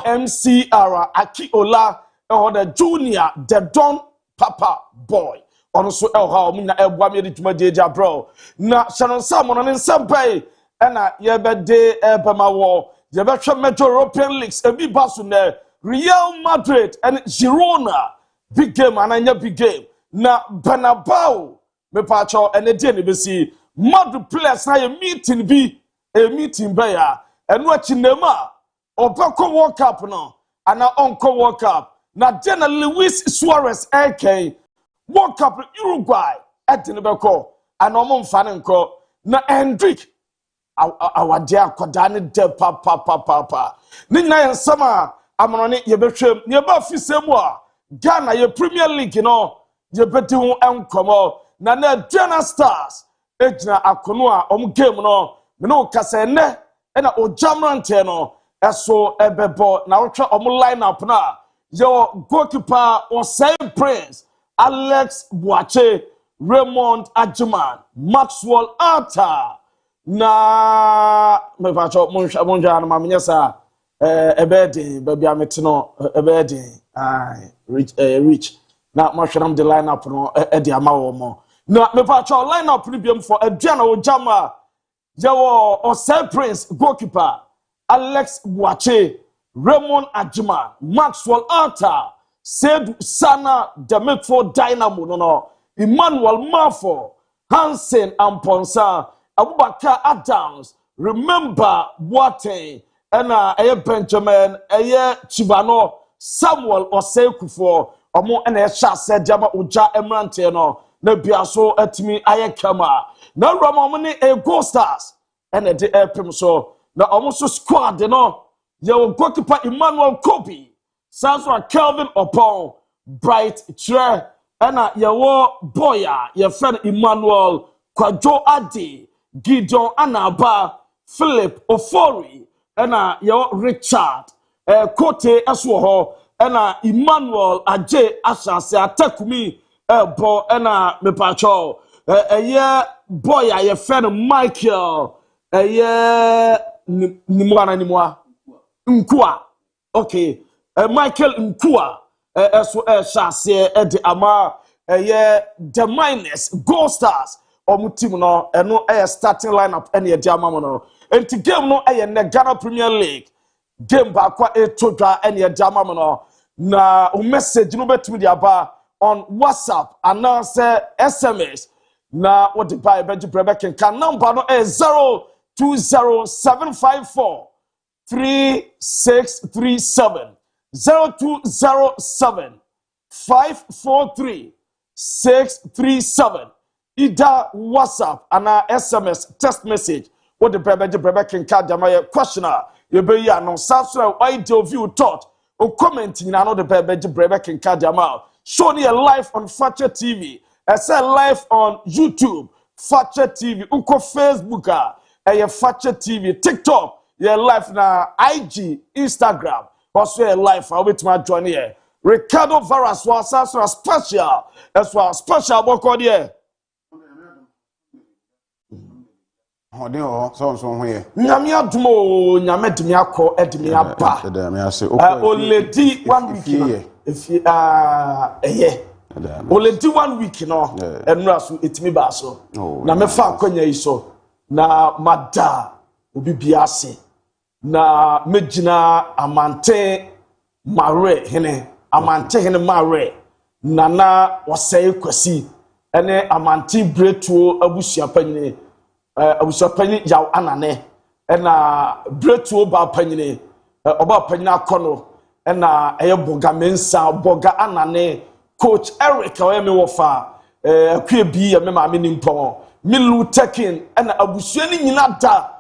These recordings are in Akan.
MCR Akiola or the junior the Don Papa boy on so how mina ebwami de tuma deja bro na Shannon Salmon on nsempay na yebede ebamawo yebetwa Major European Leagues ebi basu na Real Madrid and Girona big game ananya big game na Bernabeu me pacho ene die ne besi Madrid players na ye meeting bi a meeting by ya and watching them Obako World Cup no and Uncle World Cup na Jenna Luis Suarez AK World Cup Uruguay at Tinebeko and MON-FRI na Hendrik our dear Kodani de papa Nina and Sama Amroni Yebetrim nearby Fisemwa Ghana your Premier League you know Yebetu Enkomo na Jenna Stars Ejna Akonua game no no kasene ena ojamrante no eso ebebo na wotwa omo line up na your goalkeeper or same prince Alex Boache Raymond Ajiman Maxwell Arthur na me facho monja na mamenyesa ebedi baby ametino ebedi rich na mohwenam the line up no e de amawo mo na me facho line up ni biem for aduana ojama Yawo or Prince goalkeeper Alex Boache Raymond Ajiman Maxwell Arthur said Sana the midfield dynamo no Emmanuel Mafo Hansen and Ponsa Abubakar Adams remember Boateng and Benjamin Chibano Samuel Osei-Kufo omo ena sha said Jama Uja Emrante no na biaso atimi ayekama na Ramon a Gold Stars and a de airprim so na almost squad no your goalkeeper Emmanuel Kobe Sansa Kelvin Opon Bright Tre and your boya your friend Emmanuel Kwajo Adi Gideon Anaba Philip Ofori and your Richard Kote Aswoho and Emmanuel Aje Ashase Atakumi bo ena me pacho boy your friend Michael nimwa Nkua okay Michael Nkua eso shase de ama the minus Gold Stars omu team no eno starting lineup ene de ama no enti game no ne Ghana Premier League game ba kwa etodwa ene de ama no na o message no betimi de aba on WhatsApp and now say SMS na what the buy Benji Brebekin can number no is 020754 3637 0207 543 637 either WhatsApp and SMS text message what the Benji Brebekin can dama questioner you be ya no subscribe ideal view thought or commenting na no the Benji Brebekin can dama show me live on Fakye TV. I say live on YouTube, Fakye TV. Uko Facebook, Fakye TV. TikTok, live na IG, Instagram. Also live. I'll be to my join here. Ricardo Varas was special. As well special work on here. So here. Nyamia dumo, nyamedmi ako, edmi aba. Oledi 1 week here. If you only do 1 week no and rasu itimi ba so na me fa akwanya yi so na mada obi biase na mejina amante mare hene amante hene mare nana wasai kwasi ene amante bretuo abusuapanyine yaw anane ena bretuo ba panyine oba panyina akono ena boga mensa boga anane coach Eric aweme wofa akwe bi ya me ma me nimpo milu taking ena abusuani nyina da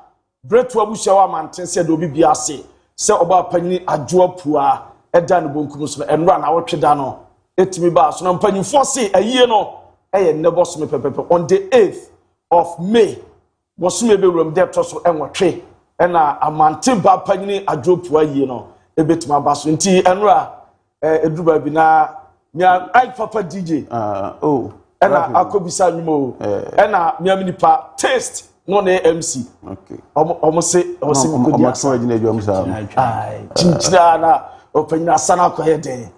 bretu abusua wa manten se do bi ase se oba panyi adwo pua eda no bonkum so enra na wotwe da no etimi ba so na panyi force ayie no nebo so me pepepe on the 8th of May was me be room depth so enwotwe ena amante ba panyi adwo pua ayie no ebetima ba so nti enra eduba bi na nya ai papa DJ ena akobisa nyumo ena miaminipa taste no na MC okay almost say chinchina na open na sana ko yede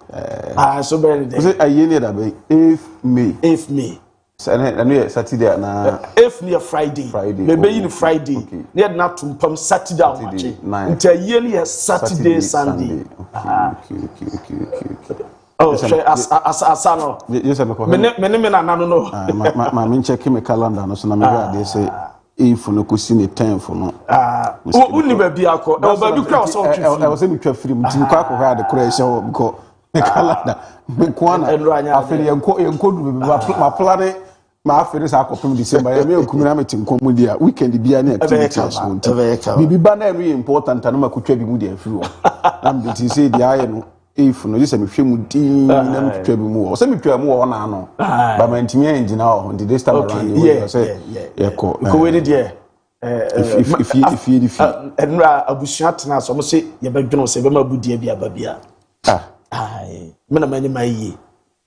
so very day say aye ne da be 8th May Saturday na 8th near Friday maybe in Friday near na tumpam Saturday on nti aye ne Saturday Sunday okay oh asa no yes me ko me na nanu no ma me check my calendar no so na me dey say if no ko si ne 10th no uni ba bia ko e ba bi kra so twi e was me twa free mti ko akọ ha de kra ehye wo because me calendar me ko na afere yenko du be ma plan ma afere sa akọpem December ya me okumi na me tinkom mu dia weekend bia na activity so bibi ba na no important na ma ko twa bi mu dia free wo na me ti say dia aye no if no just me hwe mu din na me twa bi mu o se me twa mu wo na no ba ma ntimi engine on the this time around you say ko we dey there if enra abusua tena so mo se ye badweno se be ma budia bia ba bia me na mani mayi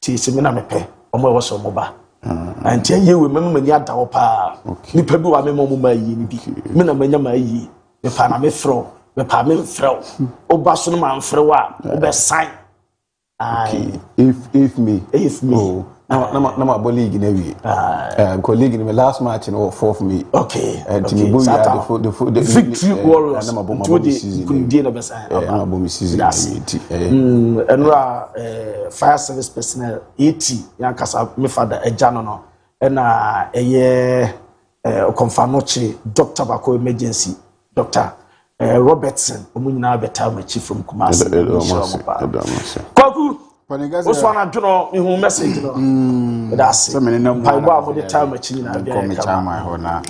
ti se me na mepe omo wo so mo ba anti ye we mani ada wo pa ni pa bi wa me mo mayi ni bi me na manya mayi me pa na me fro me pa me fro o ba so no man fro wa o be sign if me oh na ma bo league na wi ko league ni me last match no 4th May okay and me bo ya the victory warriors na ma bo season na ma bo mi season enra fire service personnel 80 yan kasa me father ejano no na eye confirmochi doctor bako emergency doctor Robertson omunyina beta machi from Kumasi kwaku oswana dwono ihu message no that's so many no paibo amode time machi na bia come chama ho na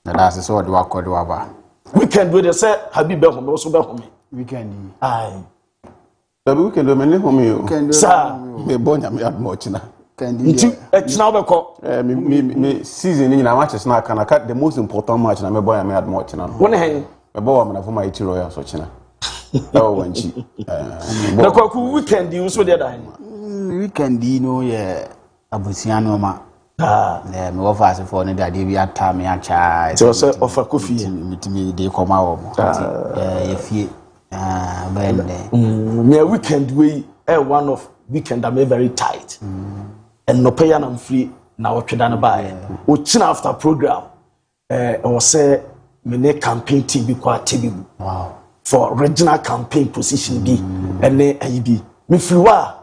that's so do akọdo aba weekend we dey say Habib be home so be home weekend the weekend we me home yo sir me bonya me admochina nti echina be ko me season ni na matches na kana the most important match na me bonya me admochina won hen ebo wa na for my Royal so china oh wanchi na kwaku weekend you so dey da weekend no ye abusia no ma na me wo fast for ne da DIABY ata me acha so say offer coffee mitimi dey koma wo ye fie bende me weekend we one of weekend I'm very tight and no pay am free na wo tweda na buy o china after program o say me ne campaign team bi kwa tebibu wow for regional campaign position bi ene ayibi me free wa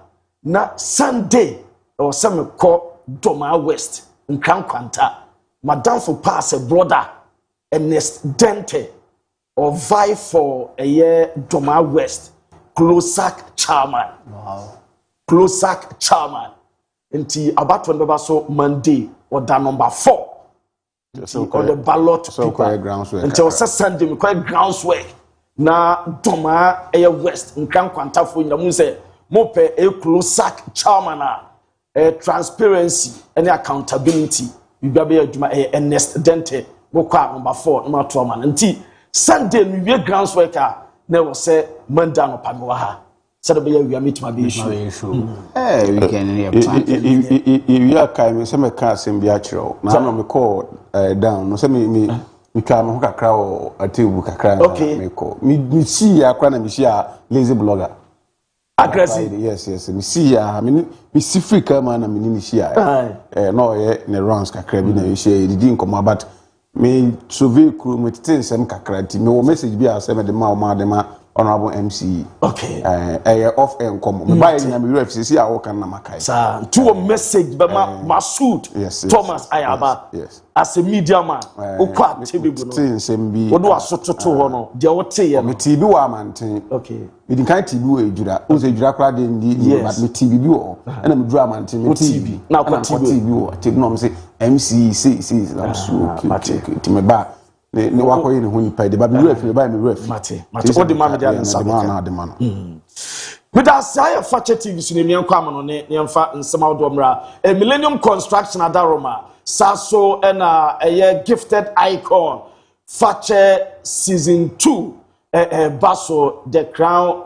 na Sunday o say me call Doma West nkran kwanta madam for pass a brother Ernest Dente or vie for a year Doma West Closac chairman Closac chairman nti about when baba so Monday or that number 4 so on the ballot so groundswork until Sunday me quite groundswork na Doma air West nkran kwanta fo nyamu say mo pe a Closac chairman a transparency and accountability you be aduma Ernest Dente mo kwa number 4 number 2 man nti Sunday we groundswork na we say Monday no pamwa ha said be we meet my be issue weekend ni you are kai me say me ka asem bi a kiro na no me call down no say me twa no kakra o atebu kakra me call me see akra na me see a lazy blogger aggressive yes me see ya me see free man na me ni see ya no ye ne runs kakra bi na you share didi nkomo but me survey crew me tinsem kakra ti me wo message bi a say me de ma honorable MC okay off air nkomo me buy na me UFCC a wo kan na makai sir to a message be Masud Thomas Ayaba yes as a media man okwa tebibu no tinsem bi wo do asototo ho no de wo teye me TV wa amanten okay me din kan TV wo ejura wo se ejura kra de ndi but me TV bi wo na me dura amanten me TV na kwa TV wo TV no me say MC see I'm so okay ti me ba ne wakoye ne ho nipa de ba me ref ba me ref mate o de ma me de na de ma no with that say Fakye TV so ne miankwa amano ne mfa nsema wodomra Millennium Construction Adaroma Saso na gifted icon Fakye season 2 Baso the crown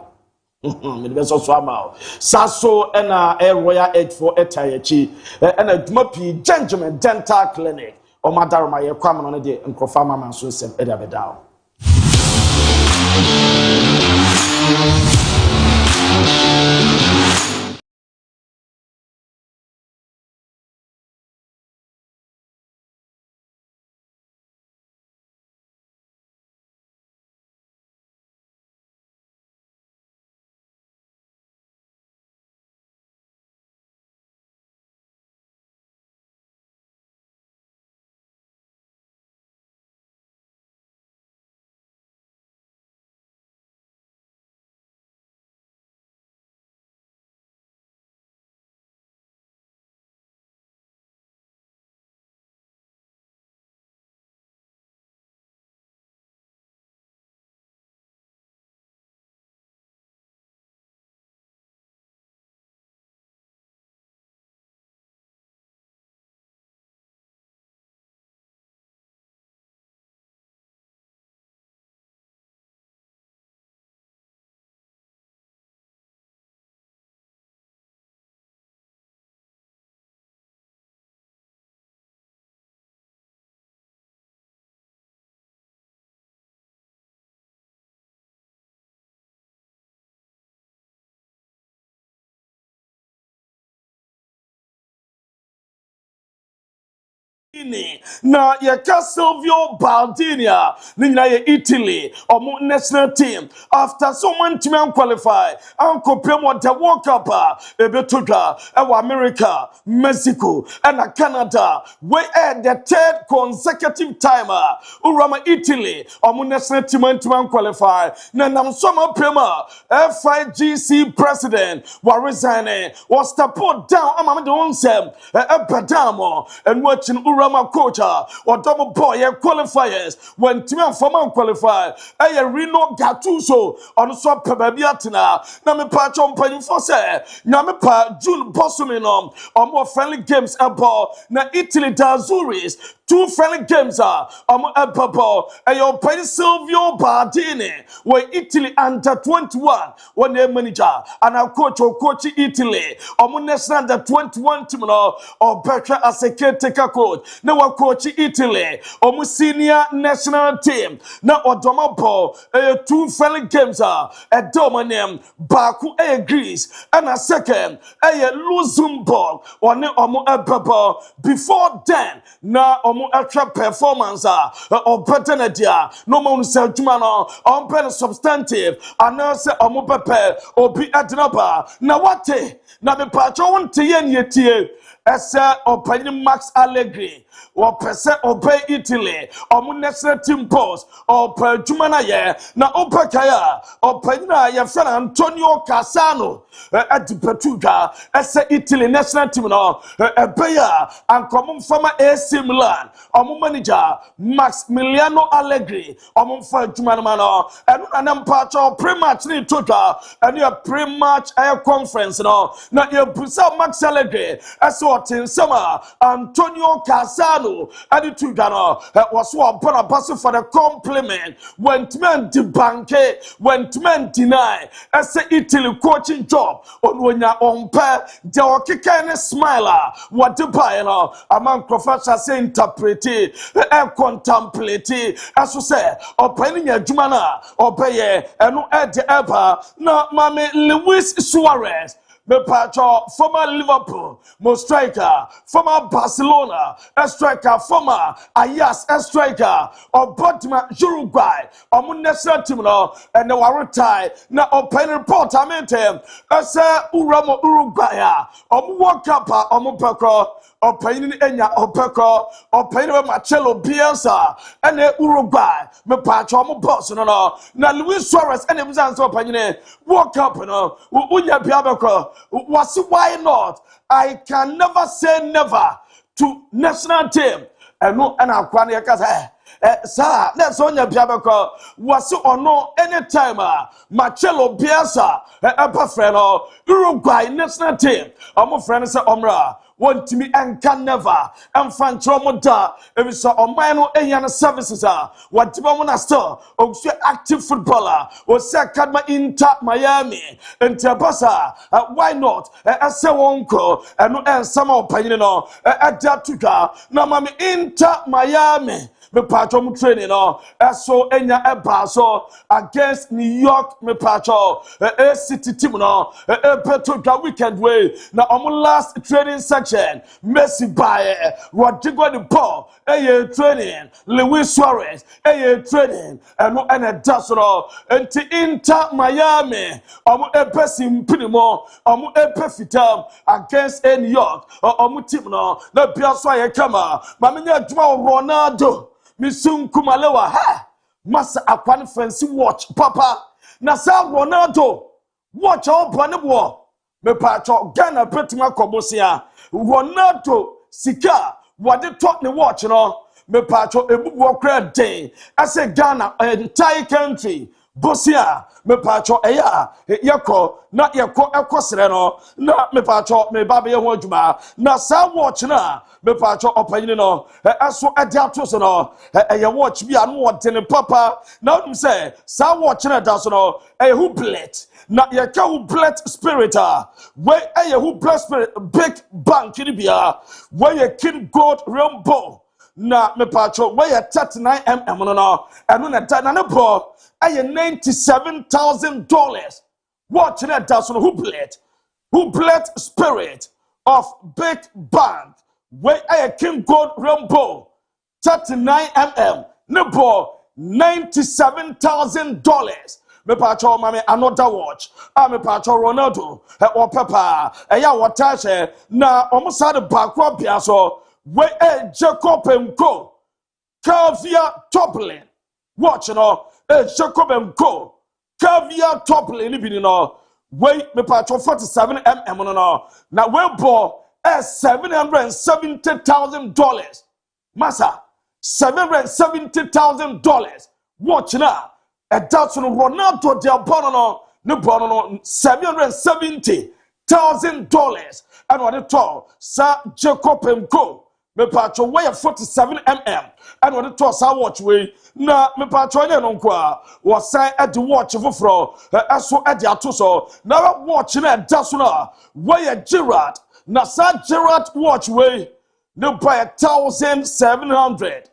me be so ama Saso na Royal Aid for Etayechi na Dumapi Gentleman Dental Clinic o madaroma ye kwam no de nkrofa mama so sem e da bedao na yeka Silvio Baldinia nina ye Italy omo national team after someone team qualify anko premo the World Cup ebetodwa e America, Mexico and Canada we the third consecutive time urama Italy omo national team qualify na nam soma prema FIGC president wa resign was step down amama de onsem e bedamo and watching Rama coach or double boy qualifiers when team and former qualify Reno Gattuso on so pebabiatina na me pa chompanyin for say na me pa June Bosumino or more friendly games ball na Italy da Azuris 2 friendly games ball your pay Silvio Bardini where Italy under 21 when their manager and our coach or coach Italy or national under 21 team or better as a caretaker coach na wa coach Italy omu senior national team na odoma ball 2 friendly games domanem baku Greece and a second Luxembourg one omu ball before then na omu extra performance or better na dia no mo se adwuma no on pen substantive announce omu pepe obi adnaba na wate na me pacho wonte ye nietie ese opanyi Max Allegri or pese obey Italy or national team boss or per Jumana ye na opakaya or penina ye friend Antonio Cassano at Petuga ese Italy national team no beya and common former AC Milan or manager Maximiliano Allegri or for Jumana and an pacho pre-match ni toga and your pre-match air conference no na ye pusa Max Allegri as what in summer Antonio Cassano and the Tugano was one a pass for the compliment when men debank when men deny as a Italy coaching job on when you're on pair the kind of smiler what the buy among professors say interpret and contemplate as you say or penning your Jumana or pay and no at the ever no Mame Luis Suarez me pacho former Liverpool, mo striker, former Barcelona, a striker, former Ajax, a striker, or Baltimore, Uruguay, or mo national team no, and the retire na open report I meant him, as Uramo Uruguay, or mo World Cup, or mo Peko, or Pain Enya, or Peko, or Pain Marcelo Bielsa, and the Uruguay, me pacho mo boss no, na Luis Suarez, and him answer Pain World Cup no, Unya Biabeko. Why not? I can never say never to national team. And no, and I'll cry because sir, that's on your Biabeko. Was or no anytime, Marcelo Bielsa, a friend of Uruguay national team. My friend say, Omra, want me and can never and find trauma. If it's a minor Asian services, what Timon store, also active footballer, was Sakadma Inter Miami, and Tabasa, why not? As a uncle, and some opinion at Datuka, no, Mammy Inter Miami. Me patcho training so enya so against New York me patcho city team petro weekend way na last training section Messi by Rodrigo de Paul training Luis Suarez training and a dasoro enti Inter Miami epesim pinimo epefitam against New York team na bia so ayekama mamenya duma Ronaldo Missun Kumalewa, ha! Massa Aquan fancy watch, Papa. Nasa Ronaldo, watch all Panabo. Me patcho, Ghana Petima Cobosia. Ronaldo, Sika, what they taught me watch, Me patcho, a book walker day. I say Ghana, entire country. Bosia, me patcho, yako, not yako, aquasreno, not me patcho, me baby wojuma, na sa watch na, me patcho opinino, aso adaptos no, watch be and what in papa, now you say, sa watch na dasono, who blet, not yaka who blet spirita, where who blet spirit, big bank in the where you kid gold rainbow. Na me patcho where 39 no and when na bo $97,000 watch that dozen who bled spirit of big bank where king gold rainbow 39 no bo $97,000 me patcho mame another watch me patcho Ronaldo or papa what tashe na almost the back bia so where Jacob and Co. Caviar toppling. Watch Jacob and Co. Caviar toppling. Wait, me patch 47 no. Now we bought $770,000. Massa, $770,000. Watch now. A dozen Ronaldo del Bono, no Bono, $770,000. And what it all, Sir Jacob and Co. Me patcho weigh 47 and what it was I watch way na me patcho no kwa was sign at the watch for so at the atoso now watch na dasuna weigh Gerard na Sir Gerard watch way no buy 1,700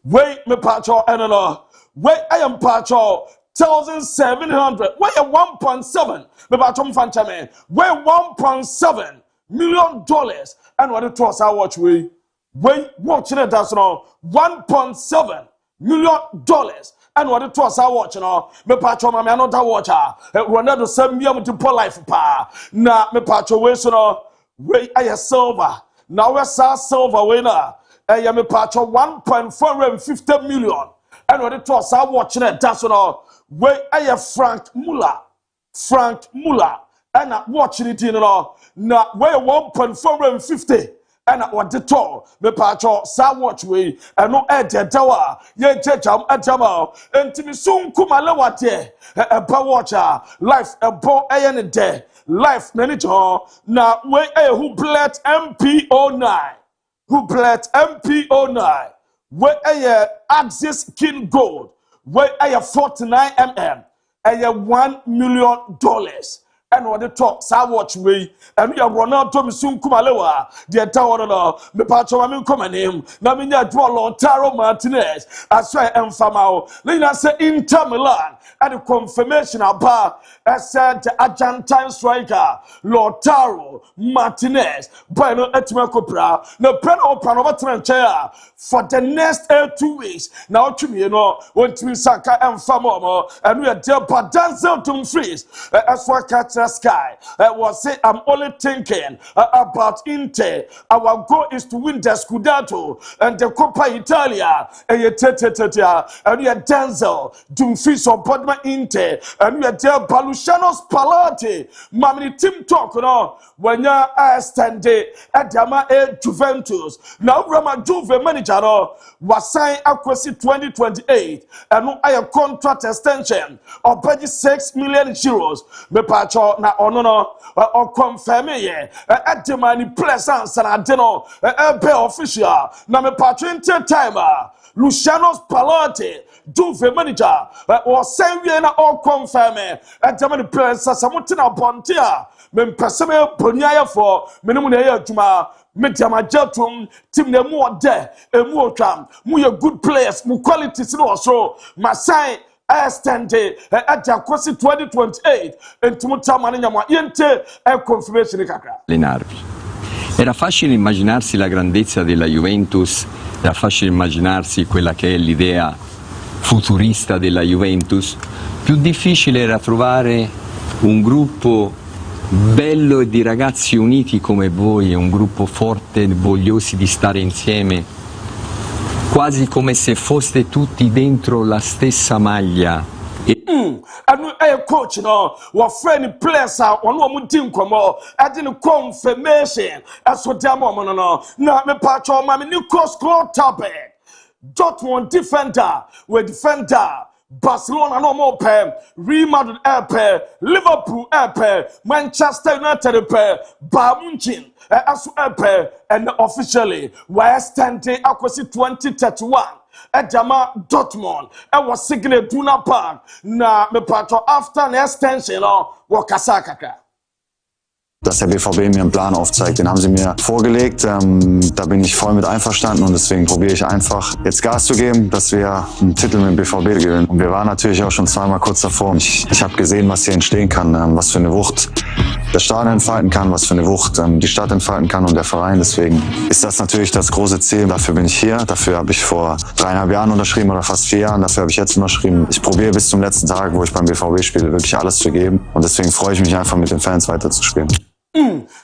wait me patcho no wait I am patcho 1,700 weigh 1.7 me patcho mfancha me weigh $1.7 million and what it was I watch we watch it that's no $1.7 million and what it was I watch me patcho me another watcher Ronaldo send me to pull life pa na me patcho we so no we I silver now we saw silver winner me patcho 1.450 million and what it was I watch it that's no we I Frank Muller and watching it in na where 1.450 and what the tall me patcho sa watch way and no tower ye jam ajama enti soon kumale wate e ba watcher life a bo ayen de life manager na we who bled MPO9 we Axis King Gold we 49 $1 million and what the talk sa watch way and we are Ronaldo soon kumalewa the tower no me patcho am come name na me nya do Lautaro Martinez as I am famao lina say Inter Milan and the confirmation about said the Argentine striker Lautaro Martinez by no etima kopra no preno panova trencher for the next 2 weeks now to me want to saka am famao and we are there but Denzel Dumfries as for sky was say I'm only thinking about Inter. Our goal is to win the Scudetto and the Coppa Italia and we are Denzel Dumfries or Podma Inter and we are there Baluciano's Palate Mammy Team Talk when you are standing at Dama Juventus now Rama Juve manager was signed across 2028 and I have contract extension of €6 million me patcho pacho na ono no o confirm ye edemani presence na de no be official na me pacho into time Luciano Spalletti Juve manager was saying we na all confirm edemani presence samutina bontia me peseme bonyaya for menemu na ye adwuma Mediama Jetum, team the more there, a more tram, more good players, more qualities in also. Masai, Estende, at Jacosi 2028, and Tumutamaniama Yente, a confirmation. Era facile immaginarsi la grandezza della Juventus, era facile immaginarsi quella che è l'idea futurista della Juventus, più difficile era trovare un gruppo bello e di ragazzi uniti come voi, un gruppo forte, vogliosi di stare insieme, quasi come se foste tutti dentro la stessa maglia. And coach, no, what friendly players are on one team come on, adding confirmation. As what damn woman, no, me patch on my new course club topic. Dortmund defender, we defender. Barcelona no more pair, Real Madrid air pair, Liverpool air pair, Manchester United pair, Bayern Munich as air pair, and officially West End Akwasi 2031. Ejama Dortmund was signed Duna Park na me patro after an extension or Kasakaka. Dass der BVB mir einen Plan aufzeigt, den haben sie mir vorgelegt, da bin ich voll mit einverstanden und deswegen probiere ich einfach jetzt Gas zu geben, dass wir einen Titel mit dem BVB gewinnen. Und wir waren natürlich auch schon zweimal kurz davor. Ich habe gesehen, was hier entstehen kann, was für eine Wucht der Stadion entfalten kann, was für eine Wucht die Stadt entfalten kann und der Verein. Deswegen ist das natürlich das große Ziel. Dafür bin ich hier, dafür habe ich vor 3,5 Jahren unterschrieben oder fast 4 Jahren, dafür habe ich jetzt unterschrieben. Ich probiere bis zum letzten Tag, wo ich beim BVB spiele, wirklich alles zu geben und deswegen freue ich mich einfach mit den Fans weiterzuspielen.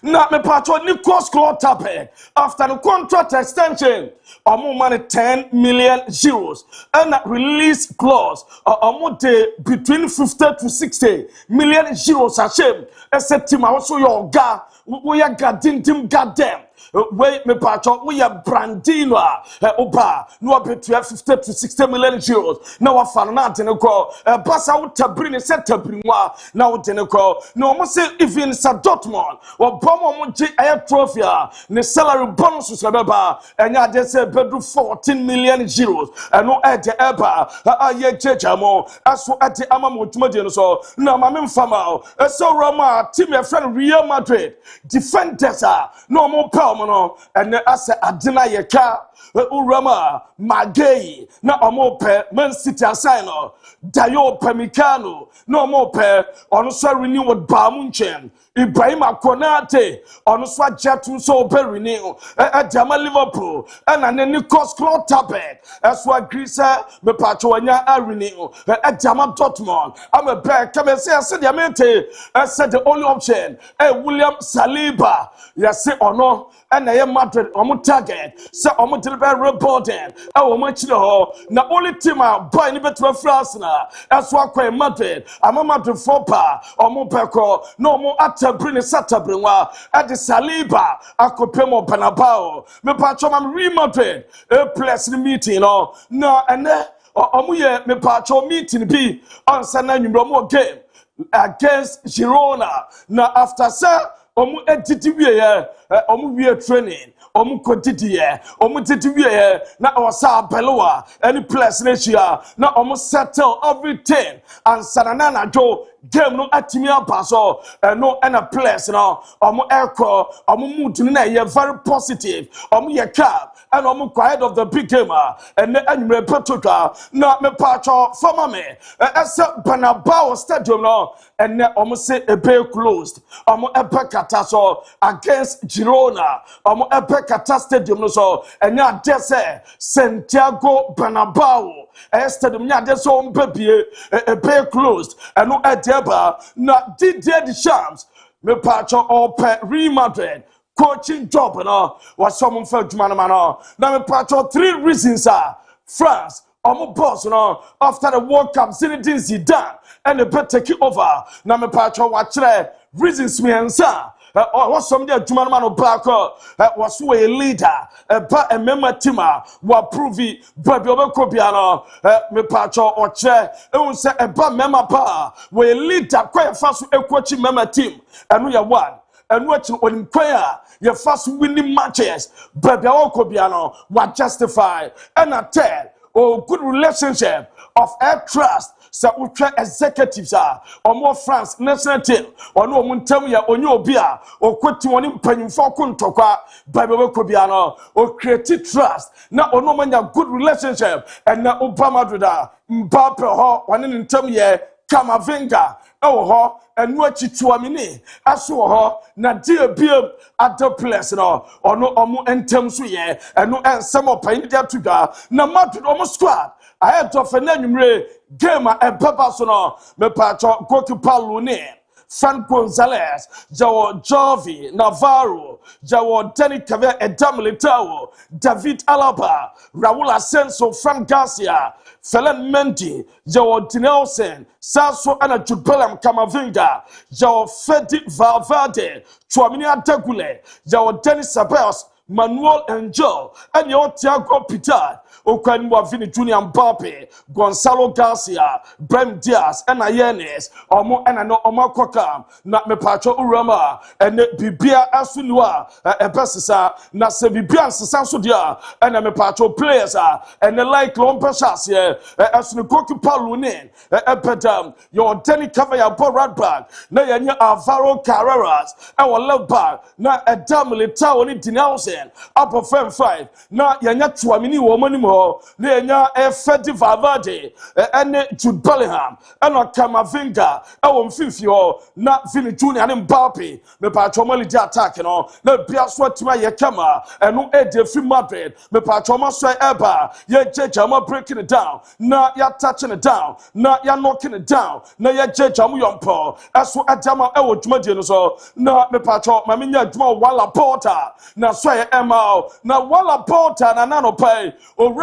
Not me patron Nico's Claw topic after the contract extension. More money 10 million euros and a release clause more between 50 to 60 million euros. A shame. I said to my also your guy, we are goddamn goddamn. Wait, me patron, we are Brandino, Oba, no between 50 to 60 million euros. Now, I found not in a call, pass out to bring a set to bring one. Now, in a call, no more say if in Dortmund or Bomo Air Trophy, the salary bonus was about, and I just said, bedroom 14 million euros, and no at the Eba, ye Jamo, as for at the Amamutmodian, so no, my men Fama, so Roma, team your friend Real Madrid, defenders are no more power. And as a deny a car, Urama, Magay, na omope, Man City assigner, Dayo Pemicano, no more pair, on so renewed Bamunchen, Ibrahima Konate, on so Jatun so renew, at Jama Liverpool, and an Nico's Claw Tabet, as what Grisa, the Patronia renew, at Jama Dortmund. I'm a bear, come and say, I said, I said the only option, William Saliba, yes, or no. And I am Madrid, I'm target. So I'm deliver reporting. I'm much the na only team I buy any better France now. That's why I'm Madrid. I'm a Madrid for pa. I'm Peko. No more at bring a Sata Brinwa at the Saliba. I could pay more Panabao. Me patron, I'm Real Madrid. A place meeting, no, and then me patron meeting be on Sunday more game against Girona. Now after sir. Omu etitiwie omu wie training omu kodidie omu titiwie na osa beloa any place nesia na omu settle everything and sanana jo game no atimi abaso no and a place no omu echo omu mood na ye very positive omu ye cap and omu quiet of the big game and anyway petroka na me pacho for me except Bernabeu stadium no and omu say a bay closed omu epekata so against Girona omu epekata stadium no so and ya say Santiago Bernabeu stadium ya de so mbebie a bay closed and no edeba na Didier Deschamps me pacho or Real Madrid coaching job no was someone for Jumana now me pacho 3 reasons are France omu boss no after the World Cup Zinedine Zidane and the better take it over now me pacho watch reasons me answer was some day Juman man back was a leader a member team wa provi baby obekobiano me pacho oche e say a ba member pa we leader kwa fast ekwachi member team enu ya one enu achi onim kwa ya fast winning matches baby obekobiano wa justify and a tell good relationship of air trust. So we try executives or more France national team or no muntam ya onyo obia or kweti woni mpanyimfo kontokwa Bible kobiano or create trust na ono manya good relationship and na Obama doda Mbappe ho wani ntam ye Kamavinga ewo ho enu achituamini aso ho na DIABY other place no ono omo entem so ye enu ensem opan dia tuga na Madrid omo squad ahead of Enzo game a pepper so no me pacho goalkeeper Lune Frank Gonzalez Jawo Jovi Navarro Jawo Danny Cave Edam Militao David Alaba Raul Asensio Frank Garcia Felen Mendy Jawo Dinelson Sasso ana Jubelam Kamavinga Jawo Fedi Valverde Chouamini Adegule Jawo Denis Ceballos Manuel Angel and your Thiago Peter Okanwa Vini Junior Mbappe, Gonzalo Garcia, Brem Diaz, and Ayenes, Omo and no Omakoka, not me pacho Urama, and Bibia Asunua, a Pessisa, Nasa Bibia Sansudia, and me pacho players, and the like Lompashasia, as the Gokipa Lunin, a pedam, your Denny Cavaya Borad bag, Nayanya Alvaro Carreras, our love bag, not a damn little only denouncing, up of 5, not Yanya Tuamini woman. Nenya Fedi Valverde ene Jude Bellingham eno Kamavinga ewo mfifio na Vini Junior and Mbappe me pacho mali di attack no na bia so tima ye kama eno ede fi Madrid me pacho ma so eba ye jeja ma breaking it down na ya touching it down na ya knocking it down na ye jeja mu yompo eso adama ewo dwumadie no so na me pacho ma menya dwuma wala porta na so ye ema na wala porta na nano pay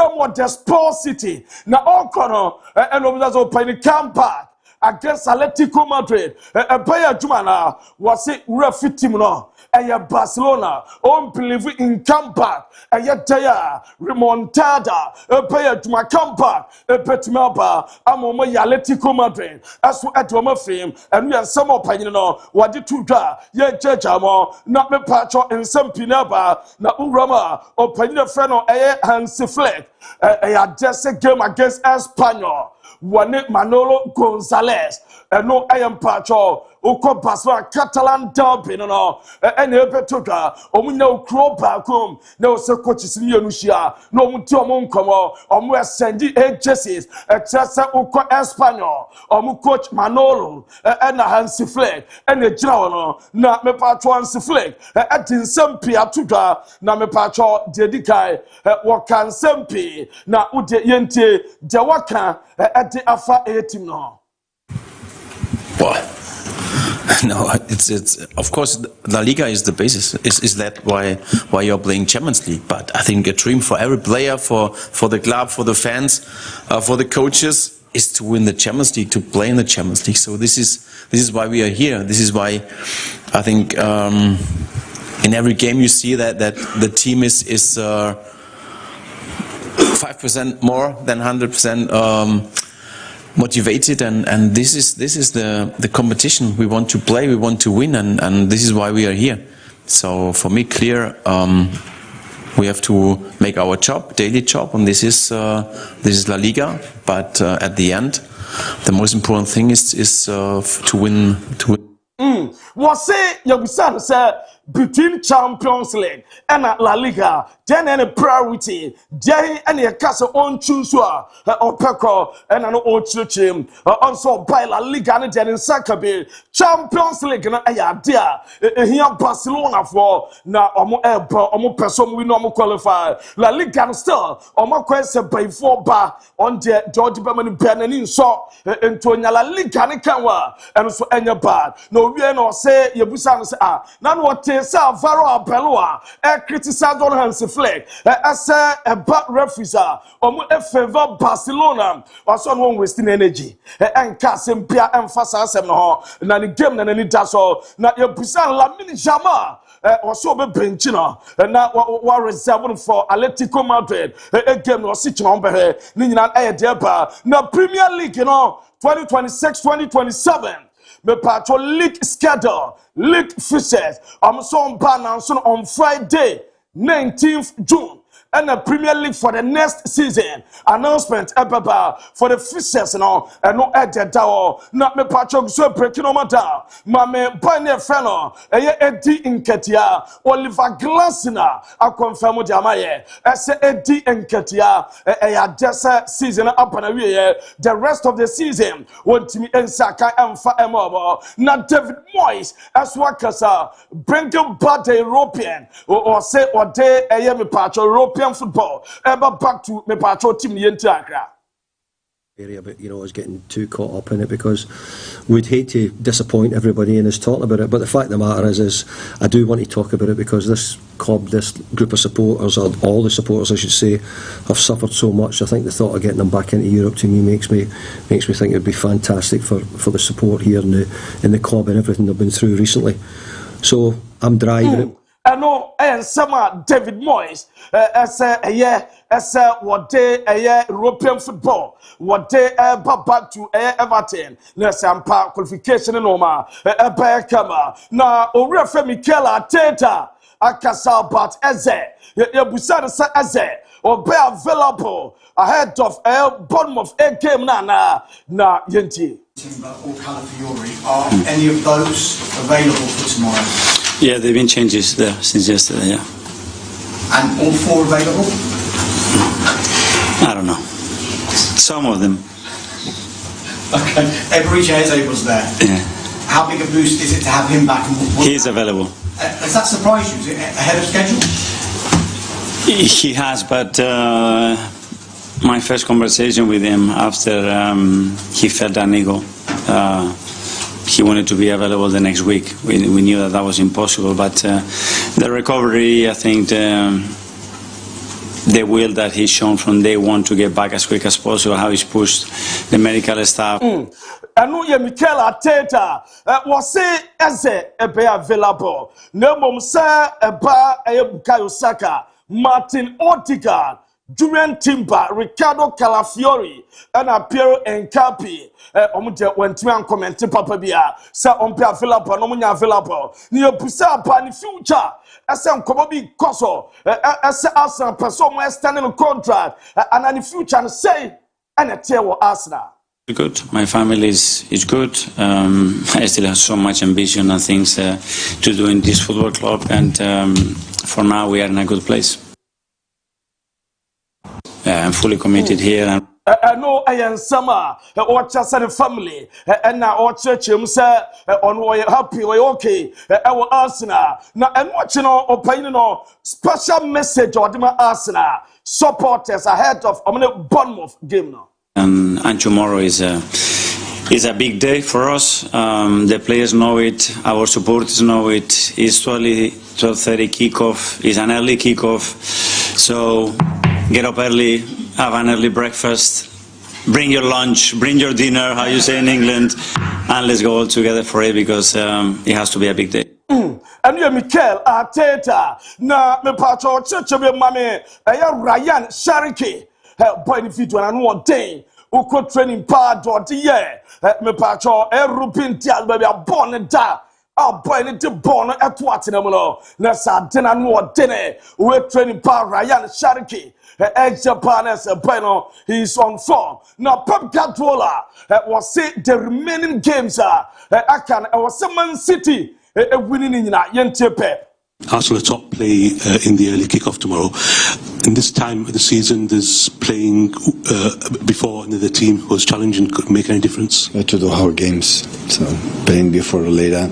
more desposity na okono and obizazo pay come back against Atletico Madrid Paya Jumana was it refi team no Barcelona believe in comeback Daya remontada Paya Juma comeback Petmaba Amomo Atletico Madrid as we at Roma fame and we are some opinion no what did to da ye jejamo not me pacho in some pinaba na urama opinion friend no Hansi Flick just a game against Espanyol Wane Manolo Gonzalez no ayam pacho Oko Barcelona Catalan derby no ene betoga omunya okro bakum na ose coaches ni anuhia na omuti omunkomo omu sendi agencies extra oko Espanyol omu coach Manolo na Hansi Flick ene gira wono na me pacho Hansi Flick atinsempia atuga na me pacho dedikai wokan sempi na ude yente de waka ade afa team no. Well, no, it's of course La Liga is the basis. Is that why you're playing Champions League? But I think a dream for every player, for the club, for the fans, for the coaches, is to win the Champions League, to play in the Champions League. So this is why we are here. This is why I think in every game you see that the team is 5% more than 100%. Motivated and this is the competition we want to play, we want to win, and this is why we are here. So for me, clear, we have to make our job, daily job, and this is La Liga. But at the end, the most important thing is to win. Was say you say between Champions League and La Liga, then any priority, then any castle on choose or Peko and an old church also by La Liga and then in Sakabe Champions League and idea here Barcelona for now omo person we normal qualify La Liga still omo question by 4 bar on the George Berman Benin so into La Liga and so any bad no we no say you busan say now what sa Varo Apelua criticize on Hansi Flick as a bad referees favor Barcelona was on one wasting energy and Kasim Pia emphasize no na the game na ni daso na your Busan Lamine Jama also be benchino na wa reserve for Atletico Madrid game no sit on be ni nyina deba na Premier League 2026-2027 me patro league schedule league fixtures so announced on Friday 19th June and the Premier League for the next season announcement for the fixtures no not me patro so breaking on down ma me pioneer fellow Eddie Nketiah Oliver Glasner a confirm the amaye as Eddie Nketiah just season up and away the rest of the season want me ensaka emfa emobo na David Moyes as wakasa bringing back the European or say or day me patro European football ever back to me patro team yenti Accra area, but I was getting too caught up in it because we'd hate to disappoint everybody in us talking about it. But the fact of the matter is I do want to talk about it because this club, this group of supporters, or all the supporters, I should say, have suffered so much. I think the thought of getting them back into Europe to me makes me think it'd be fantastic for the support here in the club and everything they've been through recently. So I'm driving it. I know, and some David Moyes, as what day European football, what day back to Everton, there's some qualification in Oma, now, Orefe Mikel Arteta, Akasa but Eze, Yabusada Eze, or be available ahead of Bournemouth game na Yenti. Or Calafiori, are any of those available for tomorrow? Yeah, there have been changes there since yesterday, yeah. And all four available? I don't know. Some of them. Okay. Eberechi was there. Yeah. How big a boost is it to have him back? He's available. Has that surprised you? Is it ahead of schedule? He has, but my first conversation with him after he felt that niggle, he wanted to be available the next week. We knew that was impossible, but the recovery, I think the will that he's shown from day one to get back as quick as possible, how he's pushed the medical staff. I know you Mikel Arteta was say as be available. No mum say Bukayo Saka, Martin Odegaard, Julian Timber, Ricardo Calafiori, and Piero Nkapi. When Timan commented Papa Bia, Sir Ompia Philippa, no munya available. Near Pusa Pani future, as some Kobobi Koso, as a person standing on contract, and in the future and say, and a tear Arsenal. Good. My family is good. I still have so much ambition and things to do in this football club, and for now we are in a good place. I'm fully committed here. I know I am summer, or just a family, and now our church, say, on why happy, why okay, our Arsenal. Now, I'm watching opinion special message or the Arsenal supporters ahead of Bournemouth game now. And tomorrow is a big day for us. The players know it, our supporters know it. It's 12:30 kickoff. It's an early kickoff, so get up early, have an early breakfast, bring your lunch, bring your dinner, how you say in England, and let's go all together for it because it has to be a big day. And you Mikel Arteta, na me patro church of your mommy, Ryan Shariki. Boy, if you do an one day, who could training part or the year, me patro, Rupin Tial, baby, a born and da. Oh, boy, need to born at what in a molo. Let's have dinner, no dinner. We're training part Ryan Shariki. Ex-Japan as a panel, he's on form. Now, Pep Guardiola was say the remaining games I was Man City winning in Yente Pep. Arsenal top play in the early kick-off tomorrow. In this time of the season, does playing before another team was challenging could make any difference? To do our games, so playing before or later.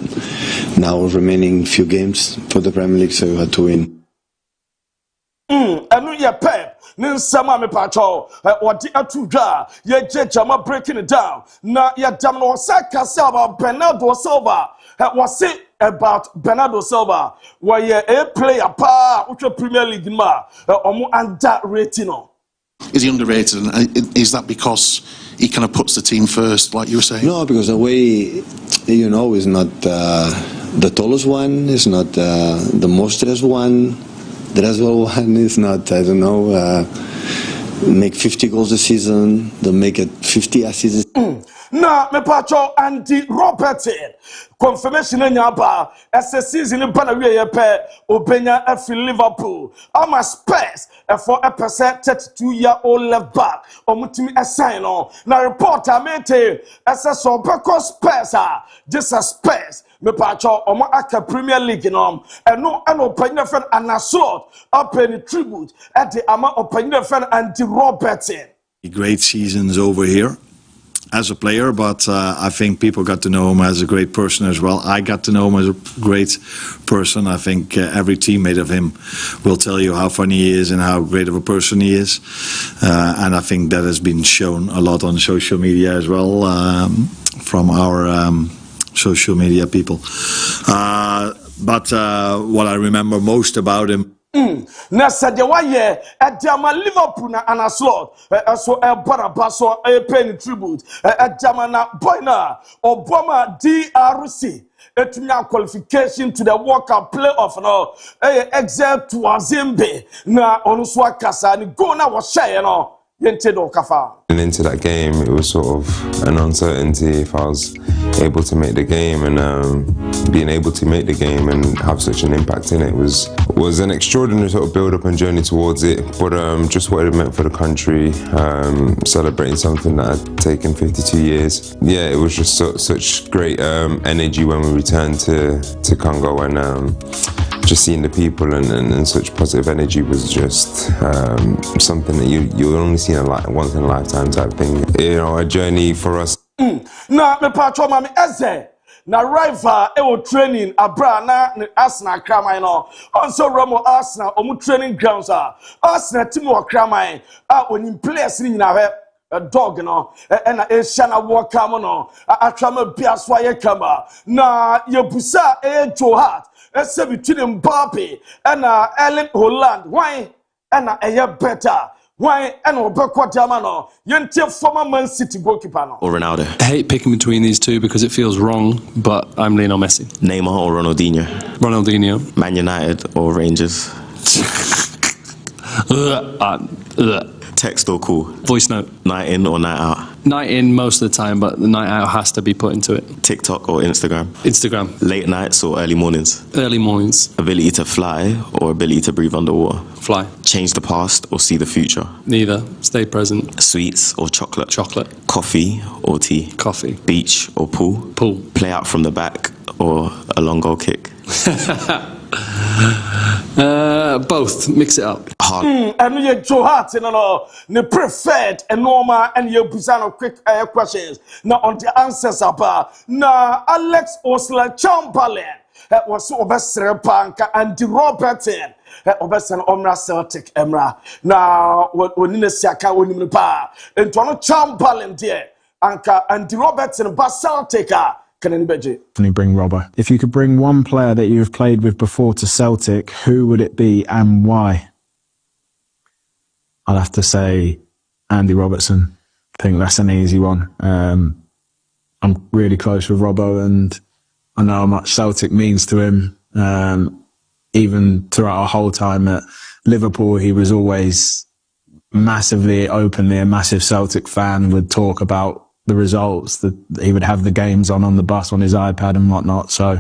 Now remaining few games for the Premier League, so you had to win. I know your Pep. Ninsama me patro, what the atuja, ye jama breaking it down. Na ya damn no saka about Bernardo Silva, was it about Bernardo Silva, where a player pa which Premier League ma omo underrated no. Is he underrated? And is that because he kind of puts the team first, like you were saying? No, because the way, you know, is not the tallest one, is not the most dressed one. The rest one is not, I don't know, make 50 goals a season, then make it 50 assists. Na me pacho Andy Robertson confirmation nyaba as a season in Panaway pe obenya efi Liverpool. Ama Spurs for a percent 32-year-old left back omutimi assign on. Na reporter mete as a so because Spurs just a Spurs me pacho omo aka Premier League no eno opinion friend anaslot up in tribute at the ama opinion friend Andy Robertson. Great seasons over here as a player, but I think people got to know him as a great person as well. I got to know him as a great person. I think every teammate of him will tell you how funny he is and how great of a person he is. And I think that has been shown a lot on social media as well from our social media people. But what I remember most about him na said waye adama Liverpool na anaslot so barabaso pay tribute adama na boy na obama DRC etunya qualification to the World Cup playoff no except to Azimbe na onso akasa ni go na wo share no yente do kafa. And into that game, it was sort of an uncertainty if I was able to make the game, and being able to make the game and have such an impact in it was an extraordinary sort of build-up and journey towards it. But just what it meant for the country, celebrating something that had taken 52 years. Yeah, it was just such great energy when we returned to Congo, and just seeing the people and such positive energy was just something that you only see once in a lifetime type thing. You know, a journey for us. Na me patro mami eze na rival training abra na Arsenal kraman no also Romo Arsenal training grounds Arsenal team wo kraman onim players ni nyina a dog no na Shana Walker no atrama biaso ayekama na yebusa Joe Hart ese between Mbappe and Erling Haaland. Why and better? Why and Obekwadiamano? Yente former Man City goalkeeper no. Or Ronaldo. I hate picking between these two because it feels wrong, but I'm Lionel Messi. Neymar or Ronaldinho. Ronaldinho. Man United or Rangers. Text or call. Voice note. Night in or night out. Night in most of the time, but the night out has to be put into it. TikTok or Instagram. Instagram. Late nights or early mornings. Early mornings. Ability to fly or ability to breathe underwater. Fly. Change the past or see the future. Neither. Stay present. Sweets or chocolate. Chocolate. Coffee or tea. Coffee. Beach or pool. Pool. Play out from the back or a long goal kick. Both. Mix it up. Hard. And you Joe Hart no ne preferred and normal and you busano quick questions. Now on the answers about na Alex Oxlade-Chamberlain was so best panka and the Robertson obesan omra Celtic emra na wonine siaka wonim pa entono Chamberlain there anka and the Robertson ba Celtic can anybody bring Robbo? If you could bring one player that you've played with before to Celtic, who would it be and why? I'd have to say Andy Robertson. I think that's an easy one. I'm really close with Robbo, and I know how much Celtic means to him. Even throughout our whole time at Liverpool, he was always massively, openly a massive Celtic fan, would talk about the results, that he would have the games on the bus on his iPad and whatnot. So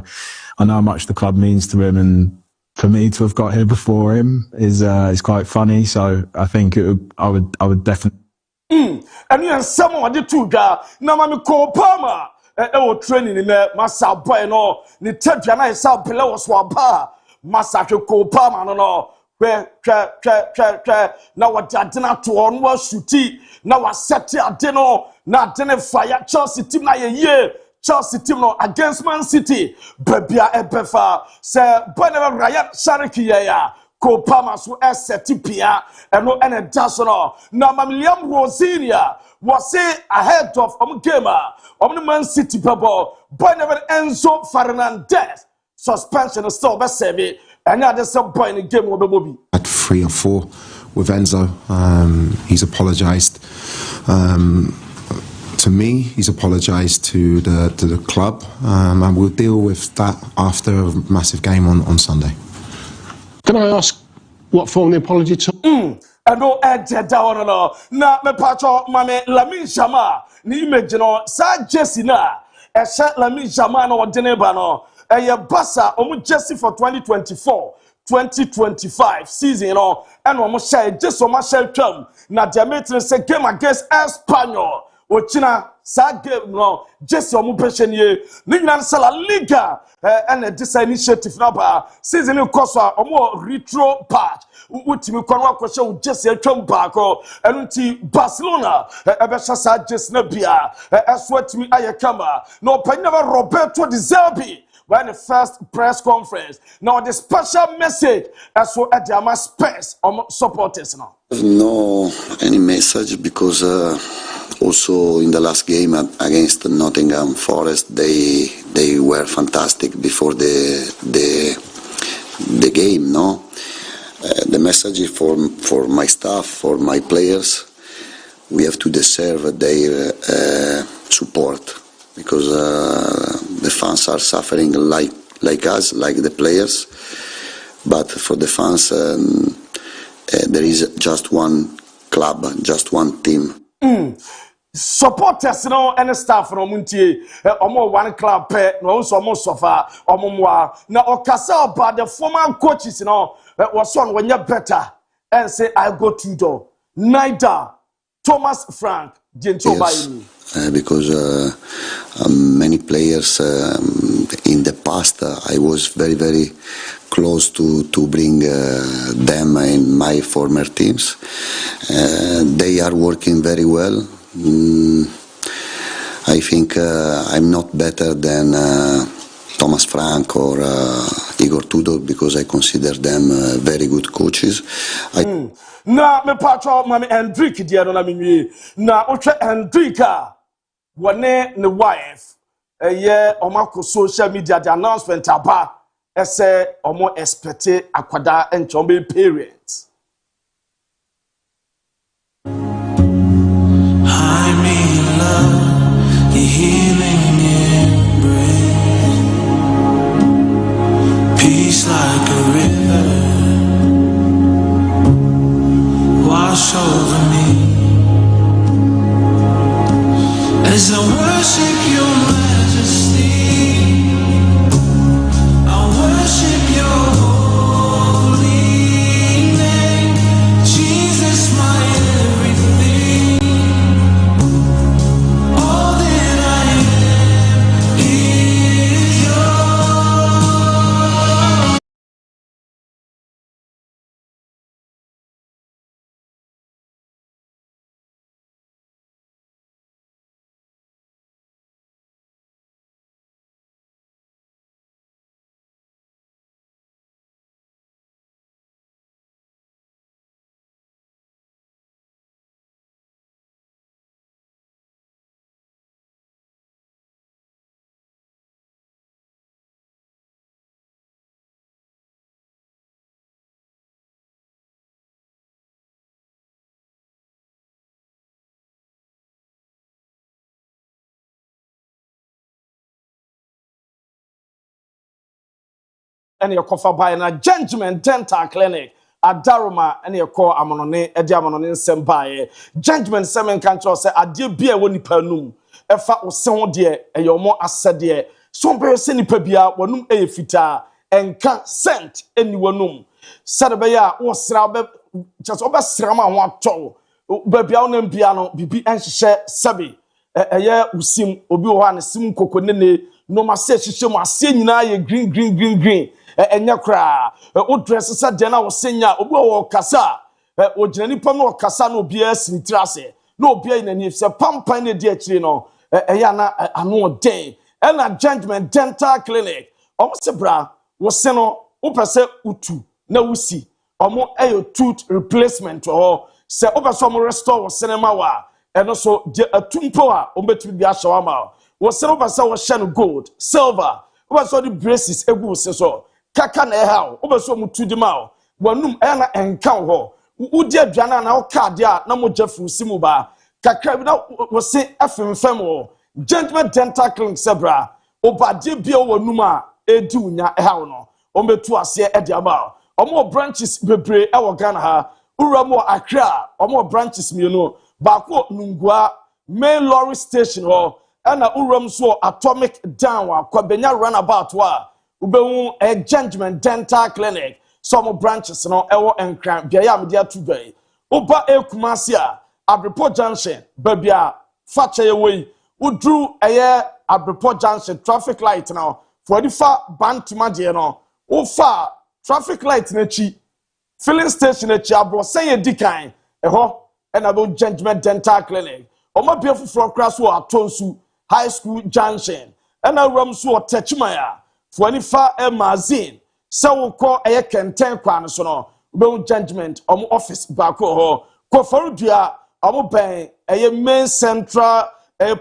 I know how much the club means to him, and for me to have got here before him is quite funny. So I think I would definitely. And you someone did two guy. Now I'm call Palmer. Training in there, Massa Boy no. Ni tell na isa below swapa. Massa call Palmer no. Where now what I didn't to on was shooty. Now I set it dinner. Now dinner fire Chelsea team na ye. Chelsea team no against Man City. Bebia ebefa. Say whenever Ryan Shariki ya. Kopama so STPA and no any dasono. Now Liam Rosinia was ahead of gamer. The Man City people. Whenever Enzo Fernandez. suspension still be serve and at some point in the game will be at 3 or 4 with Enzo. He's apologized to me, he's apologized to the club, and we'll deal with that after a massive game on Sunday. Can I ask what form the apology took? I know Ed down no. Na me pacho mame Lamin Shama ni image no sa Jesse na e she Lamin Shama na odeneba no e ye basa omu Jesse for 2024-2025 season no and omu share Jesse omu share twam na Diametri say game against Espanyol ochina sa game no Jesse omu pensionye ni nyina sa La Liga and this initiative na ba season ni course omu retro patch utimi kwanwa kwashe Jesse atwam baako enunti Barcelona ebesha sa Jesse na bia eswatimi ayekama no panyaba Roberto De Zerbi when the first press conference now the special message as well at the space supporters now. No any message because also in the last game against Nottingham Forest they were fantastic before the game, no. The message is for my staff, for my players. We have to deserve their support because the fans are suffering like us, like the players. But for the fans, there is just one club, just one team. Supporters no and staff no muntie omo one club pe no so omo sofa omo mwa na okasa about the former coaches no was on when you better and say I go to door neither Thomas Frank Gento Yes, because many players in the past I was very close to bring them in my former teams. They are working very well. I think I'm not better than Thomas Frank or Igor Tudor because I consider them very good coaches. Na me patro mami Hendrik dia no na minwie na otwe Hendrika wone ne wife ye omako social media the announcement aba ese omo expect akwada enchombe parents. I'm in love, the healing embrace, peace like a river, wash over me, as I worship your majesty, I worship your holy name, Jesus my everything. All that I am is yours. And your cover by a Gentleman Dental Clinic at Daruma and your call Amonone, Ediamonon Sembaye. Gentleman Semen Cantor say, I dear beer when you pernum. If I was someone dear, and your more asset dear. Some person pebia, wanum a fita, and can't send anyone. Sadabaya was Srabe, just over Srama one toe. Babian piano, Bibi and share Sabi. A year usim, Obi-Wan, Sim Coconene, no ma say she show my senior green. Enya kra o dress sa de na wo senya obi wo kasa o jinani pam no kasa no obi asintrase no obi inani se pampan ne de akire no eya na ano den e na Gentleman Dental Clinic omo se bra wo se no wo pese utu na wusi omo eyo tooth replacement or se wo pese omo restore wo cinema wa eno so de atumpo a o betumi bi ahwa ma wo se no pese wo hye no gold silver obeso the braces egu se so kaka na eha obeso mu tudi ma wanum na enka ho udi aduana na o card a na mo jefu simu ba kakra bi na wo se afemfem ho gentleman dental clinic sebra obade bia wanum a edi unya eha no ometu ase e dia ba omo branches bebre e wo Ghana ha uramo Accra omo branches mienu baako nungua main lorry station ho ana uram so atomic down akwabenya runabout wa ubehu a gentleman dental clinic some branches no ewo enkran bia ya media tubei uba ekumasi a Abrepo junction babia Fakye wey udru eye Abrepo junction traffic light now for the far bantima de no ufa traffic light na chi filling station na chi abro say dikan eho and about gentleman dental clinic omo beautiful from class wo atonsu high school junction and a ram so techmaya for any far magazine so call a kenten kwan so no be judgment omo office back ho ko forudua omo ben a main central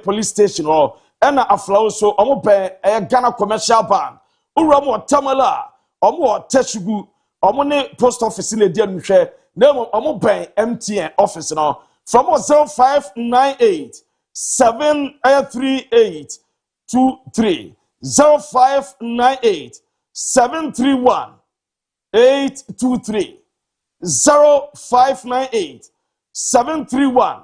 police station ho and a flow so omo ben a Ghana commercial bank uramu tamala omo teshugu omo ne post office in the nhwe na omo ben MTN office no from 0598 738 23 0598 731 823 0598 731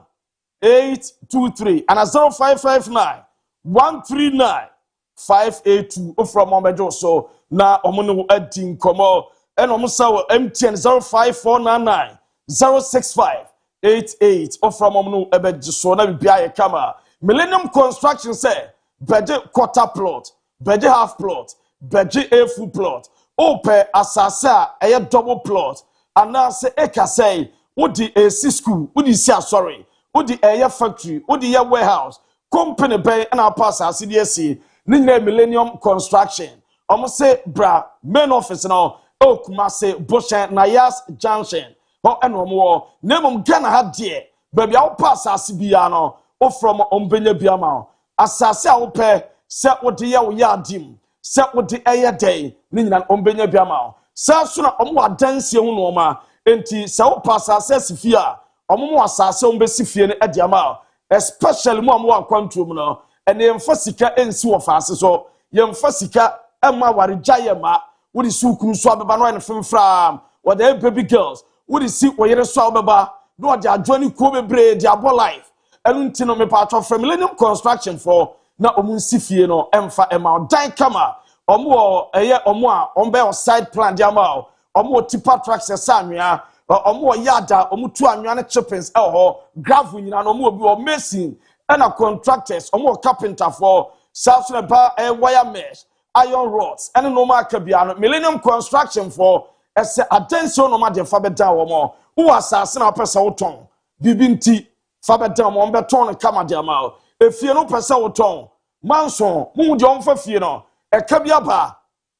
823 and 0559 139 582 from Omejo so na omo adin komo and omo saw MTN 05499 065 88 from Omnu Ebejisona Bia Kama. Millennium Construction say Beje quarter plot, Beje half plot, Beje a full plot, Ope Asasa a double plot, and now say Eka say, Udi a school, Udi sia sorry, Udi a factory, Udi a warehouse, company bay and our pass our CDSC, Nine Millennium Construction. Almost say bra main office now, Kumase Boshan Nayas Junction. Eno mo nemum Ghana ha de baby a pass asibia no o from ombenya biama asase a wo pe se wo de ye wo ya dim se wo de eye dey ni nyina ombenya biama sa so na omo adanse hu no ma enti se wo pass asase fia omo asase ombesi fie ne adiama especially mo amwa kwantum no ene yemfa sika ensi wo faase so yemfa sika ema ware gyaye ma wo di sukuru so abeba no ene femfra wo de baby girls would see where you're so baba, no, they are joining Kobe Braid, Diabo life. And Untino me part of Millennium Construction for na Omunsifie no, Emfa Emma, Dine Kama, or more a year or more, on bell side plan Diamo, or more Tipa tracks a Samia, or more Yada, or Mutua Yana Chippins, or Gravel, and more missing, and a contractors, or more carpenter for South Bar, a wire mesh, iron rods, and a normal Cabiano, Millennium Construction for. Ese attention no ma de fa beta wo mo wo asase na pesa wo ton bibinti fa beta mo be ton kama de ma efie no pesa wo ton manson mu de on fa fie no e ka bia ba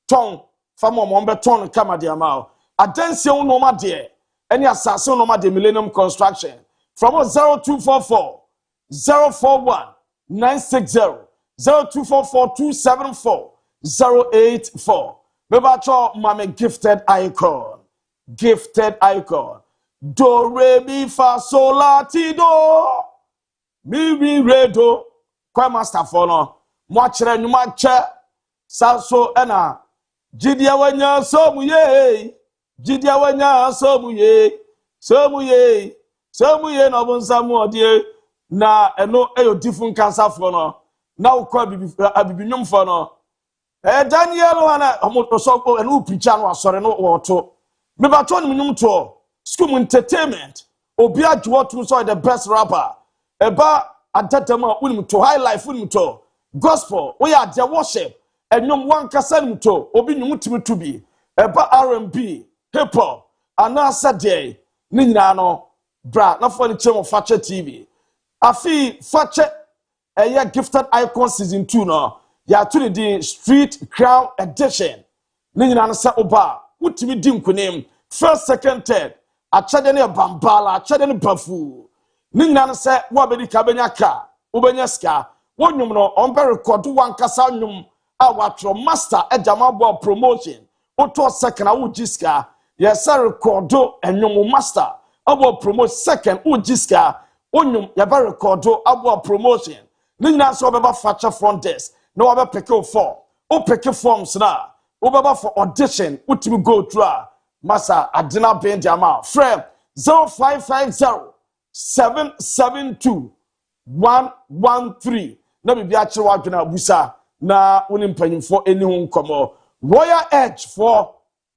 ton fa mo be ton kama de ma attention no ma de any asase no ma de Millennium Construction from 0244 041 960 0244 274 084 Bebacho mame gifted icon. Gifted icon. Do re mi fa sol la ti do. Mi re do. Kwa master for no. Mwachere nyuma che. Saso ena. Jidia wenya so mu ye. Jidia wenya so mu ye. So mu ye. So mu ye no bonsa mu odie. Na eno eyo different cancer for no. Na ukwa abibinyum for no. Daniel wana omoto so enu preacher no asore no woto me ba to nyum to school entertainment obi adwo to so the best rapper eba atatama unim to high life unim to gospel we are the worship enyum wan kasa nim to obi nyum timi to bi eba R&B hip hop ana sade ni nyina no bra na for the chemo Fakye TV afi Fakye eye gifted icon season 2 no ya to the street crown edition ni nyina se oba utimi di nkunem first second third achade ne bambala achade ne bafu ni nyina se wo abedi ka benya ka wo benya ska wonwum no on be record wan kasa nwum awatro master ejama ball promotion oto second awu jiska yes recordo enyom master abo promote second ujiska onyum yaba recordo abo promotion ni nyina so beba facha front desk na waba pick up form o pick forms na o beba for audition utimi go through masa adina bend jama frame 0550 772 113 na bibia akire wadwena abusa na woni mpanyimfo eni ho nkomo Royal Edge for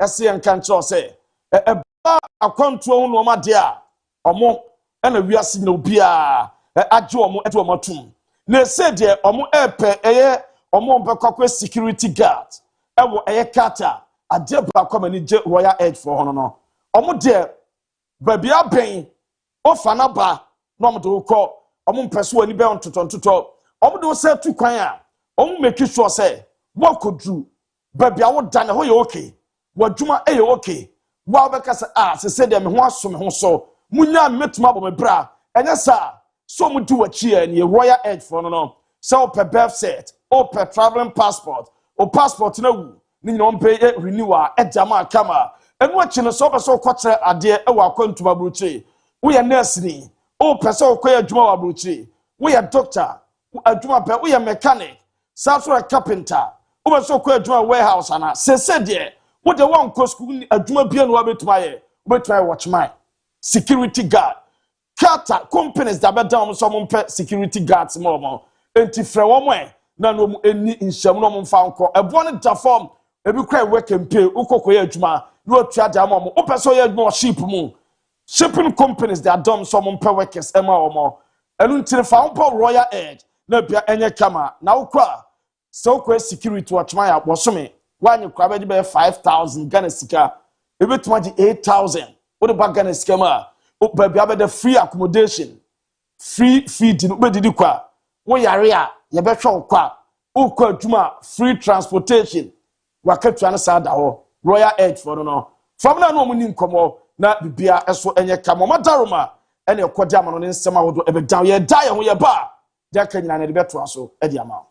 SCN kancho say akwantuo no ma de a omo na wiase na obi a agye omo eto omo tum na se de omo epe eye omo bekokwe security guard ewo eye kata ade bra komani je Royal Edge for hono no omo de babia ben ofana ba no mo de ko omo mpeso ani be ontotontoto omo de se tu kwan a omo make sure say wakodru babia wo dan ho ye okay wadwuma eye okay wa obekasa se se de me ho aso me ho so munya metuma bo me bra enya sa so mu di wachi ani Royal Edge for no so per birth set or per traveling passport or passport na wu ni nyina on pay renewal ejama kama enu achi no so be so kwatre ade e wa kwantuma bruchi wo ye nurse ni o pese okoye adwuma wa bruchi wo ye doctor adwuma pe wo ye mechanic sa so a carpenter wo be so okoye adwuma warehouse ana se de wo de won ko school adwuma bia no wa betuma ye wo betuma watchman security guard kata companies that bet down some security guards more enti frɛ wɔn na no eni nhyɛm no mo mfa nkɔ ɛbɔ ne da form ebi kra work and pay ukɔkɔ yɛ adwuma no atua da mo wo pɛ so yɛ adwuma ship mu shipping companies that dom some workers ɛma wɔn ɛnu ntiri fa wɔn Royal Edge na bia enye kama na wokɔ so kɔ security watchman ya bɔsome wanyi kra bɛ di bɛ 5,000 Ghana sika ebi tuma di 8,000 wo de ba Ghana sika ma baby abede free accommodation free feeding obedidi kwa wo yare a ye behwe kwa ukwa adwuma free transportation wakatua na sada ho Royal Edge for no from na no mu ni nkomo na bibia eso enye kama madaroma ene ekodi amano ne nsema wodo ebedan ye da ye ho ye ba de ka nyina na de beto aso e di ama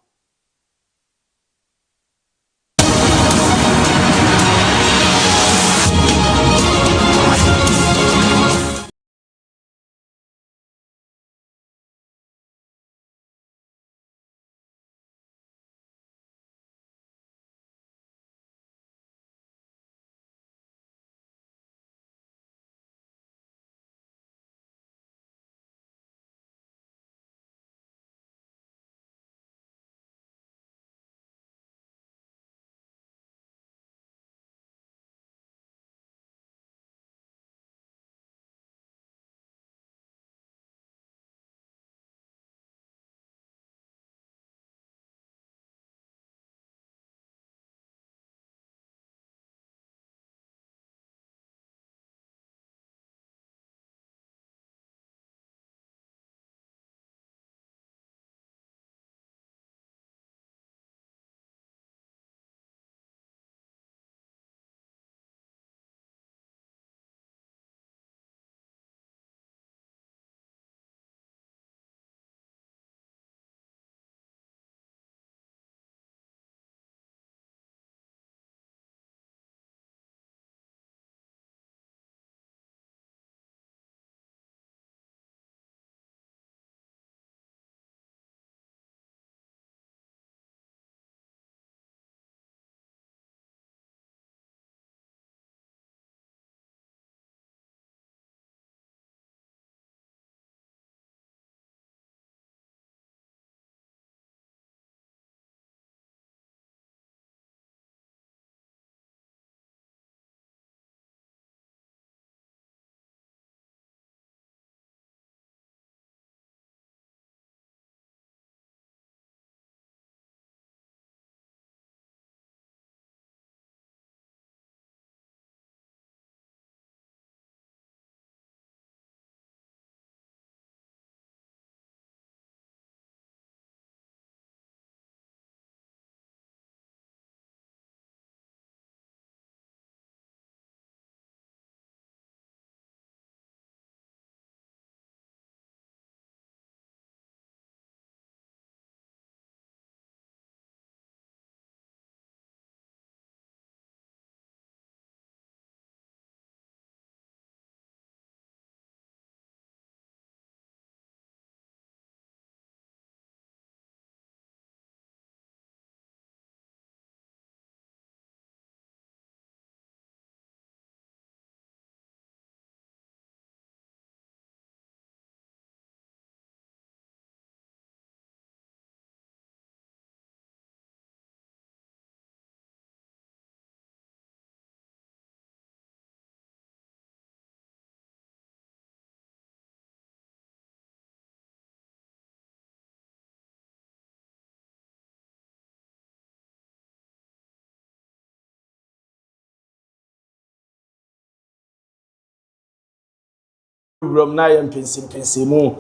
Rom na yɛ mpɛnsɛmpɛnsɛ mu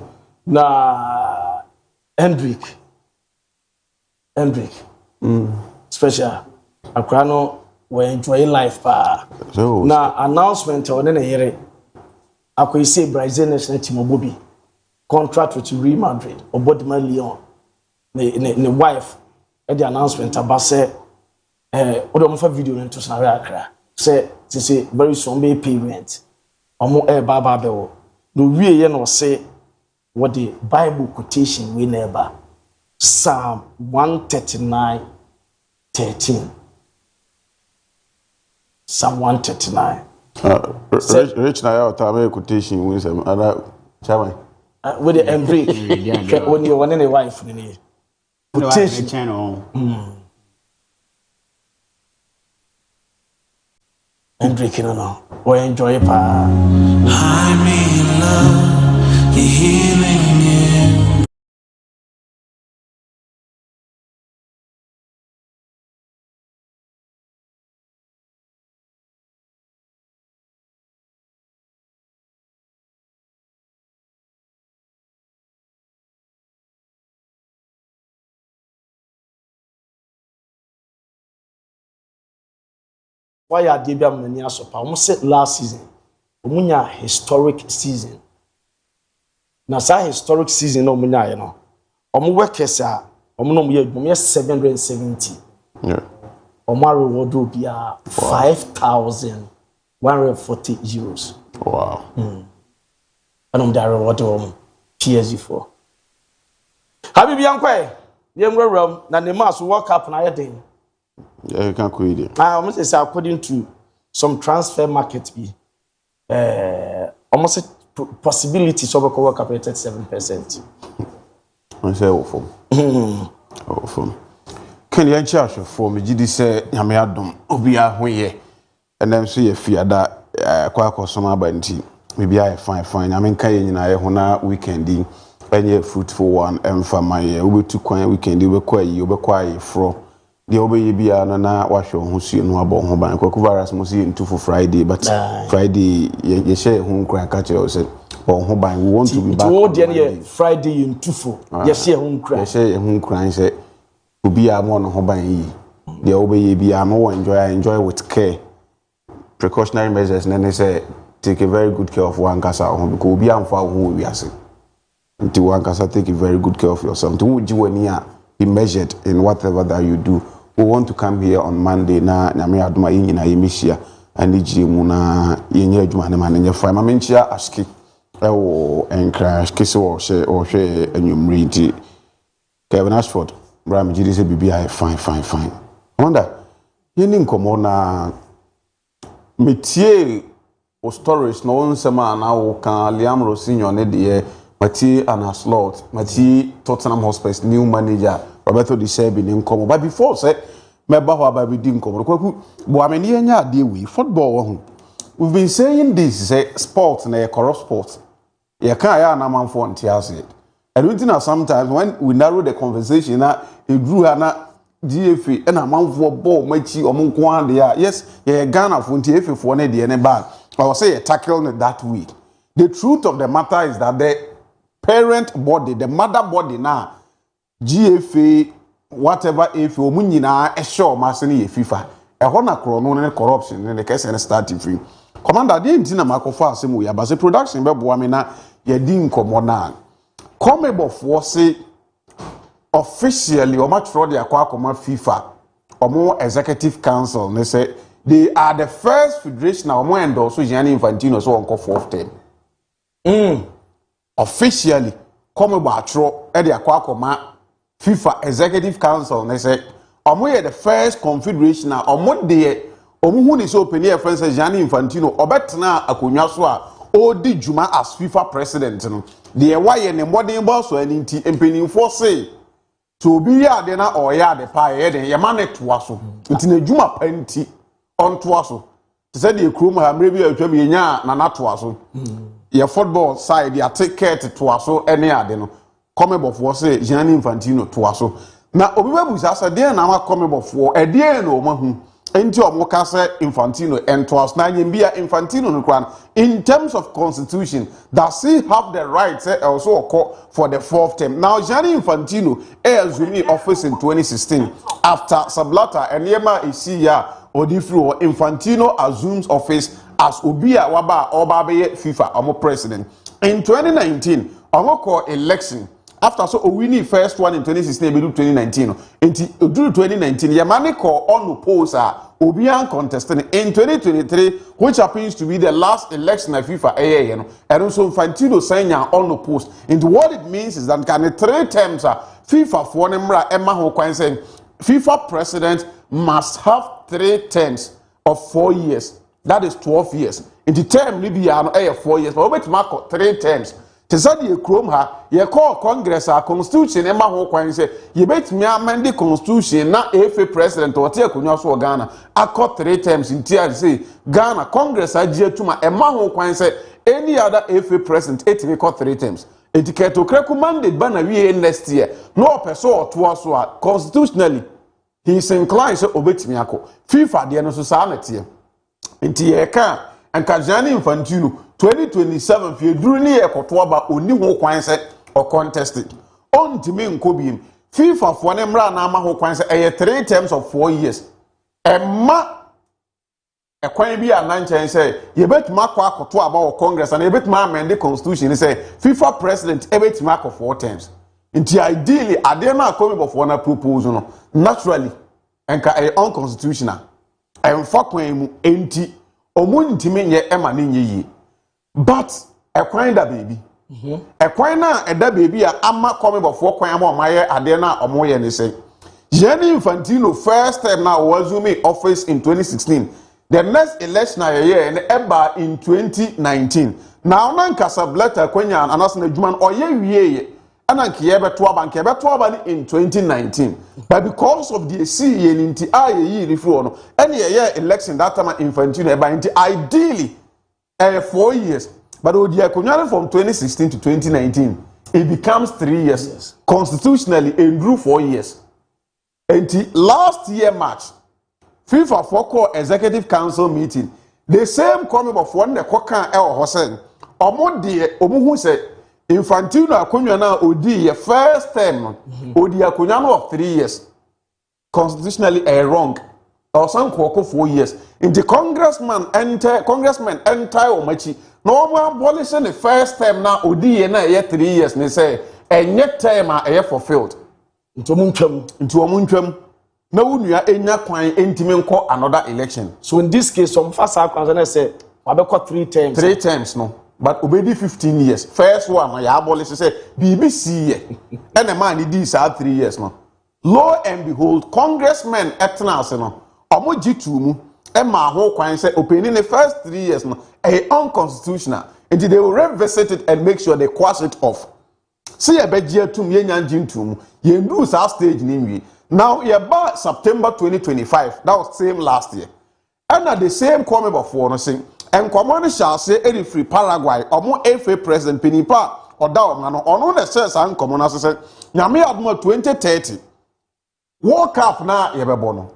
na Hendrick special akra no we enjoy life pa na announcement on na yere akoyi say Brazil national team obobi contract with Real Madrid obodima Leon ne wife the announcement about say odo mo fa video into na akra say very soon be payment omo baba bewo no wie ye no say what the Bible quotation we never Psalm 139:13. Psalm 139. Rich na ya time quotation we say other chairman. With the Hendrick when you want any wife ni quotation. Hendrick no we enjoy it pa. I'm in love, you're healing it. Why are they be many asopa? Almost said last season. Omunya historic season. Na sa historic season no omunya ye no. Omu workers a omu no omu 770. Yeah. Omu reward will be 5,140 euros. Wow. And the reward PSG for. Habibi yankwe. Yemro na ne mass World Cup na yedin. Yeah, you can't quit it. I almost say according to some transfer market be almost possibility so we can work up at 37%. I say awful. Awful. Can you charge for me? Did say Yami Adam Obia Hoye and then see a fear that quite summer banty. Maybe I fine. I mean, Kayan and I hona weekending any fruitful one and for my we took quiet weekend you were quiet fro. The obey be na wash your who see no about home bank virus must see into for Friday, but Friday you share home crack catch or said or home bank we want to be back Friday in Tufo. Yes, here home cry. Yes, home crying say to be a one home bank. The obey be a more enjoy with care. Precautionary measures, and then they say take a very good care of one casa home because be am for who we are saying. Until one casa take a very good care of yourself. To would you be measured in whatever that you do. We want to come here on Monday na nyame aduma yi nyina yemishia ani jimu na yenye aduma ne manenye fa ma menchia aski ewo enkra aski so o hwe anwumri nti Kevin Ashford bram jiri se bibia fine wonder yeni nkomo na metie o stories no nsema na wo kan Liam Rosinho ne de Mati Anaslot, Mati Tottenham Hotspur's new manager Roberto Di Serbi in Nkomo. But before say, me bawa baby di Nkomo. Bo ameni enya ade we football. We've been saying this say sports na corrupt sports. You can't ya na man for ntiase. And we think sometimes when we narrow the conversation na e drew na DFA and a man for ball machi omo nko ande ya. Yes, ye Ghana for DFA for na de ne bad. I will say you tackle that way. The truth of the matter is that the parent body, the mother body now, GFA, whatever if you munyina a show masini FIFA, a hona chrono and corruption in the case and starting free. Commander, the intina makofa semu ya base production be boamina ye din komona. Comebo for say officially or much for the akwa FIFA or more executive council, they say they are the first federation or more endorse Gianni Infantino so on call 4th term. Officially, come about tro at the Aquacoma FIFA Executive Council, and they say, Omo the first confederation now, Omo de Omo is open here, Francis Gianni Infantino, Obetna Akunyaswa, Odi Juma as FIFA president. The why and the modern boss or any impending for say to be ya dena or ya the pie, the Yamane Twasso, it's in a Juma penti on Twasso. To say the crew, maybe a Jamiana, Nana Twasso. Your football side, you take care to Twasso, any adeno. Come for say Gianni Infantino Twasso. Now, Obibu is as a dear now come for a dear no man enti omoka say Infantino entwas na nyembia Infantino no kran in terms of constitution does he have the right say also call for the 4th term. Now Gianni Infantino assumed office in 2016 after Sablata and Yema Isia Odifru Infantino assumes office as Obia Waba Obabe FIFA omo president. In 2019 omo call election after so Owini first one in 2016 be do 2019 enti do 2019 Yamani call on polls Obian contesting in 2023 which happens to be the last election of FIFA and also Infantino saying on the post. And what it means is that can 3 terms FIFA for Nemra Emma Hokwan saying FIFA president must have 3 terms of 4 years. That is 12 years. In the term Libya 4 years, but we mark 3 terms. Tesadi ye krom ha ye call Congress constitution Emma Hokwan say ye bet me amend the constitution na FA president or te akunwa so Ghana akọ 3 terms in TR say Ghana Congress agye tuma Emma Hokwan say any other FA president etimi call 3 terms etiquette okreku mandate bana wie next year no person or to so constitutionally he is inclined so obetimi akọ FIFA de no so sa na tie enti ye ka anka Gianni Infantino 2027 fi duru ni ekoto aba oni ho kwan se o contested ontimi nkobiem FIFA fo ne mra na ama ho kwan se 3 terms of 4 years emma ekwan bi ananchen se ye betuma kwa akoto aba o congress and ye betuma amend the constitution say FIFA president ebetuma akọ 4 terms nti ideally ade na akomi for na propose no naturally enka unconstitutional emfa kwan mu enti omuntimi nye ema ne nye. But a coin da baby. A coin na a da baby ama coming before coin ama maye adena or moye ni say. Gianni Infantino first time now was assuming office in 2016. The next election a year and eba in 2019. Now nan Casablanca kwenya anasa na juman oye wiye ananke yebeto aba in 2019. But because of the CE inti aye refu no any year election that time Infantino eba inti ideally 4 years, but from 2016 to 2019, it becomes 3 years. Yes. Constitutionally, it grew 4 years. Until last year March, FIFA for executive council meeting, the same coming of one the Kokan El Hossein, Omu said Infantino Akunyana Odi first term, Odi Akunyano of 3 years. Constitutionally wrong. Or some 4 years. In the congressman enter Omachi. No one abolishing the first time now Odi na 3 years. They say and yet time are fulfilled. Into Omunchum. No unya enya kwan entimen call another election. So in this case, some first I say Wabeko 3 terms. 3 terms no. But obedi 15 years. First one I abolish say BBC and a man did 3 years no. Lo and behold, congressmen etnas no. Omo G2 Emma ho kwan say opening the first 3 years no unconstitutional until they will revisit it and make sure they quash it off. See a begia tum ye nyanjin tum ye lose our stage name. Now ye ba September 2025 that was same last year. And at the same comment before no saying and common shall say any free Paraguay omo FA president Pinipa or down no ono the says and common as say nyame admo 2030 World Cup na ye bebono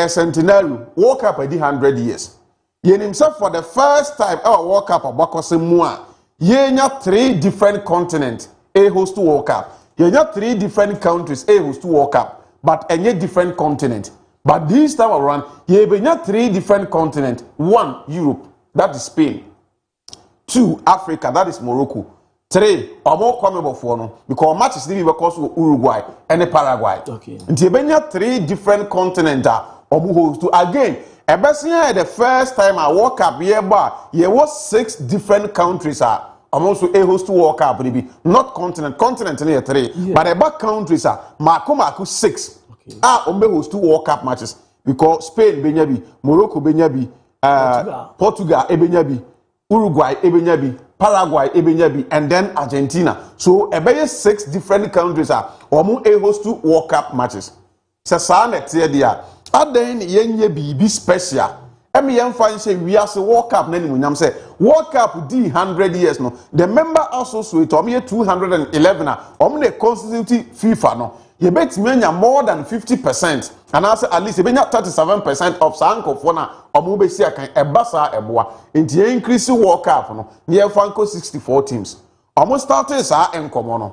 centenary World Cup 100 years. Yen himself for the first time our World Cup abakose mu a yenya 3 different continents a host to World Cup. Yenya 3 different countries a host to World Cup, but any different continent. But this time around, yenya 3 different continents. 1 Europe, that is Spain. 2 Africa, that is Morocco. 3 or more coming before no because match is because of Uruguay and Paraguay. Okay. And yenya 3 different continents host to again. Ebesia the first time I World Cup here was 6 different countries also a host to World Cup not continent near 3 but about countries Maku 6 host to World Cup matches because Spain benyabi Morocco benyabi Portugal ebenyabi Uruguay ebenyabi Paraguay ebenyabi and then Argentina. So about 6 different countries a host to World Cup matches. Sasa net here Aden yenye bibi special. Emi yemfa say we as World Cup na nimunyam say World Cup di 100 years no. The member associate omo 211 omo the constitute FIFA no. you bet me more than 50%, and I say at least you bet 37% of Sanko Fona or Mubesia can a bassa eboa. Into increase World Cup, no, near Franco 64 teams. Almost started sa en komono.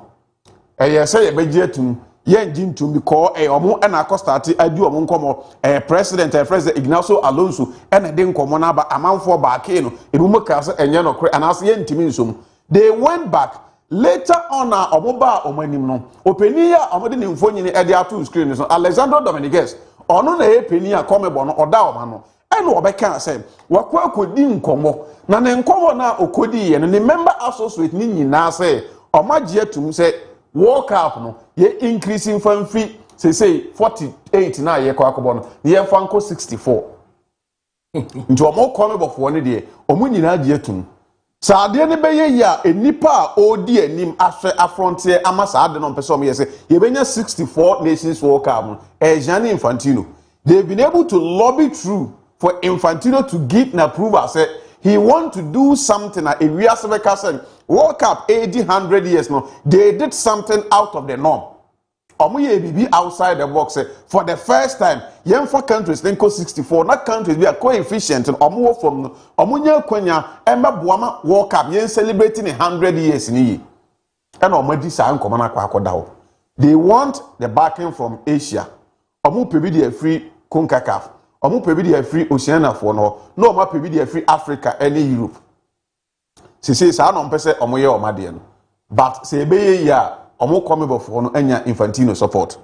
Yes, say a budgetum. Yen jin to me call a omo and I start adu omo nkomo president Ignacio Alonso and a den komona ba amanfo back no ebu maka say enye no kre and as yen timi nsum they went back later on omo ba omanim no openi ya omo de nimfo nyini e de ato screen so Alexander Dominguez ono na epeni ya komebo no oda oma no and obeka say wakwa akodi nkomo na ne nkomo na okodi ye no ne member associate ni nyina say omagie atum say World Cup no ye increasing from fee say 48 na ye kwa kobo no ye fanko 64 nti omo komebo fo ne de omo nyina gie atum sa ade ne beye ya enipa odi anim ahwe afrontier ama sa ade no pese omo ye say ye benya 64 nations World Cup no Gianni Infantino they've been able to lobby through for Infantino to give an approval say he want to do something at we are World Cup 100 years now. They did something out of the norm. Omuye bibi outside the box for the first time. Yen for countries then go 64. Not countries we are coefficient and omu from omunya kwenya emba buama World Cup yen celebrating 100 years in ye. And omadi sa nkomana kwa akodawo. They want the backing from Asia. Omu pebi the free CONCACAF. Omu pebi the free Oceania for no omu pebi the free Africa any Europe. Say sa no mpese omoye omade no but say ebeye ya omo komebo for no anya Infantino support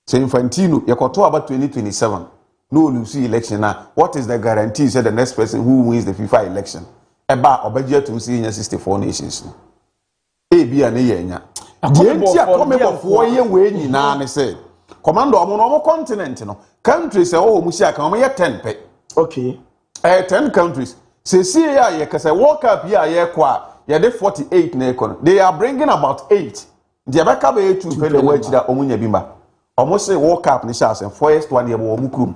say Infantino yekoto about 2027 no lose election na what is the guarantee say the next person who wins the FIFA election eba obaje to see 64 nations bia na ye nya die komebo for ye we nyina ne say commando omo no continent no countries e o mu sia kan omo ye 10 pe okay 10 countries say ya ye kase World Cup ya ye kwa ye de 48 na ekon they are bringing about 8 the abaka be 2 pe the watch that omunya bimba almost say World Cup ni sha say first one ye bo omukrum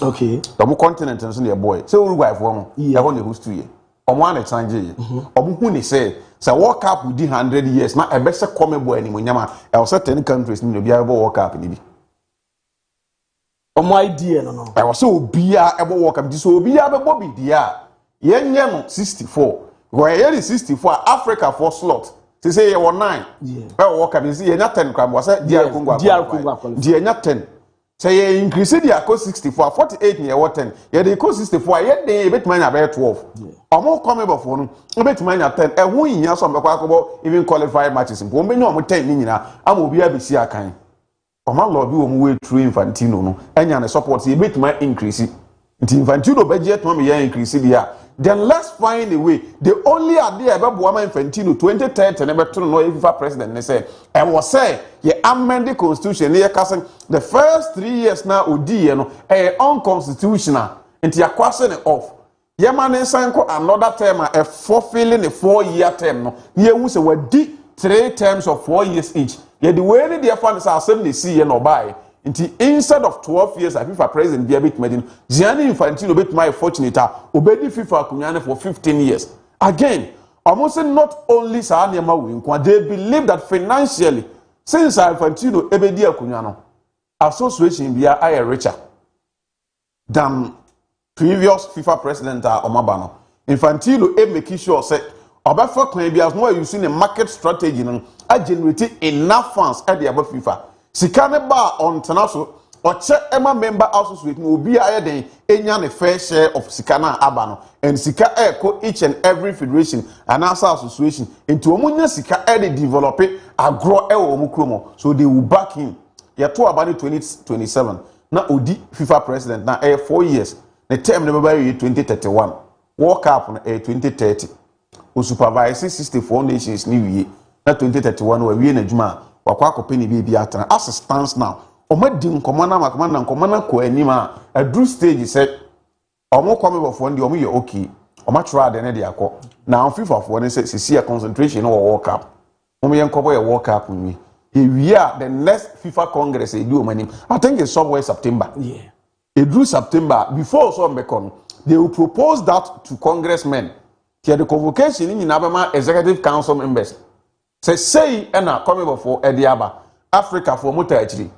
okay omu continent nso na ye boy say Uruguay for mo ye ho ne host ye omu an change ye omu hu ni say World Cup di 100 years na ebe se come boy ni munyama e say 10 countries ni bia bo World Cup ni bi omu idea no e was say obia ebo World Cup di so obia be bo bi dia yenye no 64 go ye 64 Africa for slot say ye 9 World Cup say ye nya 10 kram was say DR Congo die nya 10 say ye increase dia ko 64 48 ye 10 ye dey ko 64 ye dey betima nya be 12 omo come before no betima nya 10 e hu yinya so mbekwa akobo even qualify matches mpo mbenye omo 10 ni nyina ama obi abesi akan omo lobby omo we true Infantino no enya ne support ye betima increase nti Infantino budget no me ye increase dia. Then let's find a way. The only idea about Buama Infantino 2030 never to know FIFA president they say and was say ye amend the constitution the first 3 years now odi no unconstitutional until you question it off. Ye man sanko another term a fulfilling a 4-year term no. Ye who say we di 3 terms of 4 years each. Ye the way the funds are 70 see no buy. Instead of 12 years, FIFA president be a bit made Gianni Infantino bit my fortunate obedi FIFA kunyane for 15 years. Again, almost not only Saanyama win, they believe that financially, since Infantino ebedi kunyano, association be a richer than previous FIFA president Omabano. Infantino making sure say Obafa claim be as no using a market strategy and generate enough funds at the above FIFA. Sikane ba on tenaso oche ema member associate no obi ayeden enya ne fair share of sikana abano and sika eko each and every federation and association into omunya sika e develop agro e wo omukromo so they will back him ya to abani 2027 na odi FIFA president na 4 years the term ne baba 2031 World Cup na 2030 o supervise 64 nations ni wie na 2031 wa wie na djuma wakwa kopeni bi atana as stands now omadi nkomana makomana nkomana ko anima a drew stage said omo come before ndi omo ye okay omo try de ne de akọ na FIFA for ne say see a concentration o World Cup omo ye nkobo ye World Cup nwi we are the next FIFA Congress e do omanim I think it's somewhere September e drew September before so mbekon they will propose that to congressmen here the convocation in Abama executive council members say ena come before Ediaba Africa for motor actually.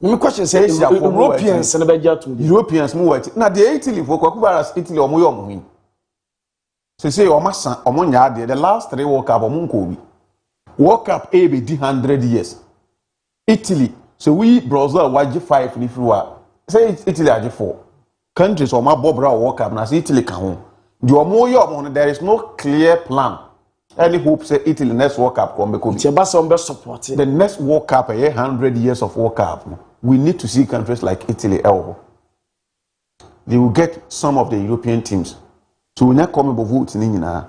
My question say Europeans and Europeans move it. Now the Italy for Kwakubaras Italy or Moyomu. So say Omasa Omonya the last 3 World Cup Omunkobi. World Cup ABD 100 years. Italy. So we Brazil wage 5 if you are. Say Italy are 4. Countries or my Bobra World Cup na Italy can home. There is no clear plan. Any hope say Italy next World Cup come become. The next World Cup 100 years of World Cup. We need to see countries like Italy. They will get some of the European teams. So when you come about votes in India,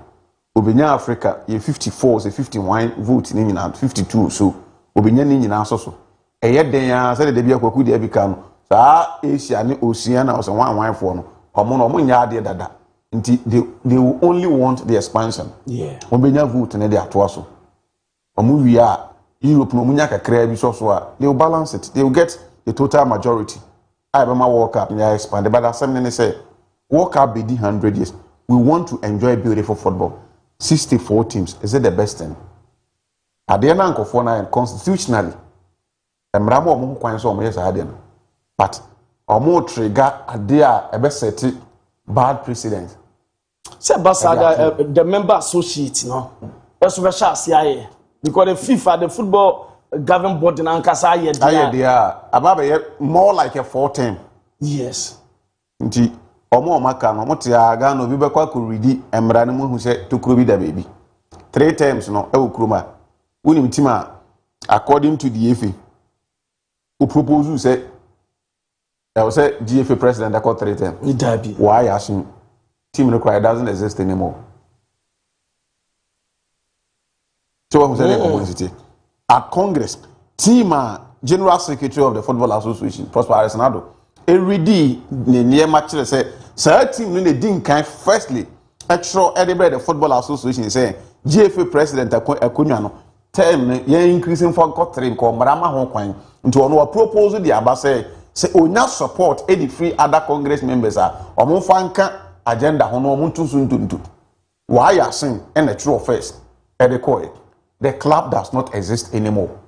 Obinya Africa, you 54, say 51 votes in India, 52. So Obinya India so. A year then say the debut kwaku dey become. So Asia ni Oceania was 1 for no. Omo nya dey dada. They will only want the expansion. Yeah. Obinya vote na dey atoa so. Omo wi a Europe no munya kakra bi so they will balance it. They will get the total majority. I remember World Cup and expand. But as something they say, World Cup be 100 years. We want to enjoy beautiful football. 64 teams. Is it the best thing? At the end of constitutionally, Mramo omo kwan so omo yes ade no. But omo trigger ade a best set bad precedent. Say Basaga the member associate no. That's what CIA. Because the FIFA, the football governing body na nkasa they are about more like a 4-10. Yes. Nti omo maka no mo tia ga no bi be kwa ko redi emra ne mo hu se to kuro bi da baby 3 times no e wo kroma unim tima according to the FA who propose say GFA president that 3 times DIABY why assume team required doesn't exist anymore. So what was at Congress, team General Secretary of the Football Association, Prosper Arsenado, already near match say, sir, team in the Dean kind firstly, extra Edinburgh the Football Association say, GFA President Akunyano, term increasing for Cotrim, Marama Hong into a proposal the Abba say, not support any free other Congress members are, or more fanka agenda, Hono Muntu Suntuntu. Why are saying, and the true first, Edekoi. The club does not exist anymore.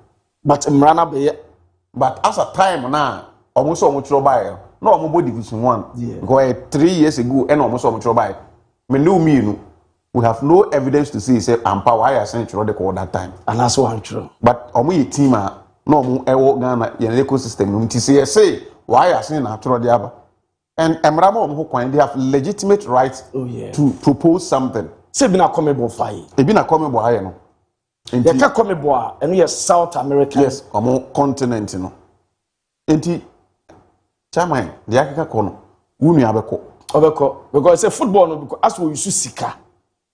But but as a time now, almost almost buy no almost division 1. Because 3 years ago, and almost almost buy. We have no evidence to see say Ampa why I sent you the call that time. And that's one true. But omu team no mu ewo Ghana yen ecosystem no ti say why I sent na tro the aba. And Emramo omu kwan they have legitimate right to propose something. Say be na come bo fire. E be na come bo aye no. They can come aboard, and we are South America. Yes, among continent, you know. Enti, chairman, the Africa corner, uni abeko. Because it's a football, because as we used to sika.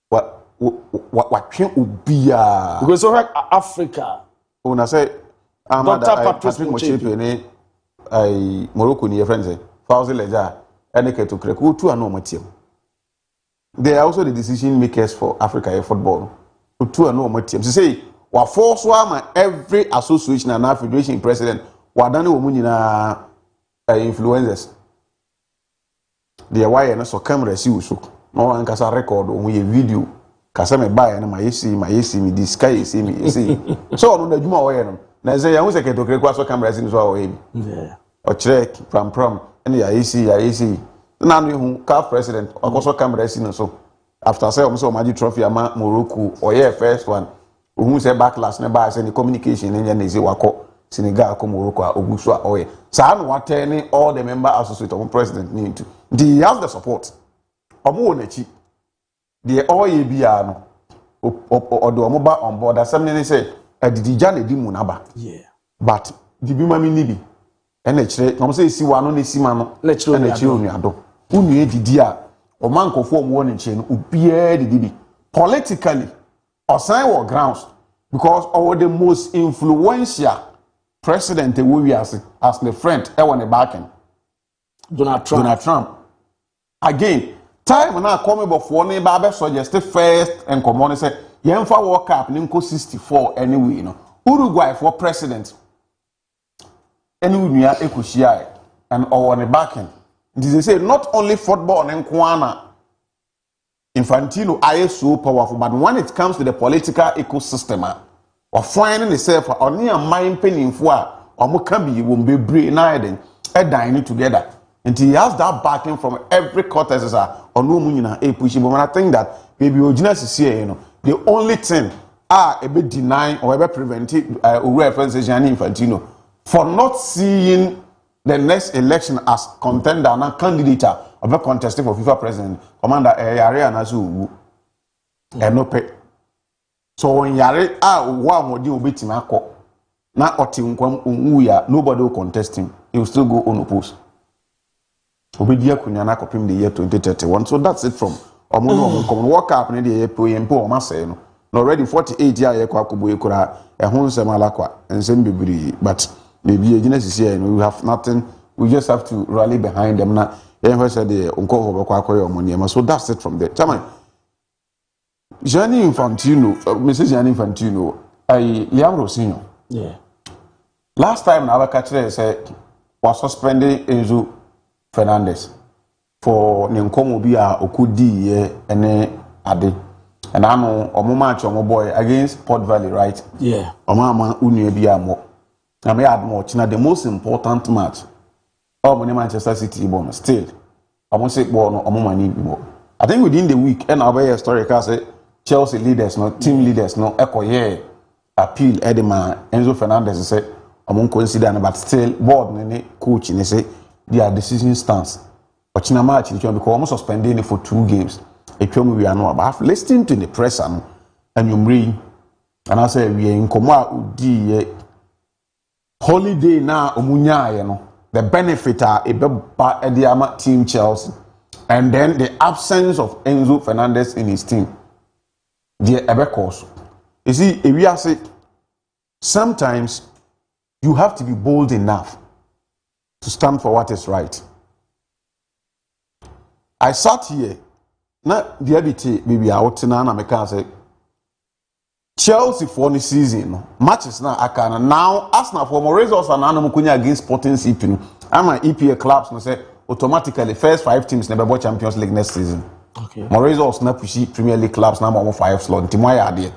What can't be because over Africa. When I say, Patrick Mochepe, Morocco, near friends, Fauzi Leja, and to Kreku, 2 are no material. They are also the decision makers for Africa football. 2 and no more teams. Say, what force every association and federation president, what done women influencers. They are why and so camera see so. No one can record on a video. Kasame buy and my see me this sky see me see. So on the Juma way. Now say I was a to create so cameras in so way. Yeah. Or check from and I see. Now you car president or also cameras in so. After say so Magic Trophy ama Morocco or first one who say backlash na ba say the communication in Nigeria wako Senegal ko Morocco oguso oye sa no attend all the member associate of president need to he has the support omo onachi the oye bia no odo omo ba on board something say adidija na di mu na ba but the bi mami ni bi e na kire omo say si wa no na si ma no na kire onuado unu edidi a Omankofo omo ne nche no ubie de politically osan war grounds because our the most influential president we as the friend e won the backing Donald Trump again time na come before ne ba be suggest first and common say yemfa World Cup ni nko 64 anyway no Uruguay for president anyway nua ekohia and our the backing. They say not only football and Kwana Infantino are so powerful, but when it comes to the political ecosystem, or finding itself or near mind penning for or can be won't be brain either dining together. And he has that backing from every quarter or no moon a pushing. But I think that maybe original is here, you know, the only thing a bit denying or ever preventing references Infantino for not seeing the next election as contender and candidate of a contesting for FIFA president, Commander Area Nazu and no pay. So when Yare one would you beat him now nobody will contest him. He will still go unopposed. Obedia Kunyana Kopim the year 2031. So that's it from Omono walk up in the year Poyempo Maseno. Already 48 years Kwakubu Kura, a home Samalaqua, and Sembibri, but maybe a genesis here and we have nothing, we just have to rally behind them. Now, said the Unko Kwakoyo Moniama. So that's it from there. Chairman Gianni Infantino, Mrs. Gianni Infantino, Liam Rossino. Yeah. Last time our catcher said was suspending Enzo Fernandez for Nkomo Bia Okudi and Ade. And I know Omo match Omo boy against Port Valley, right? Yeah. Omama Uni Bia mo. I may add more. Now the most important match. Oh, Manchester City bomb still. I won't say no Omo mani more. I think within the week, and our historical say Chelsea leaders, no team leaders, no echo here appeal Edema Enzo Fernandez say Omo consider, but still board and coach and say their decision stance. But in a match, because almost suspending for 2 games. We are not about listening to the press and you bring and I say we are in Koma holiday now Omunya, you know, the benefit are a Ediama team Chelsea and then the absence of Enzo Fernandez in his team. The Ebekos. You see, if we are say sometimes you have to be bold enough to stand for what is right. I sat here. Now, DIABY baby out na me can say Chelsea for the season matches now akana now Arsenal for more results and Anam Kunya against Sporting CP. I'm an EPA clubs no say automatically first 5 teams never be Champions League next season. Okay. More results na push Premier League clubs now more 5 slot. Timaya there.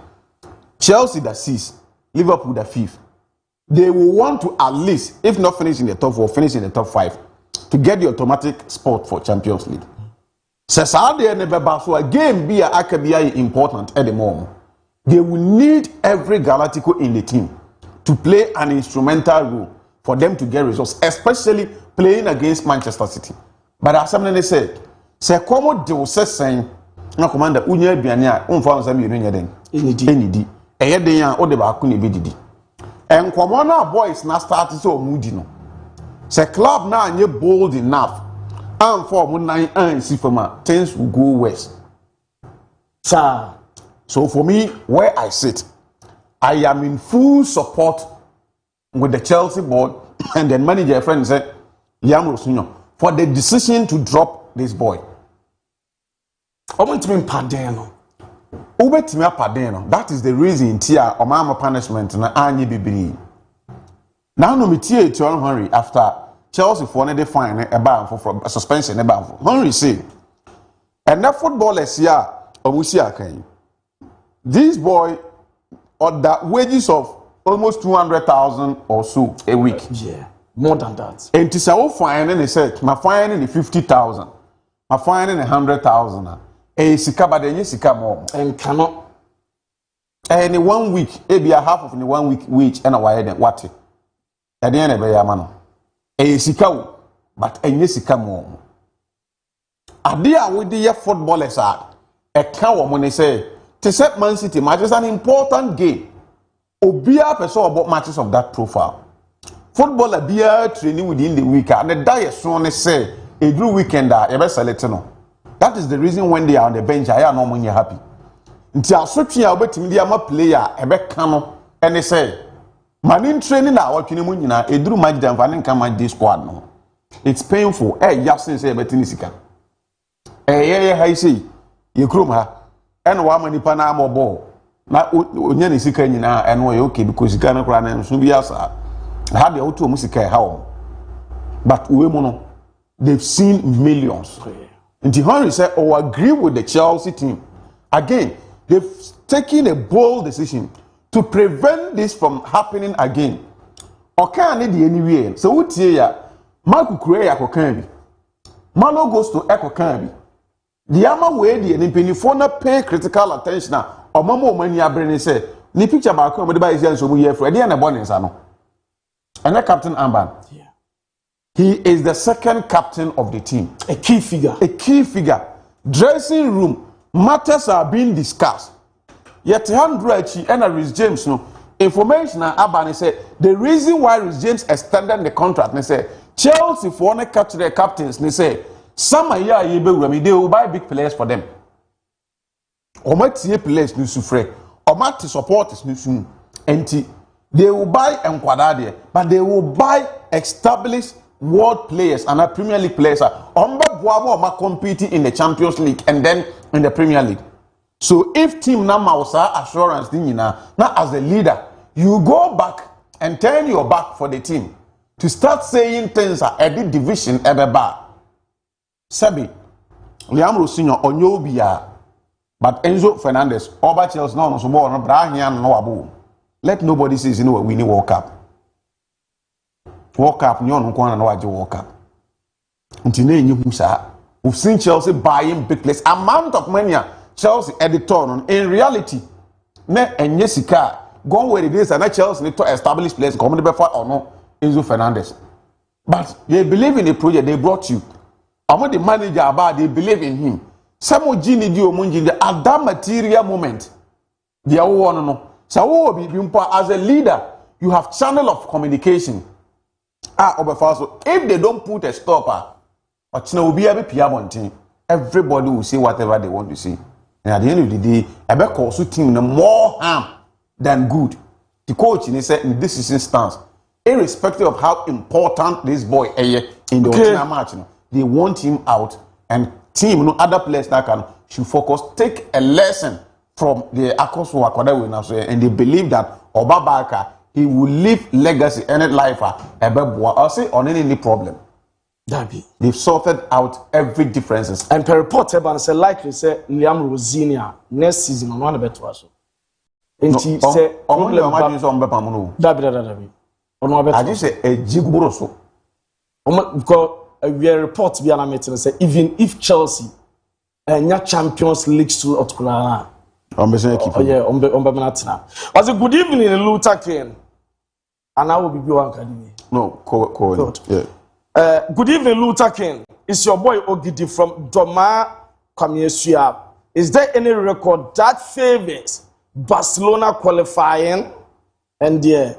Chelsea the 6th, Liverpool the 5th. They will want to at least, if not finish in the top 4, finish in the top 5 to get the automatic spot for Champions League. So a game be important at the moment. They will need every Galactico in the team to play an instrumental role for them to get results, especially playing against Manchester City. But as somebody said, say como de was saying, no commander unya biania unfa nsam yenu den. Enidi. Eye den ya o de ba ku ne bedidi. En komo na boys na start so mudi no. Say club na anye bold enough. And for 9 and see for my things will go west. Sir. So for me, where I sit, I am in full support with the Chelsea board and the manager friend said, Liam Rossino, for the decision to drop this boy. Padeno. That is the reason tia or mama punishment na anye bibiri. Now no me tia Thierry Henry after Chelsea for they fine a ban for a suspension a ban for Henry say and that footballers here omusia kan this boy or that wages of almost 200,000 or so a week. Yeah, more than that. And to say oh fine and they said my fine in 50,000 my fine in 100,000 a sika but then sika more and cannot any 1 week maybe a half of the 1 week wage and a wire then what at the end of the man. Sika but enye sika mo ade a we dey footballers are e kan wo mo ne say to set Man City match is an important game obia person about matches of that profile footballer bia training within the week and the die so ne say every weekend e be select no that is the reason when they are on the bench I am no money happy nti asotwe a obetimi dia ma player e be kan no ene say man training na watching mu nyina eduru match dem fa ne nka match day squad no it's painful yasin say betini sika ye ha say ye krom ha en wa manipa na amobo na onya ne sika nyina en wo ye okay because sika na kra na nso bi asa ha de otu mu sika ha wo but we mu no they've seen millions. And Henry said agree with the Chelsea team again they've taken a bold decision to prevent this from happening again. Okan need anyway. So what ya? Marco Kureya kokan bi. Malo goes to Echo Kambi. The ama way the penifona pay critical attention. Or mama many abrene say, ni picture ba ko me ba isi so mu ye for dey na bonus ano. And the captain Amban. Yeah. He is the second captain of the team. A key figure. A key figure. Dressing room matters are being discussed. Yet Andrew and Rhys James no information Abani said the reason why Rhys James extended the contract they say Chelsea for one capture their captains they say some year they will buy big players for them. Omati players no sufre. Omati supporters no sun. Enti they will buy Nkwadade but they will buy established world players and Premier League players. Omba Buamo competing in the Champions League and then in the Premier League. So if team na mausa assurance thing now as a leader, you go back and turn your back for the team to start saying things are every division ever bar. Sabi, Liam Rosinho Onyobia, but Enzo Fernandez, Oba Chelsea no so more no Brahian no ABOU. Let nobody say you know we need World Cup. World Cup, no one no waje World Cup. Until you say we've seen Chelsea buying big players, amount of money. Chelsea editor in reality ne enye sika gone where it is and Chelsea need to establish players come the before or no Enzo Fernandez, but they believe in the project they brought you. Among the manager about they believe in him. Some Gini di omunji at that material moment they are one no. So as a leader you have channel of communication. So if they don't put a stopper, everybody will say whatever they want to say. And at the end of the day, Ebe Kosu team more harm than good. The coach said in this instance, irrespective of how important this boy is in the original match, they want him out and team, other players that should focus, take a lesson from the Akosu Akwada winners, and they believe that Obabaka he will leave legacy and life I'll say on any problem. DIABY. They've sorted out every differences. And per report, Eban say likely say Liam Rosinia next season on one better also. And she say problem DIABY. I just say a jigburoso. Because we report be an meeting say even if Chelsea and Champions League still at Kulana. Was a good evening in Luther King. And I will be your academy. No, yeah. Good evening, Luther King. It's your boy Ogidi from Doma Kamiesuya. Is there any record that favors Barcelona qualifying? And yeah,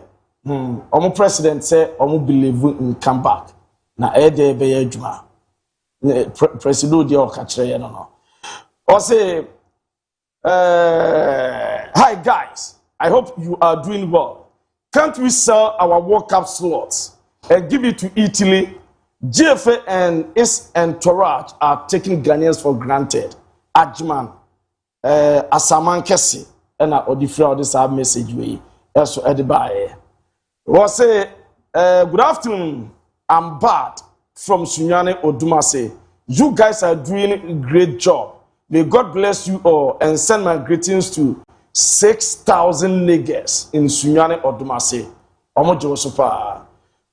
our president said, "Omo believe in comeback." Na ede be juma. President dia okachre no. O say, hi guys. I hope you are doing well. Can't we sell our World Cup slots and give it to Italy? GFA and Is and Toraj are taking Ghanaians for granted. Ajman, Asaman Kesi, and I odifra this our message way. So Edibaye. Was say, good afternoon. I'm bad from Sunyane Odumase. You guys are doing a great job. May God bless you all and send my greetings to 6,000 niggas in Sunyane Odumase. Omojo super.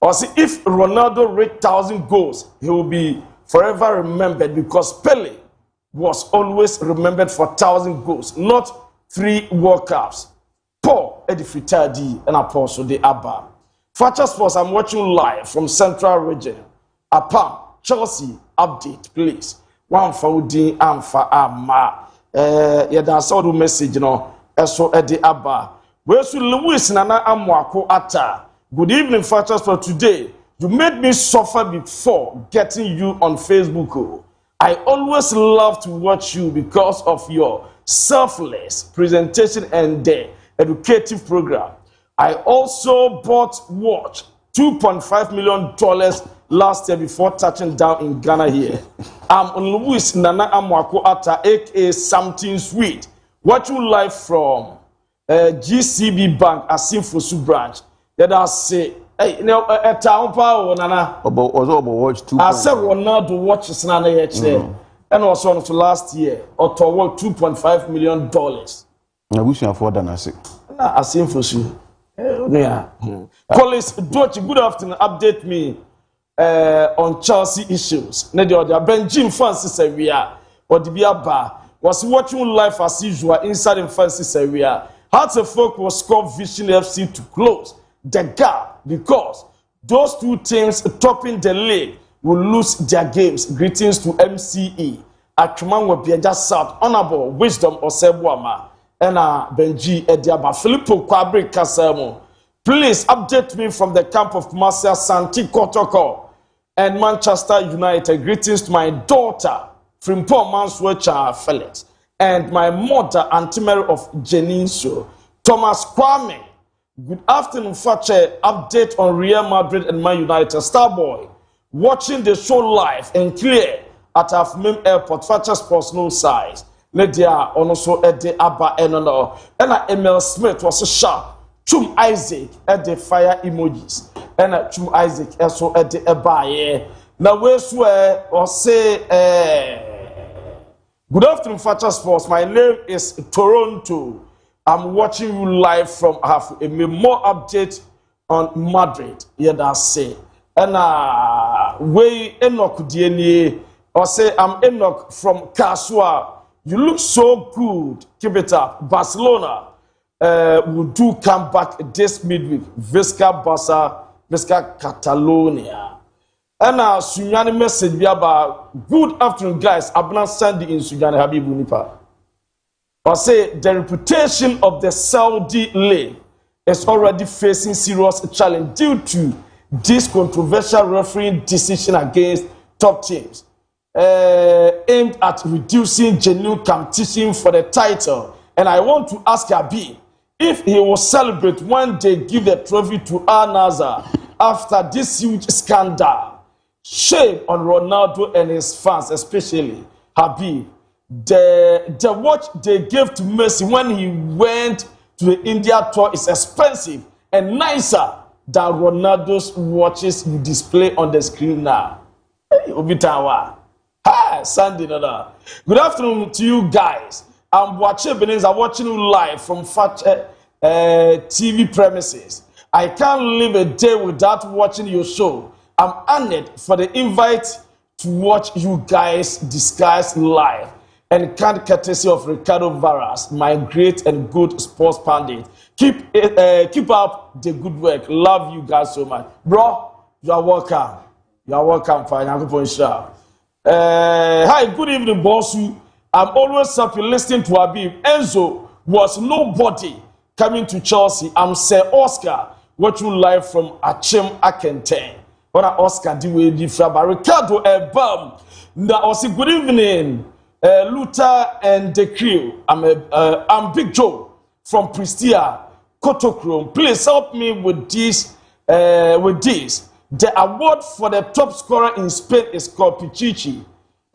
Or see, if Ronaldo reached 1,000 goals, he will be forever remembered because Pele was always remembered for 1,000 goals, not 3 World Cups. Paul Edifritadi and Apostle de ABOU. Facha Sports, I'm watching live from Central Region. APAM, Chelsea, update, please. One for Udin and for Ama. Yeah, that's all the message, you know. So Eddie ABOU. Where's Louis Nana Amwako Ata? Good evening, Fathers, for today. You made me suffer before getting you on Facebook. I always love to watch you because of your selfless presentation and the educative program. I also bought watch $2.5 million last year before touching down in Ghana here. I'm Louis Nana Amwako Ata, aka Something Sweet. Watching live from GCB Bank, Asimfosu branch. That I say, hey, now a town power, Nana. About watch 2. I said Ronaldo watches Nana yesterday, and also on to last year, or toward $2.5 million. I wish you afford that. I say, Na asim for you. Yeah. Collins Dochi, good afternoon. Update me on Chelsea issues. Ne de odia Benjamin Francis area or the Biaba was watching live as usual inside in Francis area. Hearts of Folk was scored Vision FC to close the gap because those two teams topping the league will lose their games. Greetings to MCE. Atman will be just South Honorable Wisdom or Sebuama. And Benji Ediaba Filippo Kwabri Kasemo. Please update me from the camp of Marcia Santi Kotoko and Manchester United. Greetings to my daughter, Frimpong Manswecha Felix, and my mother, Auntie Mary of Jeninso. Thomas Kwame. Good afternoon, Fakye. Update on Real Madrid and Man United. Starboy, watching the show live and clear at Afmim Airport. Fakye Sports no size. Nedia also at the Abba Enono. And Emil Smith was a sharp. Chum Isaac at the fire emojis. And Chum Isaac also at the Abaye. Now, we swear or say, good afternoon, Fakye Sports. My name is Toronto. I'm watching you live from Hafu. More update on Madrid. Yeah, that's say. And we Enoch DNA or say I'm Enoch from Kasua. You look so good. Keep it up. Barcelona will do come back this midweek. Visca Barca, Visca Catalonia. And Sunyani message be about good afternoon, guys. Abna Sandy in Sunyani Habibu Nipa. Or say the reputation of the Saudi league is already facing serious challenge due to this controversial refereeing decision against top teams, aimed at reducing genuine competition for the title. And I want to ask Abi if he will celebrate when they give the trophy to Al Nassr after this huge scandal. Shame on Ronaldo and his fans, especially Habib. The watch they gave to Messi when he went to the India tour is expensive and nicer than Ronaldo's watches you display on the screen now. Hey, Obitawa. Hi, Sandy Nada. Good afternoon to you guys. I'm watching you live from Fakye TV premises. I can't live a day without watching your show. I'm honored for the invite to watch you guys discuss live. And kind courtesy of Ricardo Varas, my great and good sports pundit. Keep up the good work. Love you guys so much. Bro, you are welcome. You are welcome, fine. Hi, good evening, Bossu. I'm always happy listening to Habib. Enzo was nobody coming to Chelsea. I'm Sir Oscar, watching live from Achim Akenten. When Oscar did Ricardo Ebam. Now, also good evening. Luther and the crew. I'm Big Joe from Pristia, Kotokrom. Please help me with this. The award for the top scorer in Spain is called Pichichi.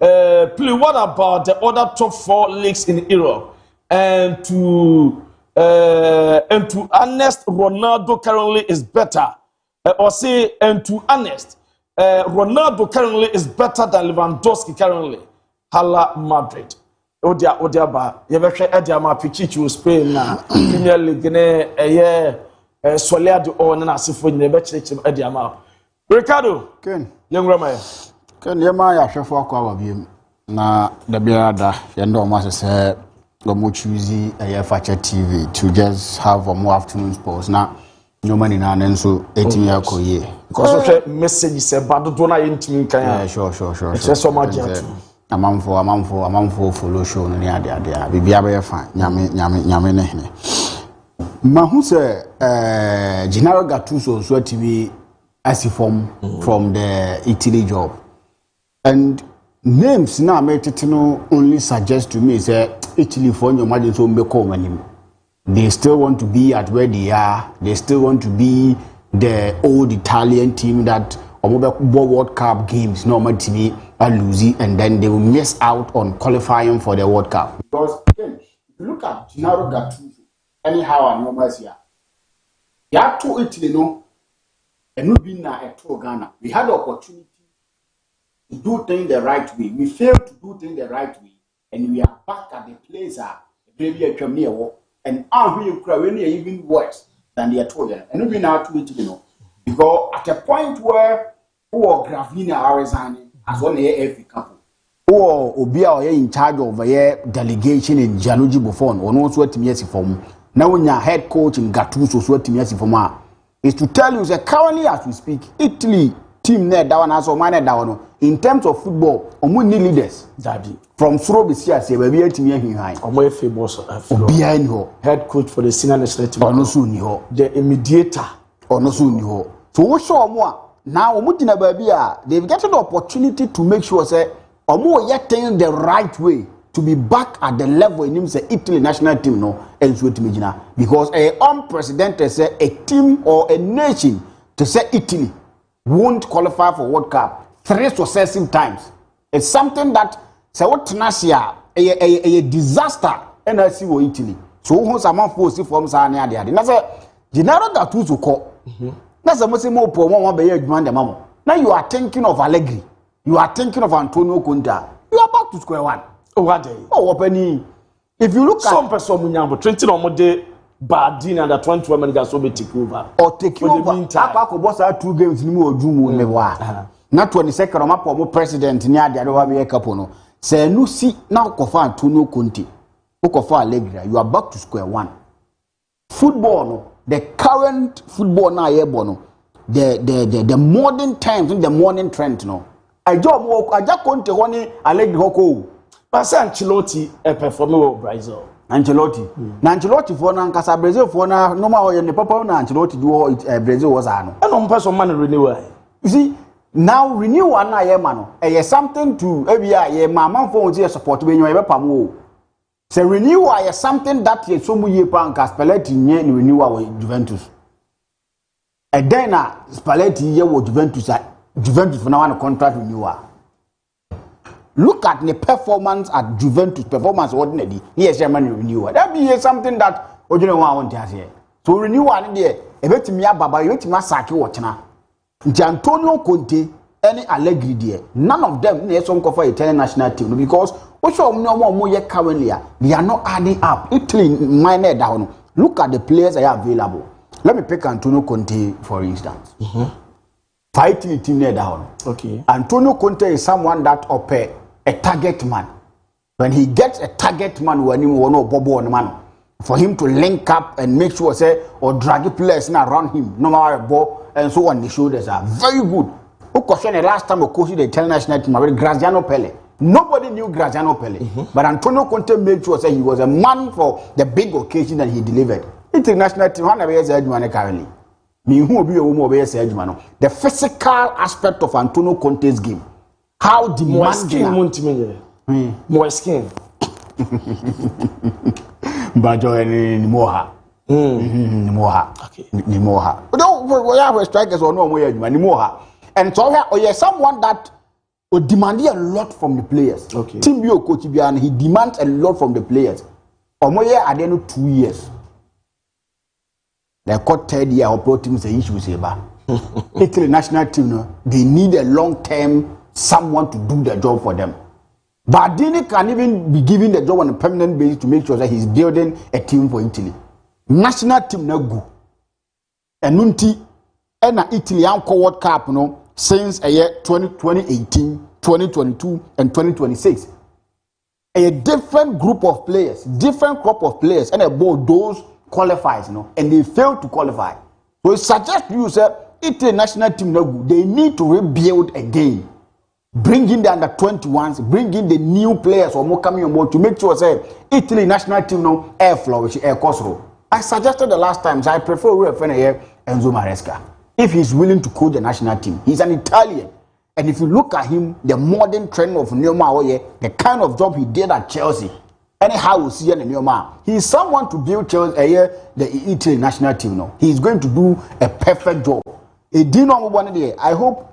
Please, what about the other top 4 leagues in Europe? And to honest, Ronaldo currently is better. Ronaldo currently is better than Lewandowski currently. Hala Madrid. Odia ba yebehwe edia ma Pichichi Spain na Premier League ne Soleado on na asifo nyine be chirechim edia ma. Ricardo Ken yengrama Ken yema ya hwefo akwa abiem na da biada ye ndo ma se go mo choose Fakye TV to just have a more afternoon sports na no money na nso etimi akoye because message say badodo na yentimi kan ya sure it's so much amamfo follow show no ne ade bibia be fine nyame ne hene mahu se Gennaro Gattuso so atimi asifom from the Italy job, and names na metete no only suggest to me say Italy for your margin so be come anim. They still want to be at where they are. They still want to be the old Italian team that World Cup games normal TV are losing, and then they will miss out on qualifying for the World Cup. Because again, if you look at Gennaro Gattuso, anyhow and normal here, you have to Italy no, and no be na at Ghana. We had the opportunity to do things the right way. We failed to do things the right way, and we are back at the place baby at your and you cry when you're even worse than they are told. And we now to it, you know, because at a point where Gravina are resigning as one every couple. Obia or in charge of a delegation in Januji Buffon or no sweat me form. Now when your head coach in Gattuso sweat me form is to tell you that currently as we speak, Italy team there down as or minor down in terms of football, only leaders from Surobisia say we be team here high. Omo famous behind her head coach for the senior national team. Or no soon ho the mediator or no soon ho. So we show more now Omutina baby they've got the opportunity to make sure say Omo yet taking the right way to be back at the level in him say Italy national team no and so to me because a unprecedented say a team or a nation to say Italy won't qualify for World Cup 3 successive times. It's something that say what Tunisia a disaster and I see what Italy. So who some force from Sanya there. Na say Gennaro Gattuso ko. Na say mo say mo po mo be adwuma de mamo. Now you are thinking of Allegri. You are thinking of Antonio Conte. You are back to square one. Oh, what day? Oh, opening. If you look some at person munyambo 20 no more day Badin and the 20 women got so be take over. Or take over. Akwa boss 2 games ni mo ojumu ne wa. Na 22nd ma po mo president ni ade ade wa be kapo no. Say no see now kofa Antonio Conte. Kofa Allegri. You are back to square one. Football no, the current football na yebo no. The modern times, the modern trend no. Aja Conte woni Allegri hoko. But Ancelotti perform well Brazil. Ancelotti. Na Ancelotti for na nkasa Brazil for na normal oye ne papa na Ancelotti do Brazil was ano. And on person man renewal. You see, now renewal na ye ma no. E something to ebia ye mama for we support be nyo e pam wo. Say renewal is something that ye so mu ye pa nka Spalletti nye ni renewal with Juventus. And then Spalletti ye with Juventus for now on a contract renewal. Look at the performance at Juventus, performance ordinary. Yes, German renewal. That be something that Ojino want to say. So renewal there, a bit me baba, you to Saki watchna. Antonio Conte, any Allegri there. None of them need some for Italian national team because what show no more currently they are not adding up. Italy minor down. Look at the players that are available. Let me pick Antonio Conte for instance. Fighting team there down. Okay. Antonio Conte is someone that operates a target man. When he gets a target man, when he no bobo on man, for him to link up and make sure say or drag players around him, no matter ball and so on. The shoulders are very good. Who question the last time we coached the international team with Graziano Pelle? Nobody knew Graziano Pelle, but Antonio Conte made sure say he was a man for the big occasion that he delivered. International team, one of the currently. The physical aspect of Antonio Conte's game. How demanding. More skin. Bajo ni moha. Moha. Okay. Ni moha. No, we have strikers or no more ni moha. And so yeah, someone that will demand a lot from the players. Okay. Team bio coach and he demands a lot from the players. Omoye are there 2 years. They caught 3rd year of pro teams the issue about. Italy national team, no, they need a long term someone to do the job for them. Bardini can even be given the job on a permanent basis to make sure that he's building a team for Italy. National team no go. And Nunti and Italy World Cup no since a year 2018, 2022, and 2026. A different group of players, different crop of players, and about those qualifies, and they fail to qualify. So it suggests to you, sir, Italy national team no good. They need to rebuild again. Bring in the under 21s, bring in the new players or more coming on board to make sure, say, Italy national team no air flourish, air cost. I suggested the last time, so I prefer Enzo Maresca. If he's willing to coach the national team, he's an Italian. And if you look at him, the modern trend of Neoma Oye, the kind of job he did at Chelsea, anyhow we see in Neoma, he's someone to build Chelsea, the Italy national team. No, he's going to do a perfect job. I hope.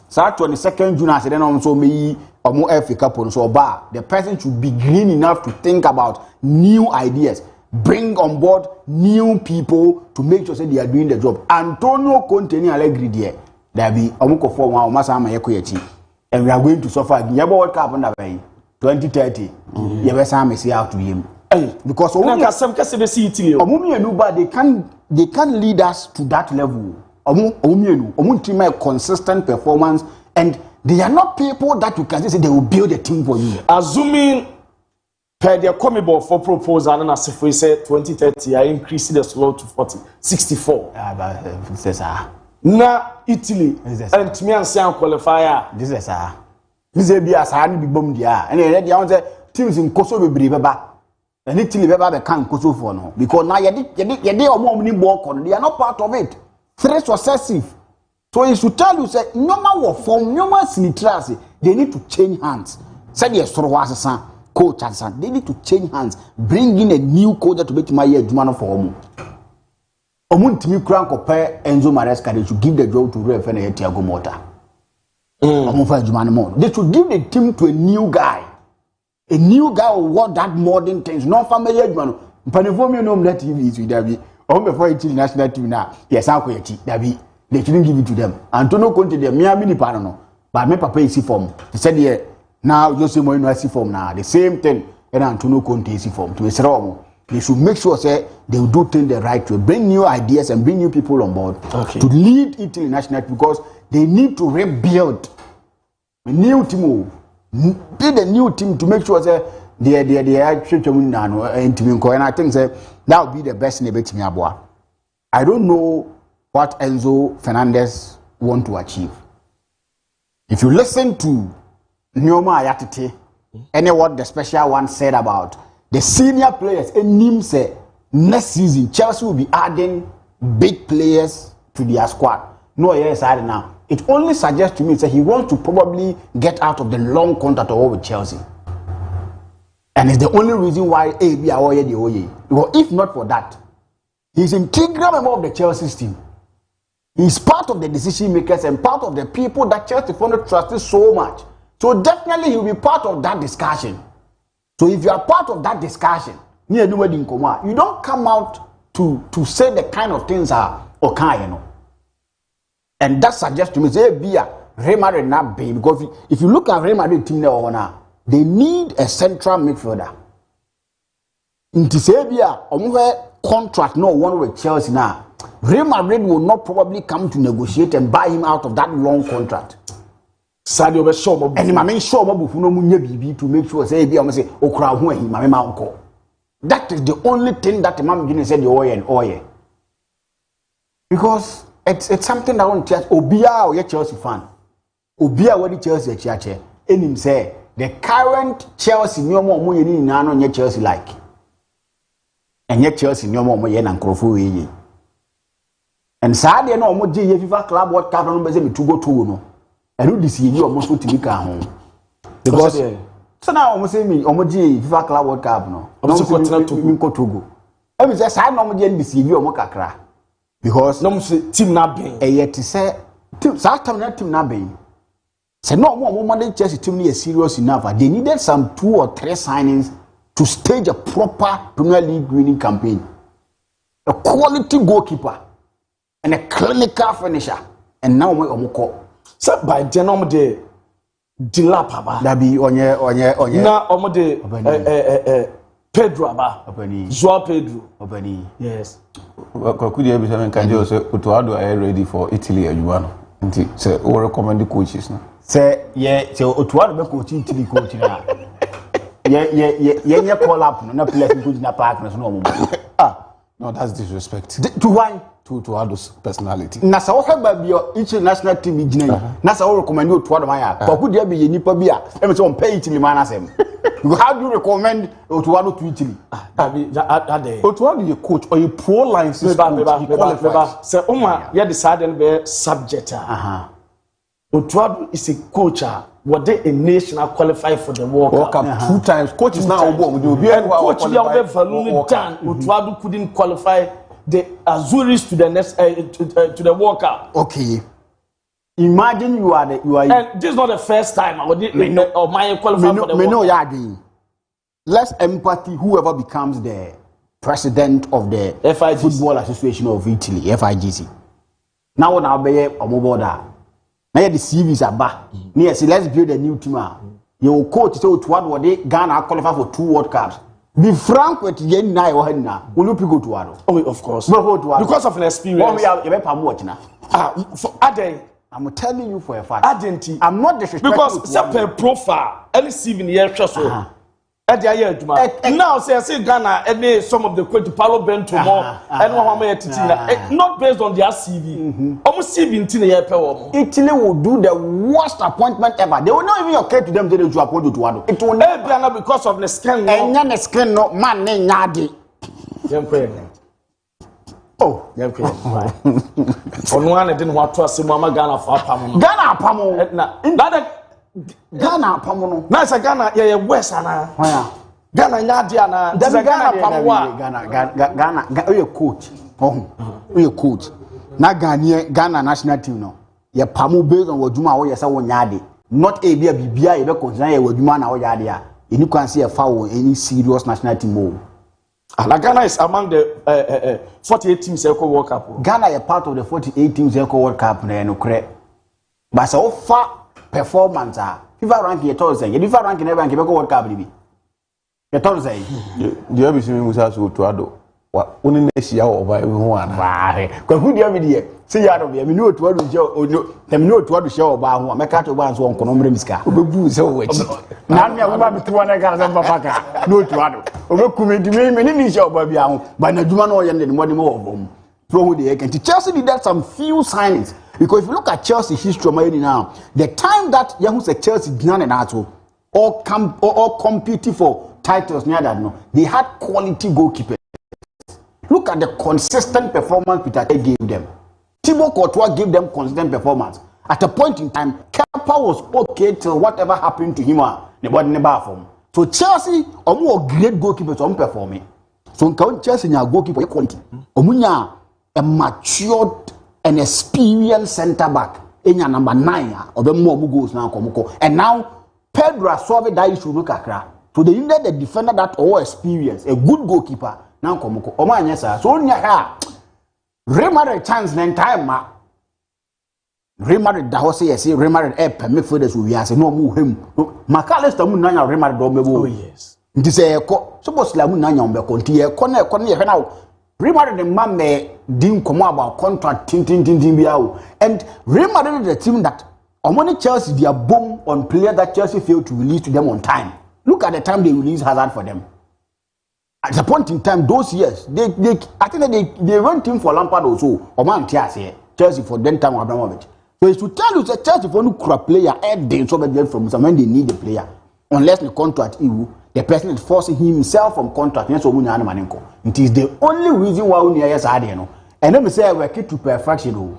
So 22nd June, I said, also me or more Africa so bar. The person should be green enough to think about new ideas, bring on board new people to make sure that they are doing the job. Antonio Conte ni Allegri there. There be Omuko for one Masama Yakuyachi, and we are going to suffer again. World Cup on the way 2030. You ever see how to him. because they can lead us to that level. Consistent performance, and they are not people that you can say they will build a team for you. Assuming per their committee for proposal and as if we say 2030, I increase the slot to 64. Na Italy and me and Sian qualifier. This is this is be as hard big bomb dia. And they say teams in Kosovo be beba. And Italy beba be can Kosovo no because now you omo ball they are not part of it. 3 successive. So he should tell you say normal form normal sinitrasi they need to change hands. Say the Sorowasa coach and they need to change hands. Bring in a new coach to make my year Jumano for Omo. Omuntimi kran compare Enzo Maresca, they should give the job to Ref and Thiago Motta. They should give the team to a new guy. A new guy who want that modern things. No familiar man. Panifomi no that TV is with Dabi. Before it's national team now. Yes, I'll quit Dabi. They shouldn't give it to them. Antonio Conte, the Miami Parano. But me papa is form. He said, yeah, now Jose Mourinho is form now. The same thing. And Antonio Conte is form. To Israel. They should make sure say they will do things the right way, bring new ideas and bring new people on board to lead Italy national team because they need to rebuild a new team, build a new team to make sure say they are and I think say that would be the best in the team. I don't know what Enzo Fernandez want to achieve. If you listen to Nyoma Ayatete and what the special one said about the senior players, and Nim said next season Chelsea will be adding big players to their squad. No, yes, I don't know. It only suggests to me that he wants to probably get out of the long contract with Chelsea. And it's the only reason why ABOU. Because if not for that, he's an integral member of the Chelsea team. He's part of the decision makers and part of the people that Chelsea fund trusted so much. So definitely he will be part of that discussion. So if you are part of that discussion, you don't come out to say the kind of things are okay, you know. And that suggests to me, say, Real Madrid not be because if you look at Real Madrid team now, they need a central midfielder. In Tisabia, contract no one with Chelsea now. Real Madrid will not probably come to negotiate and buy him out of that long contract. Sadio be sure and my main sure no munye bibi to make sure say say okra ho ahi my uncle. That is the only thing that the man begin said the oil. Because it's something that won't tell Obia or Chelsea fan. Obia what the Chelsea chiache. And him say the current Chelsea no more money ni na no Chelsea like. And yet Chelsea no more money na nkrofo we. And Sadio no mo je FIFA Club World Cup no be say me to go to no. I do this year almost to make home because so now almost say me omoji FIFA Club World Cup no almost to Togo. Every say I no omoji this year omo kakra because no team na ben e yet say team that time na team na ben say no omo manage Chelsea team is serious enough. They needed some 2 or 3 signings to stage a proper Premier League winning campaign, a quality goalkeeper and a clinical finisher, and now we omo so by denom de dilapaba dabi onye na omode Pedro aba Joao Pedro obani yes Kakudi e be say kanjo say Otuado are ready for Italy adwuma no nti say o recommend the coaches no say Otuado be coach Italy coach na ye call up no na place coach na park no no that's disrespect to why to Otuado's personality. Na sa wo heba bi international team gina na sa wo recommend Otuado man ya Kakudi e be ye nipa bi a e me say on pay Italy man asem. How do you recommend Otuado to Italy? Otuado your coach or your pro license coach. Say Oma ya decide be subject. Otuado is a coach what they a national qualify for the World Cup 2 times. Coach is now coach Otuado couldn't qualify the Azuris to the next to the World Cup. Okay. Imagine you are and this is not the first time or my qualify for the World Cup. Let's empathy whoever becomes the president of the Football Association of Italy, FIGC. Now when I be omoboda. Now the CVs are back. Let's build a new team. Your coach say Otuado they Ghana qualify for 2 World Cups. Be frank with yen na or henna. Will you go to Wado? Oh, of course. Because of an experience. Oh, we have a watch now. For Ade, I'm telling you for a fact. Adenti. I'm not disrespectful. Because per profile, any 7 years or so. Now, say Ghana, and some of the quote Paulo Bento more, and not based on their CV. Almost CV in Italy will do the worst appointment ever. They will not even okay to them to appoint you to Wado. It will never be because of the scan. And then the scan, no man, nyadi. Oh, on one, I didn't want to see Mama Ghana for Pamo. Ghana Pamo. Ghana Pamono. Nice Ghana, yeah, West Anna. Ghana Yadiana. Ghana, you're coach. Oh, you're coach. Not Ghana national team. No, you're Pamo based on what Juma or your Sawan Yadi. Not ABOU, you don't consider what Juma or Yadia. You can't see a foul any serious national team move. And Ghana is among the 48 teams Eco World Cup. Ghana is part of the 48 teams Eco World Cup. No correct. But so far. Performance FIFA ranking you told say you FIFA ranking never ranking World Cup be you told say the ABC Musa so to ado wa oni na hia oba ehu ho ana kwa hu dia me die say ya do me no to ado je ono me no to ado hia oba ho me ka to ba so onkono mre miska obebu se wo wachi na me agba me to na ga se papa ka no to ado obeku di me ni hia oba bia ho ba na djuma na o ye ne mo de mo obom so who they can Chelsea did that some few signings. Because if you look at Chelsea history now, the time that Yahoo said Chelsea did not all competing for titles near that, no, they had quality goalkeepers. Look at the consistent performance Peter gave them. Thibaut Courtois gave them consistent performance. At a point in time, Kepa was okay till whatever happened to him. They were never form. So Chelsea are more great goalkeepers on performing. So Chelsea are goalkeeper quality. Omunya a matured an experienced centre back in your number 9 or the more goals now come. And now Pedro solved that issue look at. So they needed the defender that all experience, a good goalkeeper now come. Oh man, yes sir. So nya Real Madrid chance then time ma. Real Madrid da hose yes, Real Madrid permit for this we say no move him. McAllister mu nanya Real Madrid do mebo. Oh yes. Nti say ko suppose la mu nanya on be konti e ko na ye now. Real Madrid the man me din komo about contract tin biao. And Real Madrid is the team that on Chelsea they are boom on players that Chelsea failed to release to them on time. Look at the time they release Hazard for them. At the point in time, those years, I think they rent him for Lampard also. Or man here, Chelsea for them time Abramovich. So it's to tell you that Chelsea for no player they so get from when they need the player. Unless the contract the person is forcing himself from contract. It is the only reason why we are here. And let me say we keep to perfection.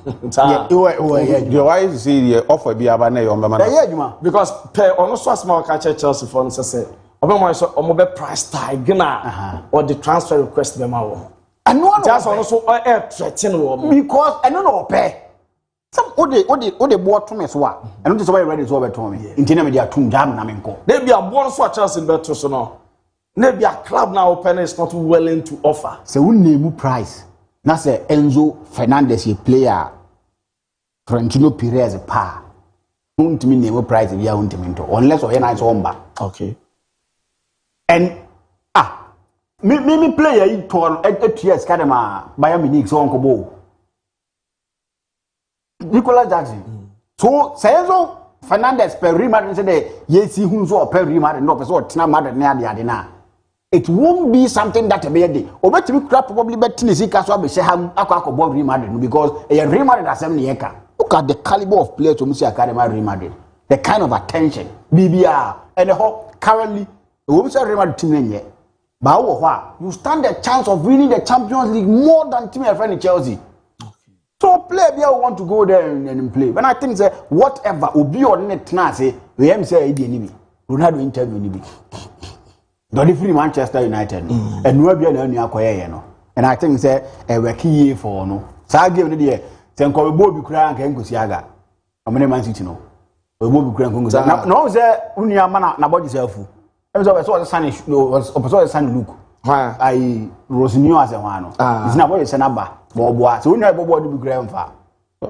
Why is see the offer be abane on Mama? Because per also small catch Chelsea for say omo price tag na or the transfer request them out. And no one just also threaten because I don't know pay. Some what they bought to me so what? I don't know why ready to over to me. Intina media tum jam na menko. They be a born so Chelsea better so no. Maybe a club now open is not willing to offer. So we name price. Na say Enzo Fernandez a player. Florentino Perez a pa. Don't mean name price if you are unless or nice omba. Okay. And me player in tour 8 years Kadema Bayern Munich so Uncle Bo. Nicolas Jackson. So Enzo Fernandez per Real Madrid said yes he who so per Real Madrid no person tina Madrid near the adena. It won't be something that be a day. Or bet me crap probably bet Tennessee Castle be Sheham Aqua Real Madrid because a Real Madrid assembly eka. Look at the caliber of players to Musi Academy Real Madrid. The kind of attention BBR and the whole currently the women's Real Madrid team yet. But you stand a chance of winning the Champions League more than team friend in Chelsea. So player want to go there and play. When I think say whatever will be on net now say we am say enemy. Ronaldo interview ni bi. Don't free Manchester United and no be na anu akoye no. And I think say e work year for no. Sa game no dey say nko be bi kura nka nkosi aga. Omene Man City no. We bo bi kura nko nkosi. No say unu ama na body self. Em so was Sunny was Sunny look. I Rosinio as a one. It's not what you say number. Bobo. So unu bobo bi kura mfa.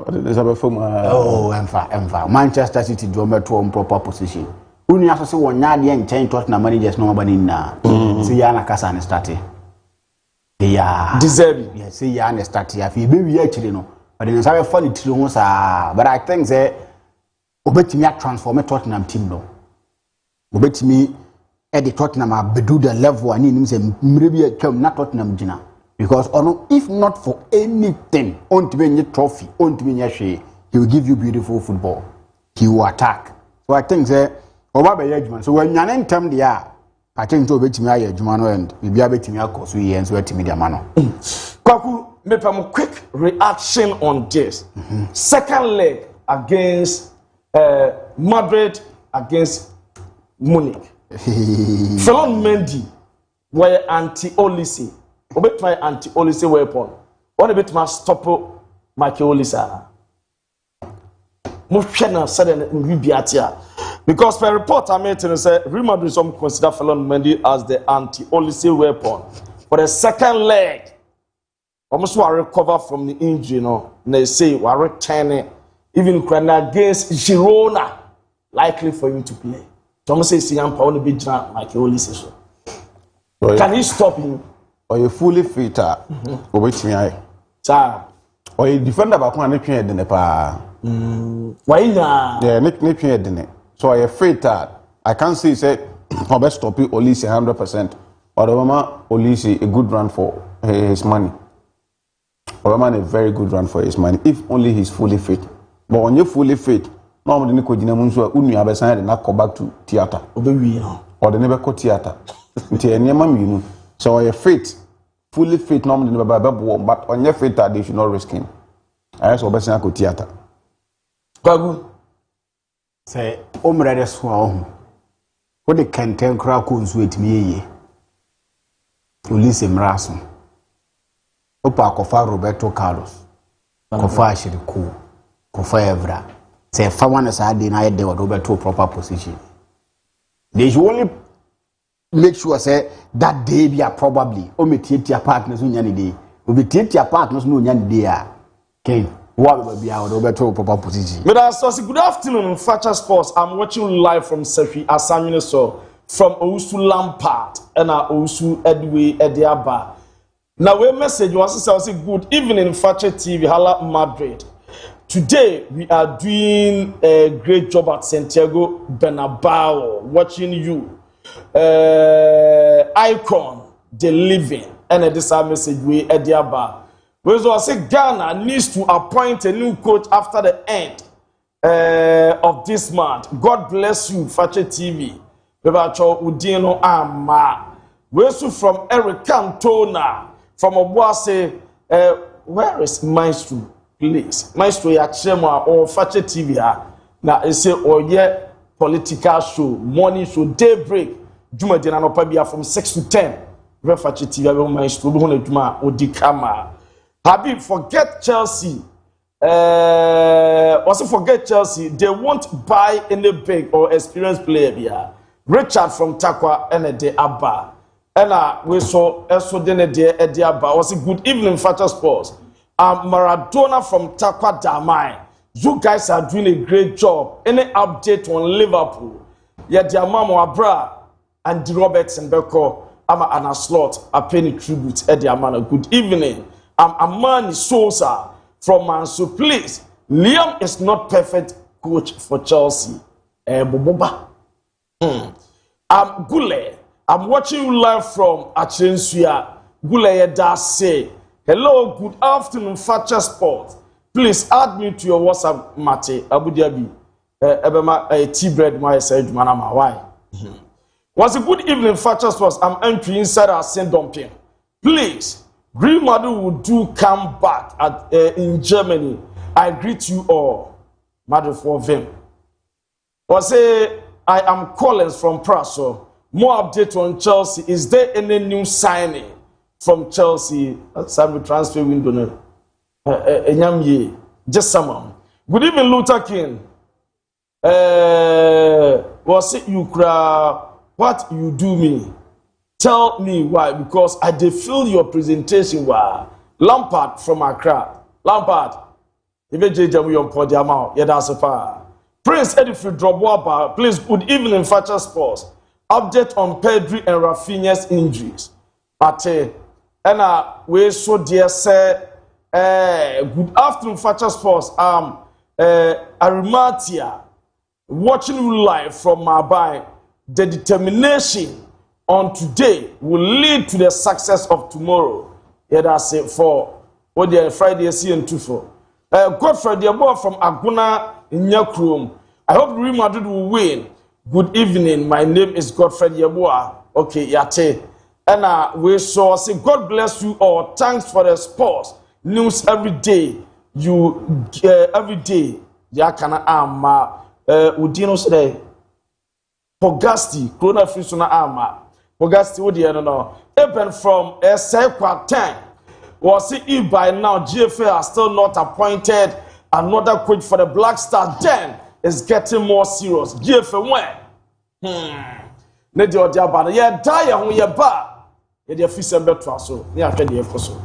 There's a from Emfa. Manchester City do met to proper position. unu aso se wonya de nchen Tottenham managers no mabani na se ya na kasa ne start ya deserve ya se ya ne start ya fi be wi akire no but den sabe funny tiro ho sa but I think say obetimi a transform Tottenham team no obetimi the Tottenham abedu the level ani nim say mre bi atwam na Tottenham gina because if not for anything on to be trophy on to be he will give you beautiful football, he will attack. So I think say oba be yedjuma so when yan ntem dia I think to obetimi aye adwuma no and we bia betimi akoso yi enso atimi dia ma no Kwaku make a quick reaction on this second leg against Madrid against Munich. Felon Mendy were anti-Olise. Obet my anti-Olise weapon. What a bit my stop Michael Olise. Mushena said in Biatia. Because per report I made to say Real Madrid some consider Felon Mendy as the anti-Olise weapon. For the second leg, almost will recover from the injury, they say we are returning even against Girona, likely for him to play. Thomas says he am power be drunk like he always says. Can he stop him? Or you fully fit wait me sir. Or you defender back one nick in the pa. Why na? Yeah, nick in it. So I fit I can't say or best stop you Olise 100%. Or the mama Olise a good run for his money. Or man a very good run for his money if only he's fully fit. But when you're fully fit, normally Nico Dinamunso unu abesan de na go back to theater. Or the never go theater. So you're fit, fully fit normally never but on your fit they should not risk him. I also abesan go theater. Kwagu say omrede so ahụ. Wo de kenten kra ko nsu etimi yeye. Olise mraso. Opa kofa Roberto Carlos. Kofa Ashiriku. Kofa Evra. Say fa one side dey na dey Roberto proper position. They should only make sure say that day be probably o metietia partners no nya ni dey. O metietia partners no nya ni dey a. Okay. What be our Roberto proper position? Good afternoon, Facha Sports. I'm watching live from Sefi Asamine from Ousu Lampard and Ousu Edway Ediaba. Now, we message was say good evening, Facha TV, Hala Madrid. Today we are doing a great job at Santiago Bernabeu, watching you. Icon, the living, and this message we Ediaba. We say Ghana needs to appoint a new coach after the end of this month. God bless you, Fache TV. Bebacho Udino Ama. We from Eric Cantona, from Obuase. Where is Maestro? Please, Maestro Yachema or Fache TV. Now I say, oh yeah, political show, morning show, daybreak. Juma Dinano Pabia from 6 to 10. Fache TV, Maestro, Juma Odikama. Habib, forget Chelsea. Also forget Chelsea. They won't buy any big or experienced player here. Richard from Takwa and the Abba. And we saw also then the Abba. Also good evening, Facha Sports. Maradona from Takwa Damai. You guys are doing a great job. Any update on Liverpool? Yeah, their mama Abra and Robertson Beko. I'm a slot. I pay tribute at their man. Good evening. Amani Sosa from Mansu. Please, Liam is not perfect coach for Chelsea. Boboba. Gule. I'm watching you live from Achensuya. Gule does say, hello, good afternoon, Facha Sport. Please add me to your WhatsApp, Mate, Abu Dhabi. Ebema tea bread, my side, manama. Why? Was a good evening, Facha Sports. I'm entering inside our Saint Dumping. Please. Real Madrid will do come back in Germany. I greet you all. Madrid for them. Or say, I am Collins from Praso. More update on Chelsea. Is there any new signing from Chelsea? Some transfer window. Just someone. Good evening, Luther King. Was it you cry? What you do me? Tell me why, because I did feel your presentation were Lampard from Accra. Lampard, if you JJ on Podium, yeah, that's a far. Prince Edifrid Drobwaba, please, good evening, Facha Sports. Update on Pedri and Rafinha's injuries. Ate, and we so dear say, good afternoon, Facha Sports. Arimatia, watching you live from Mabai. The determination on today will lead to the success of tomorrow. Yeah, that's it for what the Friday and 2-4. Godfrey, the boy from Aguna in Yakrum. I hope Real Madrid will win. Good evening. My name is Godfrey Yeboah. Okay, Yate. And we saw say God bless you all. Thanks for the sports news every day. You every day. Yakana ama Udino say Pogasti, Corona Frisona ama. Pogasti, what do you know? Eben from Sekwa 10. Was it by now GFA are still not appointed another coach for the Black Star? Then is getting more serious. GFA when? Ne de odia ba ye die ho ye ba ye de fi sembe to aso ne ahwe de ekoso.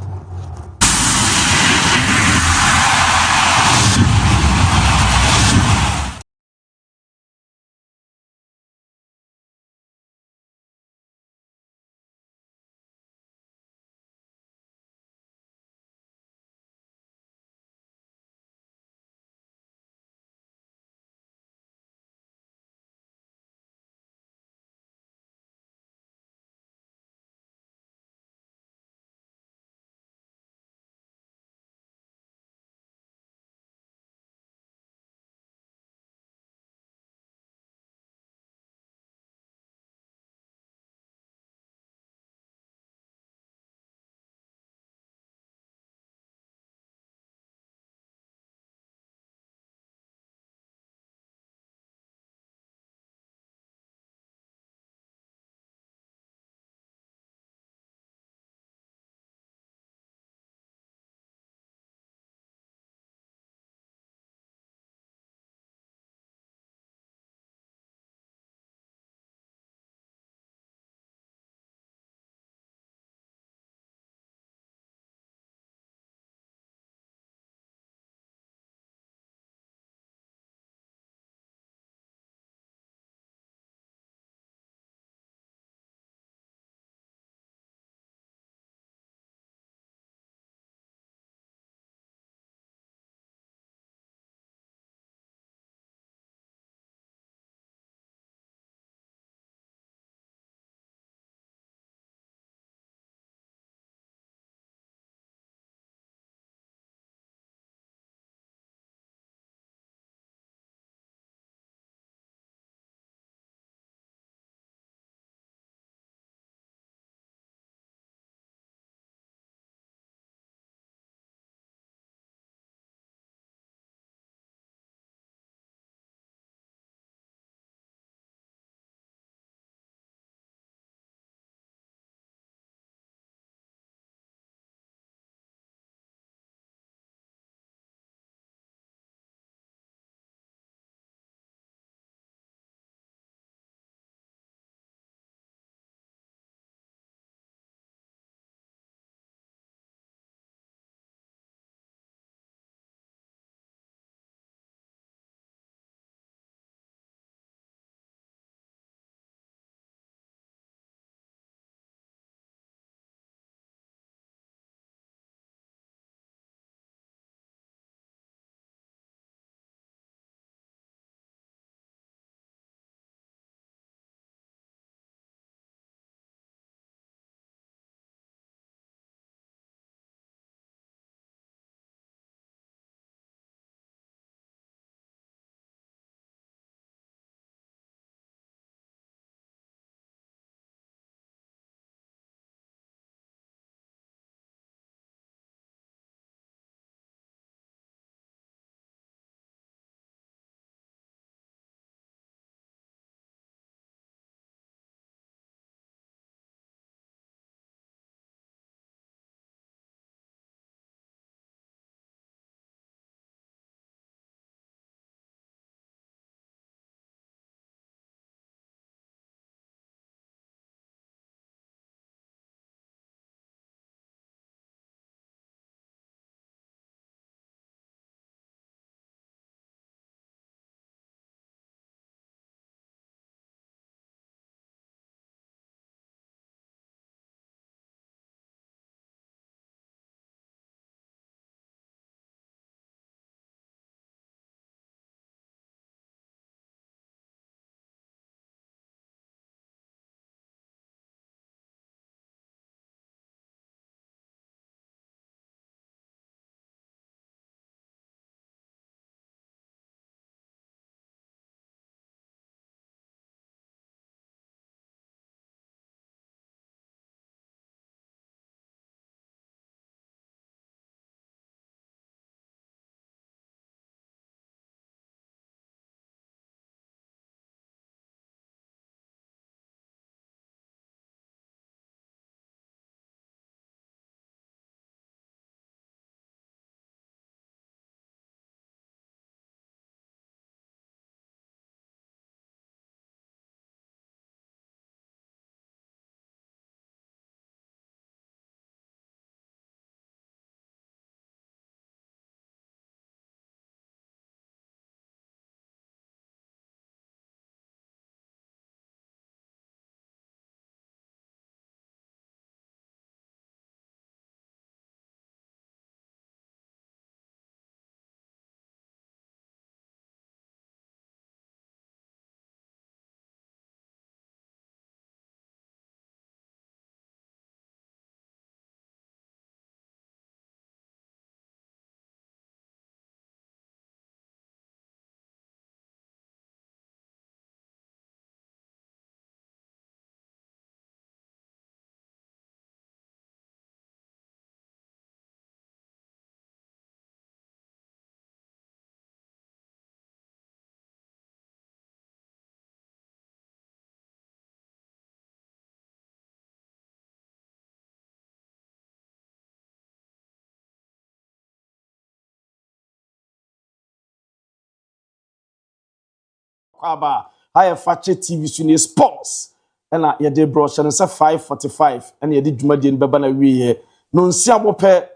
kwaba high Fakye TV suni sports ena ye de brochure no say 5:45 ena ye de dwumadie no beba na wiye no nsia bope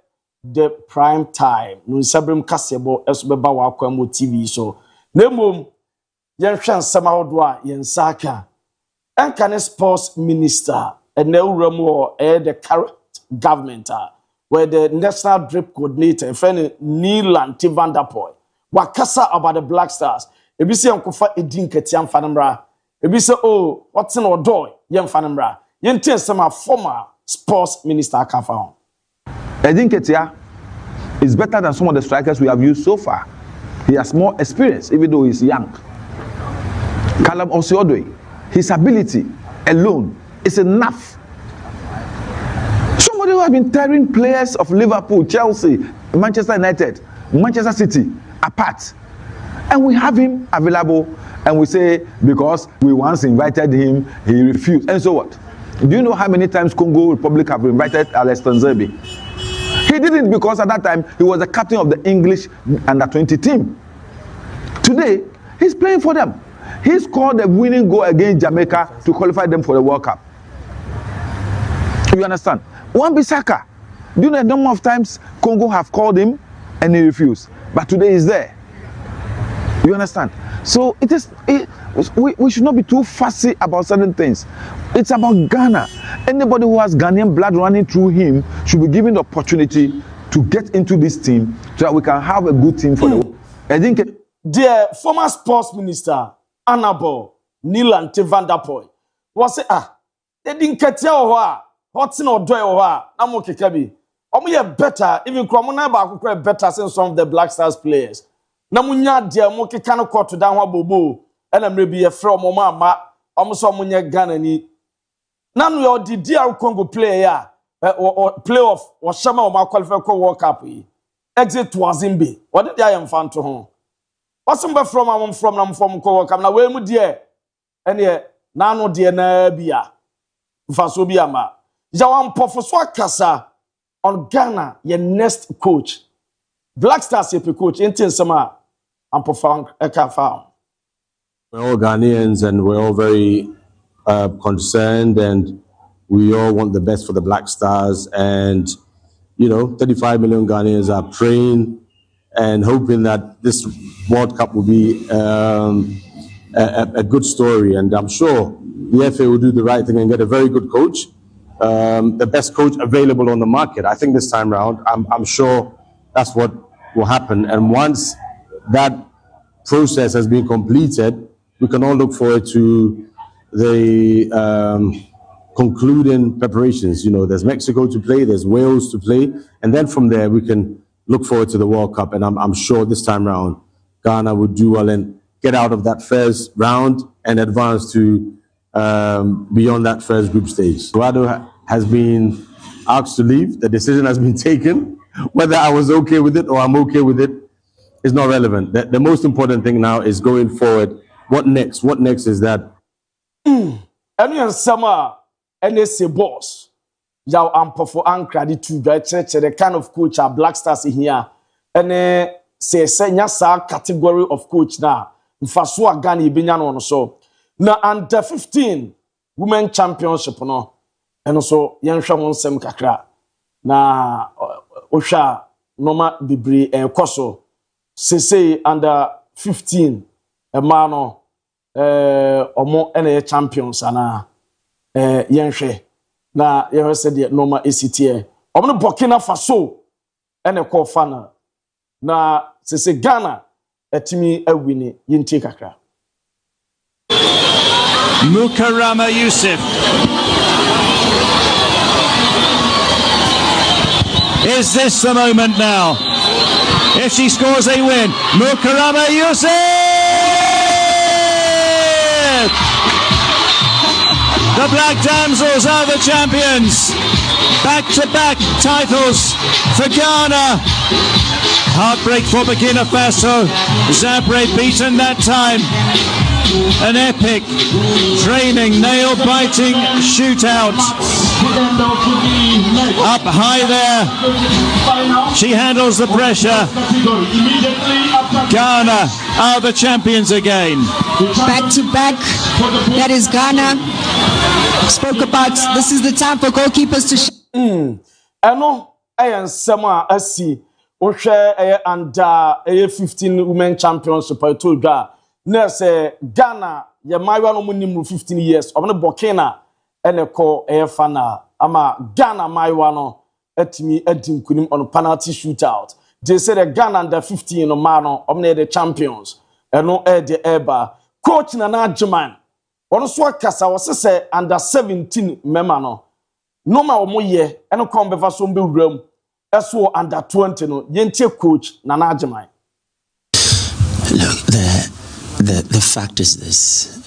the prime time no nsabrem kasebo eso beba wa akwamo TV so na mom yen hwe nsema hodo a yen saka enka sports minister and uramu the current government where the national drip coordinator friend Neil van der Poel wakasa about the Black Stars ebi se enkofa edin ketia mfanamra ebi se oh what's in odoy yen mfanamra yen tin some former sports minister akafa on Edin Ketia is better than some of the strikers we have used so far. He has more experience even though he's young. Callum Hudson-Odoi, his ability alone is enough. Somebody who has been tearing players of Liverpool, Chelsea, Manchester United, Manchester City apart. And we have him available and we say because we once invited him, he refused. And so what? Do you know how many times Congo Republic have invited Alex Tanzebe? He did it because at that time he was the captain of the English under-20 team. Today, he's playing for them. He scored the winning goal against Jamaica to qualify them for the World Cup. You understand? Wan-Bissaka, do you know the number of times Congo have called him and he refused? But today he's there. You understand? So we should not be too fussy about certain things. It's about Ghana. Anybody who has Ghanaian blood running through him should be given the opportunity to get into this team so that we can have a good team for the world. I think the former sports minister Annabel Neil van der Poel was say they didn't get your what's in or do I'm okay kabi better even Kromona ba better than some of the Black Stars players. Namunya dia mo keka no court down wa bobo and am be a from mama so munya Ghana ni nanu your DR Congo player or playoff or shama or qualify for World Cup exit to Azimbe what did I am fan to home what's from am from World Cup na we mu die ene nanu die na bia mfaso bia ma ja wan professor akasa on Ghana your next coach Black Stars your coach intin sama am profound ekafa. We're all Ghanaians and we're all very concerned and we all want the best for the Black Stars and 35 million Ghanaians are praying and hoping that this World Cup will be a good story and I'm sure the FA will do the right thing and get a very good coach, the best coach available on the market. I think this time round I'm sure that's what will happen and once that process has been completed we can all look forward to the concluding preparations. There's Mexico to play, there's Wales to play, and then from there we can look forward to the World Cup. And I'm sure this time round Ghana would do well and get out of that first round and advance to beyond that first group stage. Eduardo has been asked to leave. The decision has been taken. Whether I was okay with it or I'm okay with it is not relevant. The most important thing now is going forward. What next? What next is that? And summer, NSA boss. Yaw ampofo ankradi to the kind of coach our Black Stars in here. And say nyasa category of coach now. Mfaso agani ibinya no so. Na under 15 women championship no. And so yenhwa mo nsem kakra. Na osha normal bibri koso. Say under 15 emano omo ene champions ana yenhwe na yeho said the normal ACTA omo no Burkina Faso ene call final na say Ghana etimi awini yinti kakra Mukarama Yusuf is this the moment now? If she scores they win. Mukarama Yusuf! The Black Damsels are the champions. Back-to-back titles for Ghana. Heartbreak for Burkina Faso. Zabre beaten that time. An epic, training, nail-biting shootout. Up high there. She handles the pressure. Ghana are the champions again. Back to back. That is Ghana. Spoke about this is the time for goalkeepers to Eno ayan sema asi ohwe under 15 women championship to ga na se Ghana ye maiwa no munim 15 years obne Burkina ene ko fana ama Ghana maiwa no atimi adi nkunim on penalty shootout. They say the Ghana under 15 no man no obne the champions eno de eba coach Nana German ono so akasa wose say under 17 member no ma omo ye eno kom befa so mbe wuram eso under 20 no yentie coach Nana German. Look, the fact is this.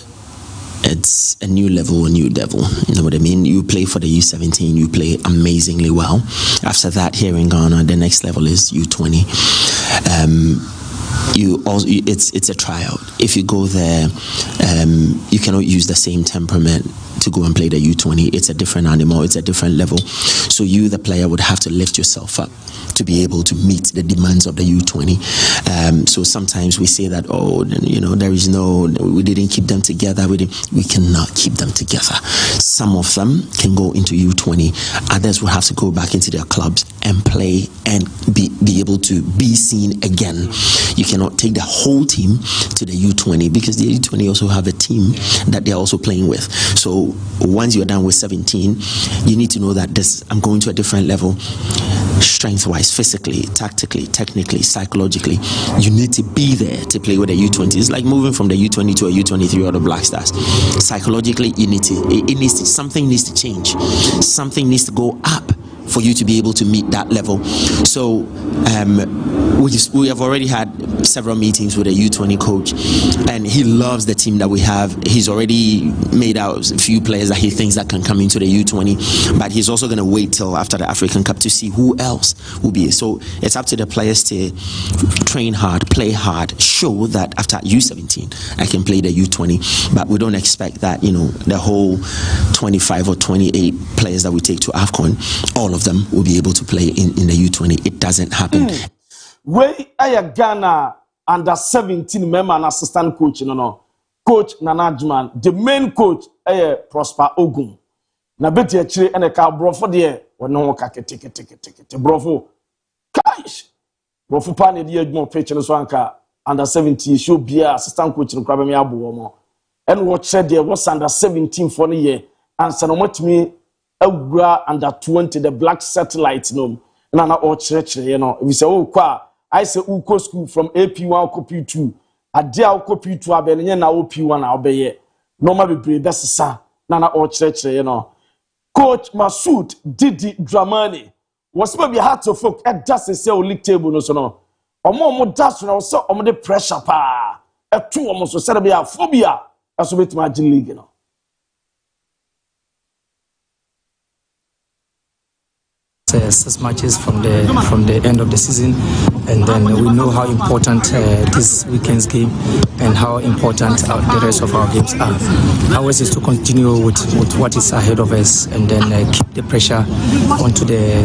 It's a new level, a new devil. You know what I mean? You play for the U17, you play amazingly well. After that, here in Ghana, the next level is U20. It's a tryout. If you go there, you cannot use the same temperament to go and play the U20. It's a different animal, it's a different level. So you, the player, would have to lift yourself up to be able to meet the demands of the U20. So sometimes we say that, oh, you know, we didn't keep them together. We cannot keep them together. Some of them can go into U20. Others will have to go back into their clubs and play and be able to be seen again. You cannot take the whole team to the U20 because the U20 also have a team that they're also playing with. So once you're done with 17, you need to know that I'm going to a different level, strength-wise, physically, tactically, technically, psychologically. You need to be there to play with the U20. It's like moving from the U20 to a U23 or the Black Stars. Psychologically, something needs to change. Something needs to go up for you to be able to meet that level. So we have already had several meetings with a U20 coach, and he loves the team that we have. He's already made out a few players that he thinks that can come into the U20, but he's also going to wait till after the African Cup to see who else will be. So it's up to the players to train hard, play hard, show that after U17 I can play the U20. But we don't expect that, you know, the whole 25 or 28 players that we take to AFCON, all of them will be able to play in the U20. It doesn't happen. We are Ghana under 17 member and assistant coach, Coach Nana German. The main coach Prosper Ogun. Na beti achire ene ka brofo de wono ka keteke brofo. Kaish. Brofo pa ne de adwuma pitch no so anka under 17 show bia assistant coach no kraba me abo mo. En wo chere de was under 17 for the year and no motimi awura under 20 the black satellite no na na o chere we say oh kwa I say uko school from AP1 to P2 adia uko P2 abenye na OP1 na obeye normal be besesa na na o chere Coach Masoud Didi Dramani was maybe hard to folk at just say o league table no so no omo dash na so omo the pressure pa e tu omo so say be a phobia aso bet ma league no. Six matches from the end of the season, and then we know how important this weekend's game and how important the rest of our games are. Ours is to continue with what is ahead of us, and then keep the pressure onto the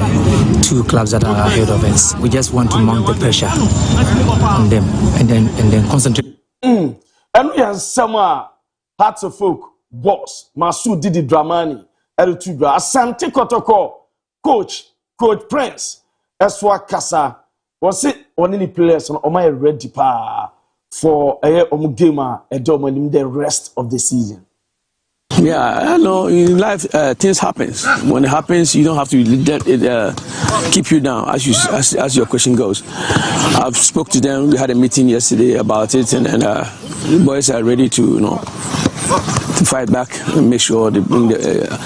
two clubs that are ahead of us. We just want to mount the pressure on them, and then concentrate. And we have some hearts of folk boss Masoud Didi Dramani Eritrea Asante Kotoko Coach Prince Eswa Kasa was it on any players on my ready pa for a gamer the rest of the season. Yeah, I know in life things happens. When it happens, you don't have to let it keep you down. As your question goes, I've spoke to them. We had a meeting yesterday about it, and the boys are ready to to fight back and make sure they bring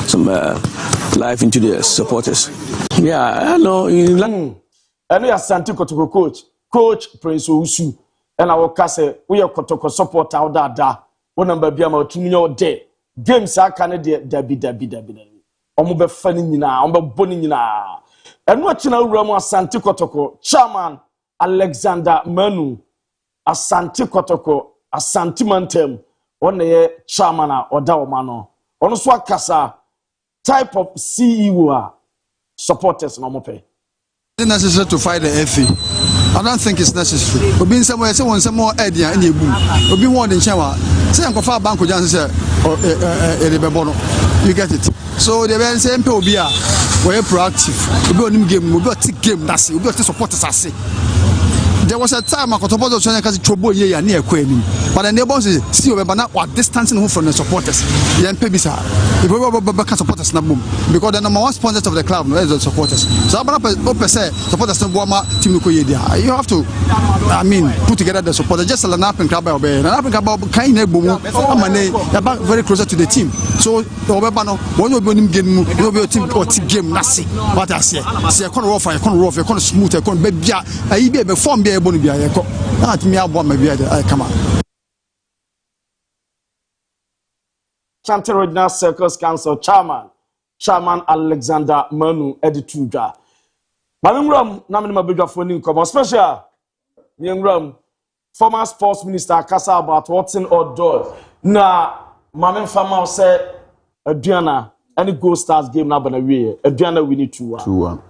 some life into their supporters. Yeah, I know. And we are Santi Kotoko Coach Prince Ousu, and our case we are Kotoko support out that one number be about 2 million day. Games are Canada Debbie. Omobe funny na, omobe boni na. And watching our Ramo Santi Kotoko, Chairman Alexander Manu, Asante Kotoko, Asante Mantem, one chairman or Dawmano. On Swakasa. type of CEO supporters no more. It's necessary to fight the FA. I don't think it's necessary. We've been somewhere, someone some more idea in the boom. We've been more than Chawa. Say Uncle Far Banco Johnson or you get it. So the very same people be we're proactive. We go in game, we go take game, that's it. We go to supporters as say. There was a time I could suppose China because trouble here near Queen. But the neighbors see over what distancing from the supporters. The MPBs are. If we can support us na boom. Because the number one sponsors of the club is the supporters. So I'm not say supporters team you have to put together the supporters. Just an up and club kind of very closer to the team. So one will be game team or game nasi. What I say. See a corner rough, a corner rough, a corner smooth, a corner baby. I be form be able to be a not me about maybe I come on. Chanter Regional Circus Council Chairman Alexander Manu Edituja. Malumram Namima Bigger for Ninkom, special young former sports minister Kasa about Watson or Doyle. Na Mamin Fama said Adriana any Gold Stars game na banawe Adriana we need 2-1.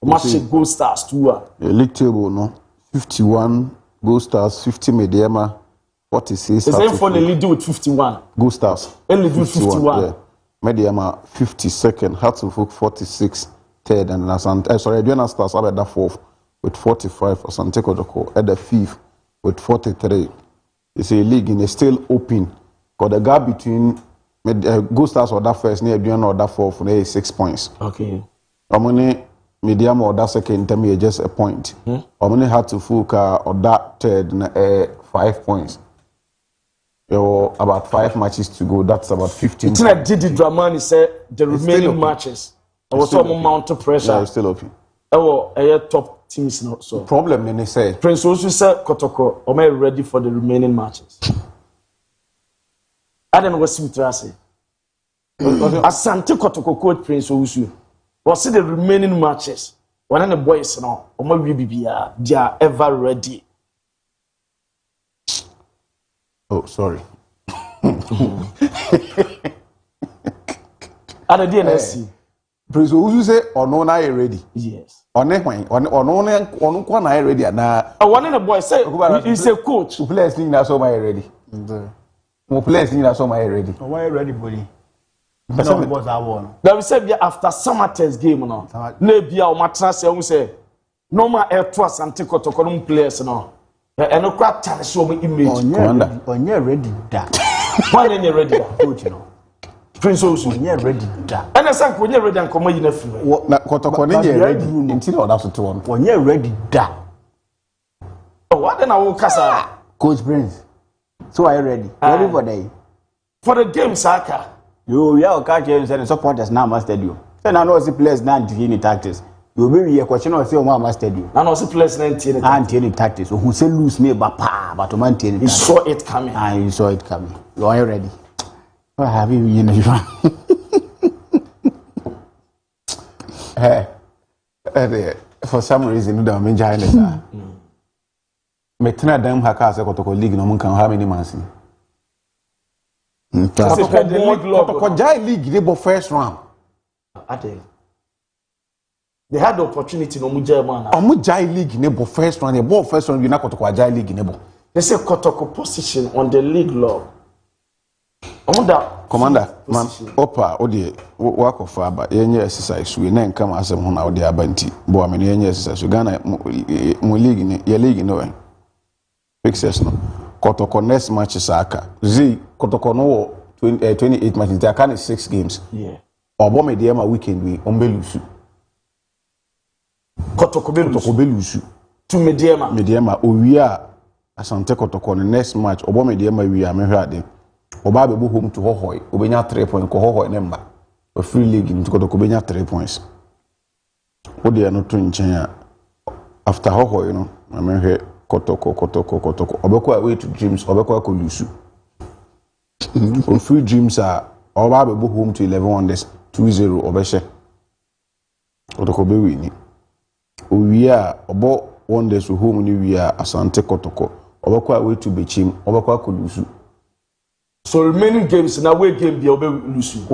Match Gold Stars 2-1. League table no 51 Gold Stars, 50 Mediama, 46. Is it for the lead with 51? Gold Stars. Only do 51. Yeah. Mediama 52nd, Hartlepool 46, third, and Adriana Stars are at the fourth with 45. Asante Kotoko at the fifth with 43. It's a league and it's still open. Because the gap between Gold Stars or that first, near Adriana or that fourth, is 6 points. Okay. Medium or that second term is just a point. Omni had to Fuka or that third 5 points. There were about 5 matches to go. That's about 15. It's like Didi Dramani said the remaining matches. I was some amount of pressure. Yeah, it's still open. Top teams now. So problem then they say Prince also said Kotoko, am I ready for the remaining matches? I don't know what to say. Asante Kotoko quote Prince Osu. Was the remaining matches? One of the boys now, they are ever ready. Oh, sorry. At the DNSC. Prince Ozu say, "Oh no, now you ready?" Yes. On no, ready na. One of the boys say, "He's a coach." Players think that's all my ready. More players think that's all my ready. Why ready, buddy? No, was that one. Now we said after summer test game no. Maybe our matras say normal air trust and take out players no. And no crap tell show me image. On you ready that. Why are you ready? Coach no. Prince also you ready that. And I said when you ready and come in a free. Na Kotoko ni ready until that's to one. When you ready that. Oh, what then I will kasa. Coach Prince. So are you ready? Ready for day. For the game Saka. You yeah, catch you and supporters now must stadium. So now no see players now any tactics. You be here question or say o must stadium. Now no see players now any tactics. So who say lose me but o man any. You saw it coming. You saw it coming. You are ready. What have you in Hey, for some reason you don't enjoy it. Me tena dem haka se Kotoko league no mun kan how many months? Kotoko Jai League they go first round. They had the opportunity no Mujai man. Omu Jai League ne bo first round. They ball first round. You na Kotoko Jai League ne bo. They say Kotoko position on the league log. Commander, man, Opa, Odi, work of Faba, any exercise, we then come as a one out the Abanti, Boam, and any exercise, Ghana, Mulig, your league, no. Fixes no. Kotoko next match is Saka. Z, Kotoko no 28 matches, there are 6 games. Yeah. Obama, the Emma weekend, we Ombelusu. Kotoko Belusu. To Mediama, we are Asante Kotoko the next match, Obama, the Emma, we are married. Oba be home to Hohoy, Obenya 3 points, Hohoy number. A free league in Kotoko Benya 3 points. What they are not doing after Hohoy, you know, I mean here Kotoko. Obeko away to Dreams, Obeko Kolusu. Free Dreams are Oba be home to 11 wonders, 2-0 Obeshe. Kotoko be winning. We are about wonders to home we are Asante Kotoko. Obeko away to Bechim, Obeko Kolusu. So remaining games na away game be obe lusu.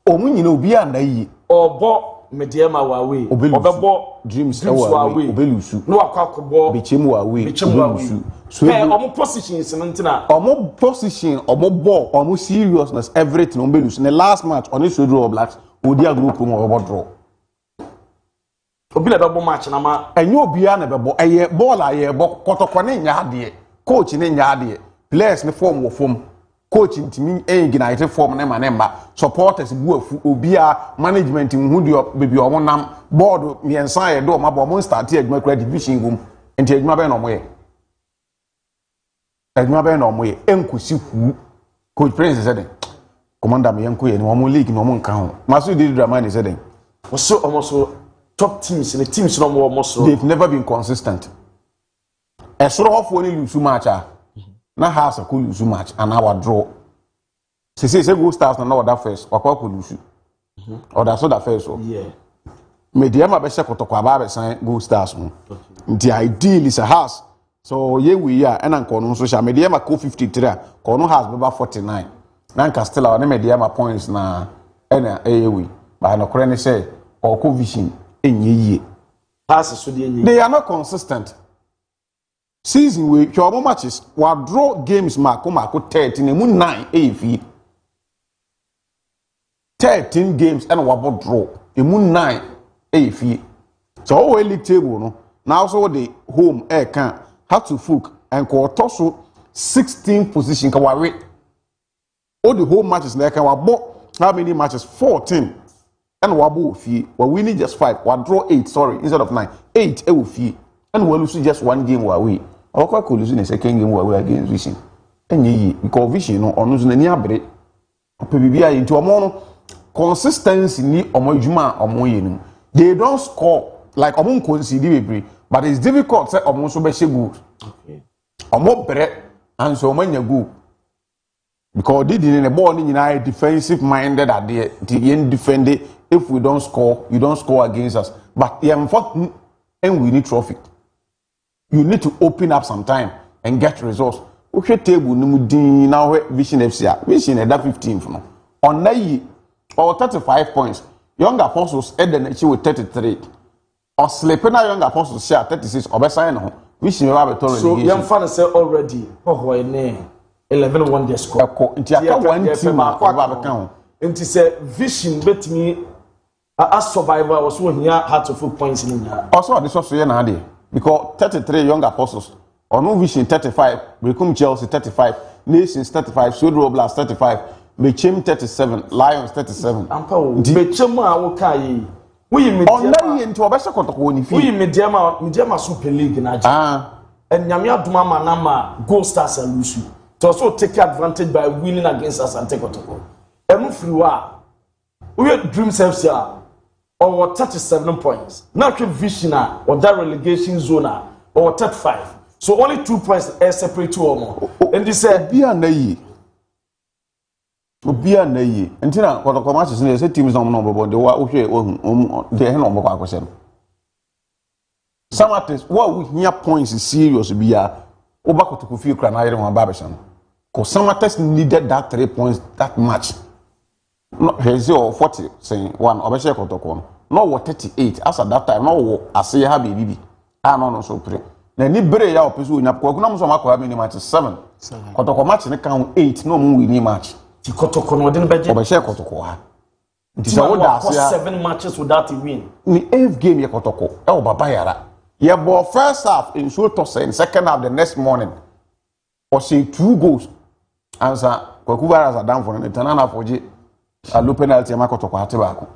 Omu nyina obi anda yi Obo Mediema Wawe, Obebo Dreams away, Obelusu, no Akakobo, Bichimu away, Obelusu. So, omo positions and omo position, omo ball, omo seriousness, everything on Belus. In the last match, on this draw Blacks, Odia group omo draw. Obi na bebo match na ma. Enyo bia na bebo, eye ball aye bo kotokwane nya ade, coach ne nya ade, players ne form wo form. Coach ntimi ignite form na ma supporters bu afu obia management hu de bebi omo nam board miensa ye do ma bo mo start adwuma kra division gum enti adwuma be no mo ye enkusi hu coach prince said commander me yanko ye ni omo league no mo nka ho maso di drama ni said so omo so top teams the teams no mo so they've never been consistent esoro hofo ni lose match na house ko lose match and our draw say go stars na order first wakwa ko lose order so that first yeah Mediema be sekotokwa ba be san go stars mo the ideal is a house so ye we ya and anko no social Mediema ko 53 ko no house be ba 49 na nka still our Mediema points na ena we ba no kore ne say or ko vision enye house so they are not consistent. Season we your matches wa draw games mark 13 emu 9 AF 13 games and wa draw emu 9 AF so our league table no now so the home air can have to fuck and quarter so 16 position ka wa all the home matches na can wa how many matches 14 and wa bo fie wa winning just 5 wa draw 8 sorry instead of 9 8 fie and we lose just one game wa we Okwa ko lose the second game we against Vision. Enye because Vision no onu so nani abre. Ope bibia yi nti omo no consistency ni omo adwuma omo ye no. They don't score like omo concede bebre but it's difficult say omo so be she goal. Okay. Omo bre and so omo nya goal. Because they didn't the ball ni nyina defensive minded at the yen defend it. If we don't score, you don't score against us. But and we need trophy. You need to open up some time and get results. Okay, table numudin now Vision FC. Vision at that 15th no. On Nayi or 35 points. Young Apostles at the next with 33. Or sleeping young Apostles share 36 or best sign on. Vision have a total. So young fans say already. Oh, why name 11-1 they score. Into one team account. Into say Vision bet me as survivor was one here had to full points in here. Also, this was so na because 33 young apostles, or no Vision 35, Become Chelsea 35, Nations 35, Sudro Blast 35, Bechem 37, Lions 37. Bechem Awokai. We Mediema into a better control. We Mediema Super League in Nigeria. And Yamia Dumama Nama Gold Stars and Lusu to also take advantage by winning against us and take protocol. MON-FRI, we Dreams FC. Or 37 points. Not Vision or that relegation zone or 35. So only 2 points are separate two or more. And they said, Be a nayi. And Tina, what the commercials in the teams no number, but they were okay. They had no more question. Some artists, what we hear points is serious. Be a Obako to feel crying on Babison. Because some artists needed that 3 points that much. No, here's your 40 saying one or better protocol. No, what 38 as at that time. No, I say, have baby. I don't know so pray. Then ni bere ya opesu nya ko kuna muso makwa mini match 7. Kotoko match ne kan 8 no mu win match. Ti kotoko no de beje. Obehye kotoko ha. Nti sa wo da ase 7 matches without a win. Ni 8th game ye kotoko. E o baba yara. Ye ball first half in so to say in second half the next morning. Or say 2 goals. Answer Kwakuba as a down for the Tanana Foji. A low penalty makotoko ate baako.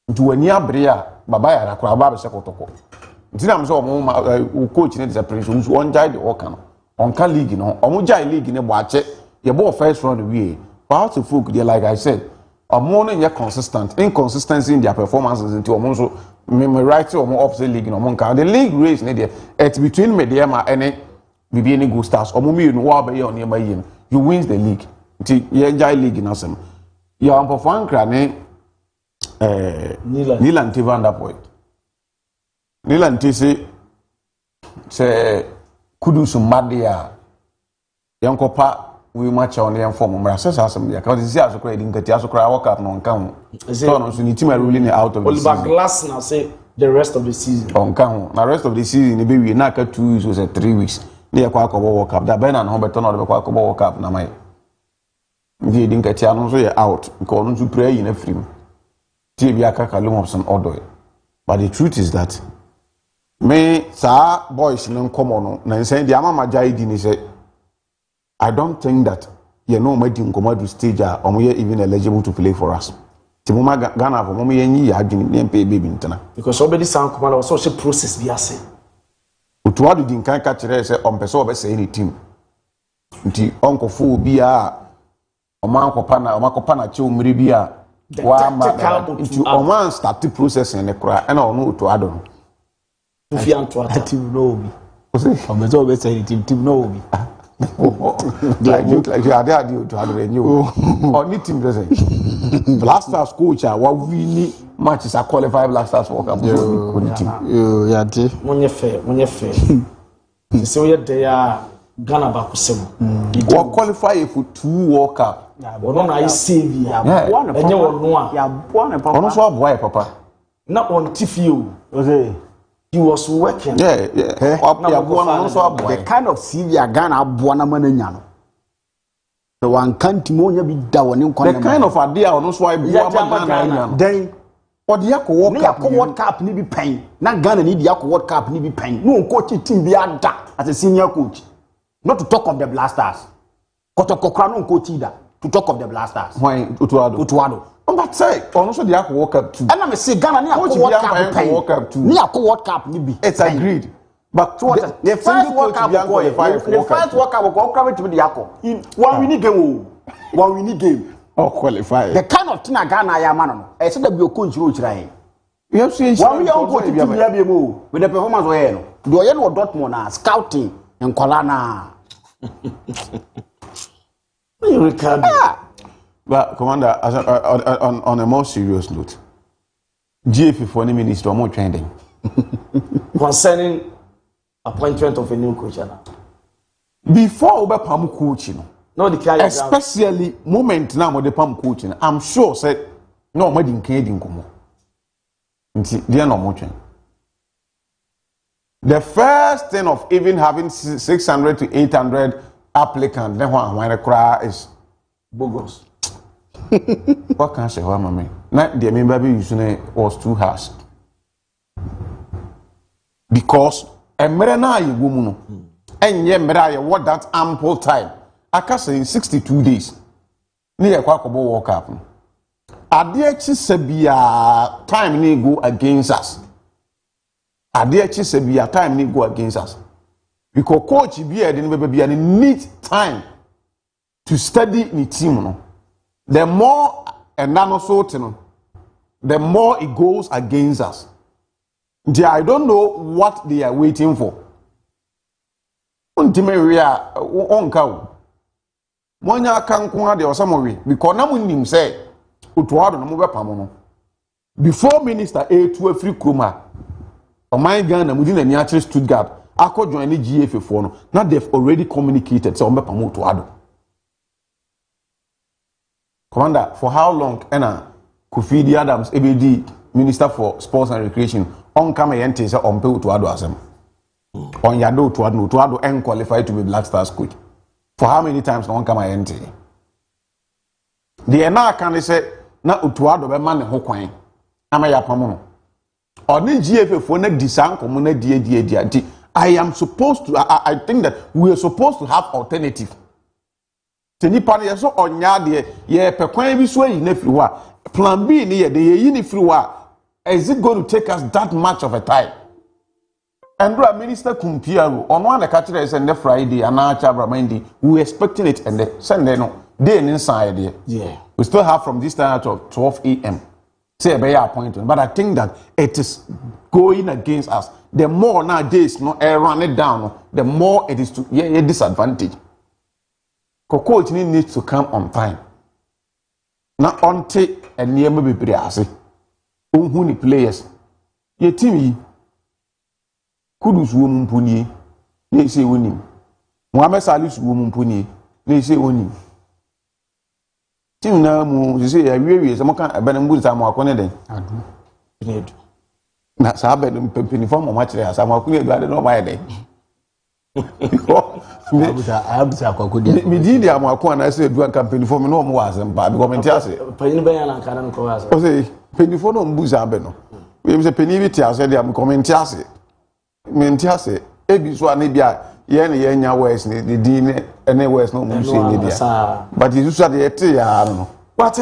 Nti wani abrea baba yara kura baba se kotoko. Nti na mso omo coach ne discipline so on jai the work no. On ka league no. Omo jai league ne bo ache. Ye ball first round we. But to folk they like I said, omo no ye consistent. Inconsistency in their performances into omo so me right to omo opposite league no monka. The league race ne there it's between Mediema and Bibi any Gold Stars. Omo me no wa be on nearby you. You wins the league. Nti ye jai league na sem. Ya ampofo ankra ne Nilan Van der Point. Nilan se kudu sumadia yankopa we match on the inform mra so asem dia ka dey see asokra edin kati asokra World Cup no nka ho so no so ni team are ruling out of the season. Oliver Glasner say the rest of the season on ka ho na rest of the season be we na ka 2 weeks or 3 weeks na ye kwa akobo World Cup da be na no beto na de kwa akobo World Cup na mai ndi edin kati anu so ye out because no to pray in afrim tie bia ka kalum option odo. But the truth is that me sa boys no nkomo no na nsen dia mama jai di ni say I don't think that you know my team come to stage are even eligible to play for us. Timuma Ghana for mommy yenyi ya adwini ne mpa baby ntana. Because already sound come on so process bi ase. Utu adu din kan ka kire say on person obese any team. Nti onkofo obi a omankopa na che omire bi a wa ma nti oman start the process ne kura na ono utu adu no. Ufi anto ata team no obi. On person obese any team no obi. Like you are there to have a new on team present. Black Stars coach what we need matches are qualified Black Stars for Cup. Yeah, money fair. So you there Ghana back sem. What qualify for 2 World Cup. Ono na I save ya. Enye ono a. Ya boy papa. Ono so boy papa. Na on TFU. He was working. Yeah. The kind of CV Ghana buona mananya no. The one can't monya be da one the kind of idea on so why Ghana. Then or the World Cup ni be pain. Na Ghana need the World Cup ni be pain. No coach team be ada as a senior coach. Not to talk of the Blasters. Kotokokra no coach either. To talk of the Blasters. Why Utuado. But say, also the World Cup too. And I say Ghana ni World Cup too. Ni World Cup ni be. It's agreed. But the first World Cup the first World Cup will come to the Yako. In one winning game. One winning game. Oh, qualify. The kind of thing Ghana ya man no. I said that be a coach roach right. You have seen one we go to DIABY with the performance we no. Do you know Dortmund na scouting and Kolana. You can. But Commander, on a more serious note, GFA for any minister more trending concerning appointment of a new coach. Before we pam coaching, no the especially moment now with the pam coaching, I'm sure said no more than Canadian come. They are not much. The first thing of even having 600 to 800 applicants, then when the cry is bogus. What can I say, Mama? Not the member using was too harsh. Because a merena you woman, and ye meraya what that ample time. I can say in 62 days. Near Quackable walk up. Adiachi Sabia time need go against us. Adiachi Sabia time need go against us. Because coach be a baby and need time to study the team. No? The more and the more it goes against us. I don't know what they are waiting for. Ultimately, on cow. Monya can come there or somewhere because Namunim say, Utuado Namuga Pamono. Before Minister A2 free Kuma, or my gun and within a natural Stuttgart, I could join the GFA for now they've already communicated, so I'm Pamo to Ado. Commander, for how long Kofi Adams, ABD, Minister for Sports and Recreation, on Kamayente on Pay to Ado Asem. On Yado to Ado and qualified to be Black Stars coach. For how many times on Kamayente? The Ena can say, na Utuado be man Hokwain. Amaya Pamono. Or the GFA for ne design commune dia. I am supposed to, I think that we are supposed to have alternative. Tenipa ne so onya de ye pekwan bi so yi na firi wa plan B ne ye de yi ni firi wa is it going to take us that much of a time and Minister Kumpiaro on one the catcher is on the Friday and now Chabra we expecting it and the Sunday no day inside there yeah we still have from this time to 12 a.m. say a better appointment but I think that it is going against us the more nowadays no run it down the more it is to a disadvantage. Coach needs to come on time. Not on take and near me be ase. Unhuni players. Ye team Kudus woman puni. They say winning. Mohamed Salih's woman puni. They say only. Tim na mu you say we some kan abenam bu sam akone den. Adu. Na sa abenam pempini form ma kire asam akone edu ade no ma den. Abusa kwakudia. Me di dia mo akon na say edu campaign form no mo wasem ba because me tiase. Panyin ben yana kan no ko wasa. O say penny for no mbu sa be no. We say penny bi tiase dia mo comment tiase. Me tiase e bi so ani bia ye ne ye nya words ni the din ene words no mu say ni dia. But you so dey te ya no. What?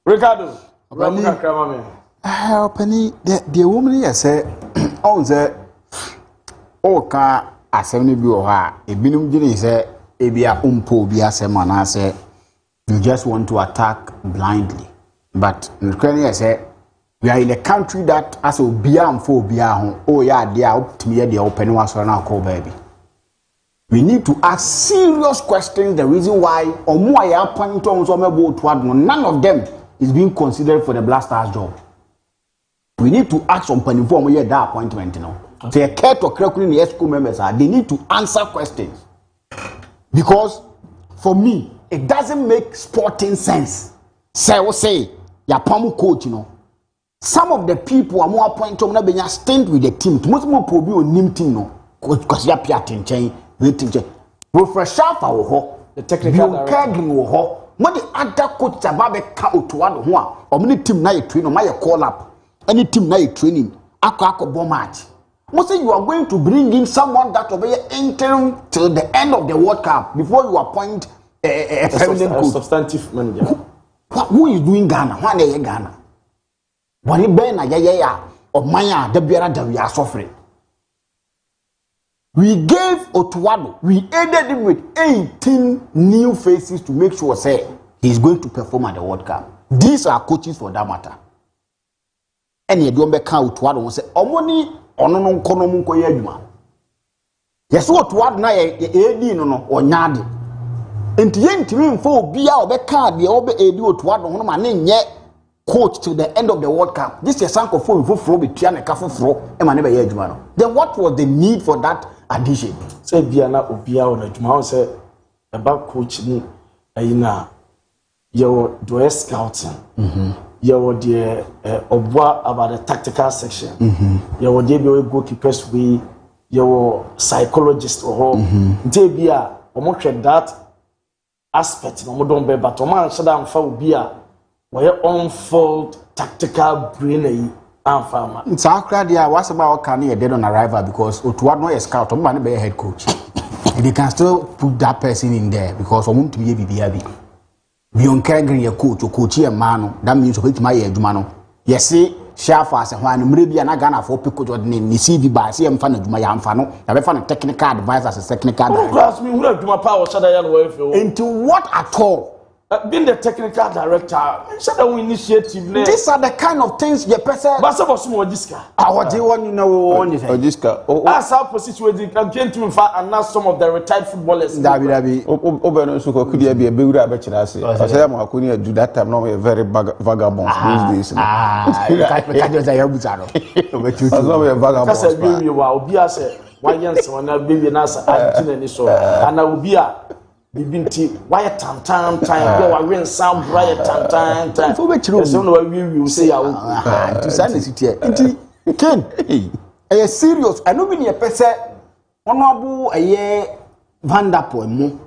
Ricardo. Penny the woman here say on say o ka asem ni bi o ha ebinum gini say ebia umpo bi asem na say you just want to attack blindly. But Ukraine say we are in a country that as obia amfo obia ho oh yeah dia optimi dia open wasoro na call baby. We need to ask serious questions. The reason why none of them is being considered for the Black Stars job. We need to ask some people that appointment. They care to calculate the school members. They need to answer questions. Because for me, it doesn't make sporting sense. Say, your palm coach, some of the people are more appointed to stint with the team. Most more probably on nim team, because you are piating. Refresher for the technical director what the other coach ababe ka otuado ho a omni team na train o my call up any team na training akọ bomb match mo say you are going to bring in someone that will be interim till the end of the World Cup before you appoint a permanent coach, substantive manager. Who is doing Ghana? Who na ye Ghana? Wani be na ya o manya da biara da we are suffering. We gave Otuado, we aided him with 18 new faces to make sure say he's going to perform at the World Cup. These are coaches for that matter. And you don't make Otuado and say, Omoni onono kono munko ye adwuma. Yes, Otuado na ye no or nyade. Enti ye ntimi mfo obia obeka de obe edi Otuado hono ma ne nye coach till the end of the World Cup. This is sanko fo fro betua ne kafo fro e ma ne be ye adwuma no. Then what was the need for that addition? Say bia na obia on adwuma say about coach ni ayina your do scouting. You the obwa about the tactical section. You were the goalkeepers we your psychologist or bia omo treat that aspect no don be but omo answer am fa obia where unfold tactical brain farmer. It's akra dia what's about can you dead on arrival because Otuado no scout omo man be head coach. And they can still put that person in there because omo to be BBAB. Beyond caring your coach or coach a man, that means of my edumano. Yes, see, Shafa as a one, maybe an agana for pico or name, see by see I'm fan of my amfano, I've found a technical advice as a technical advice. Me, who have my power, into what at all? Being the technical director, initiative. These are the kind of things the person. But some of Jiska. What do you want to know? Jiska. That's how position again to and now some of the retired footballers. Dabi. Obeno so could be a beura betchasi. I say I'm going to do that time. No, a very vagabond these days. That's a vagabond. That's a baby. Wow, be as a why yes, when I baby nasa, I didn't so, and I will be a. Bibinti why time go win some bright time for which room so no we will say to send it here Ken a serious I know be a person honorable a year Vanderpool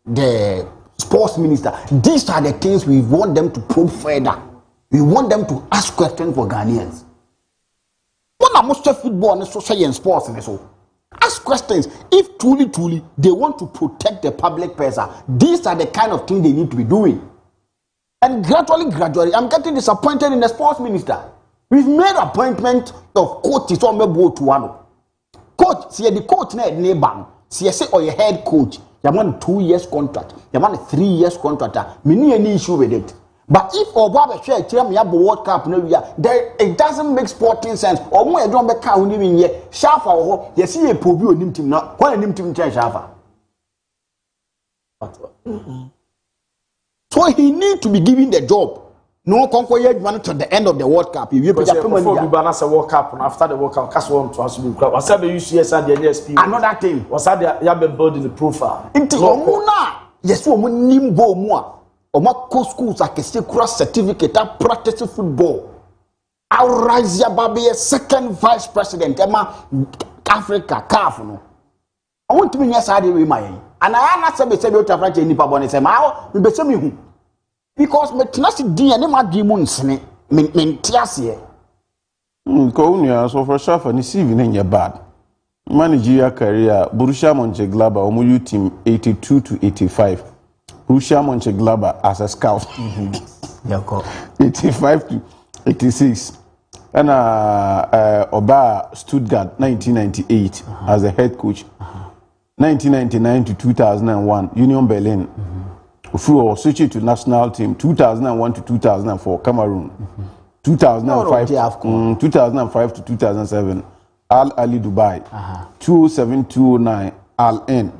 the sports minister. These are the things we want them to probe further. We want them to ask questions for Ghanaians. What are most of football and social and sports and so ask questions. If truly they want to protect the public purse, these are the kind of things they need to be doing. And gradually, I'm getting disappointed in the sports minister. We've made appointment of coaches on the board to one. Coach, see the coach na neighbor. See say or your head coach, you want 2 years contract, you want a 3 years contract. Me any issue with it. But if Obaba share me have World Cup no there it doesn't make sporting sense. Or more you don't be count even here. Shafa or you see a probe on him team now. Why him team change Shafa? So he need to be given the job. no conquer yet one to the end of the World Cup. You put before we balance a World Cup and after the World Cup, cast one to us. Was that the UCS and the NSP? Another thing. Was that the Yabe building the profile? Into Omuna. Yes, woman nimbo moi. Oma schools like a secret certificate of practice football. I'll rise ya baby second vice president. Emma Africa, CAF no. I want to be near Saudi with my. And I am not saying to Frank any pabon say ma me be say me hu. Because me tenasi di ene ma di mu nsene me ntiase. Ko unia so for sure for ni CV na bad. Managerial career Borussia Mönchengladbach omu team 82 to 85. Borussia Mönchengladbach as a scout. 85 to 86. And Oba Stuttgart 1998 as a head coach. 1999 to 2001 Union Berlin. Through switching to national team 2001 to 2004 Cameroon. 2005 to 2007 Al Ali Dubai. 2007-2009 Al N.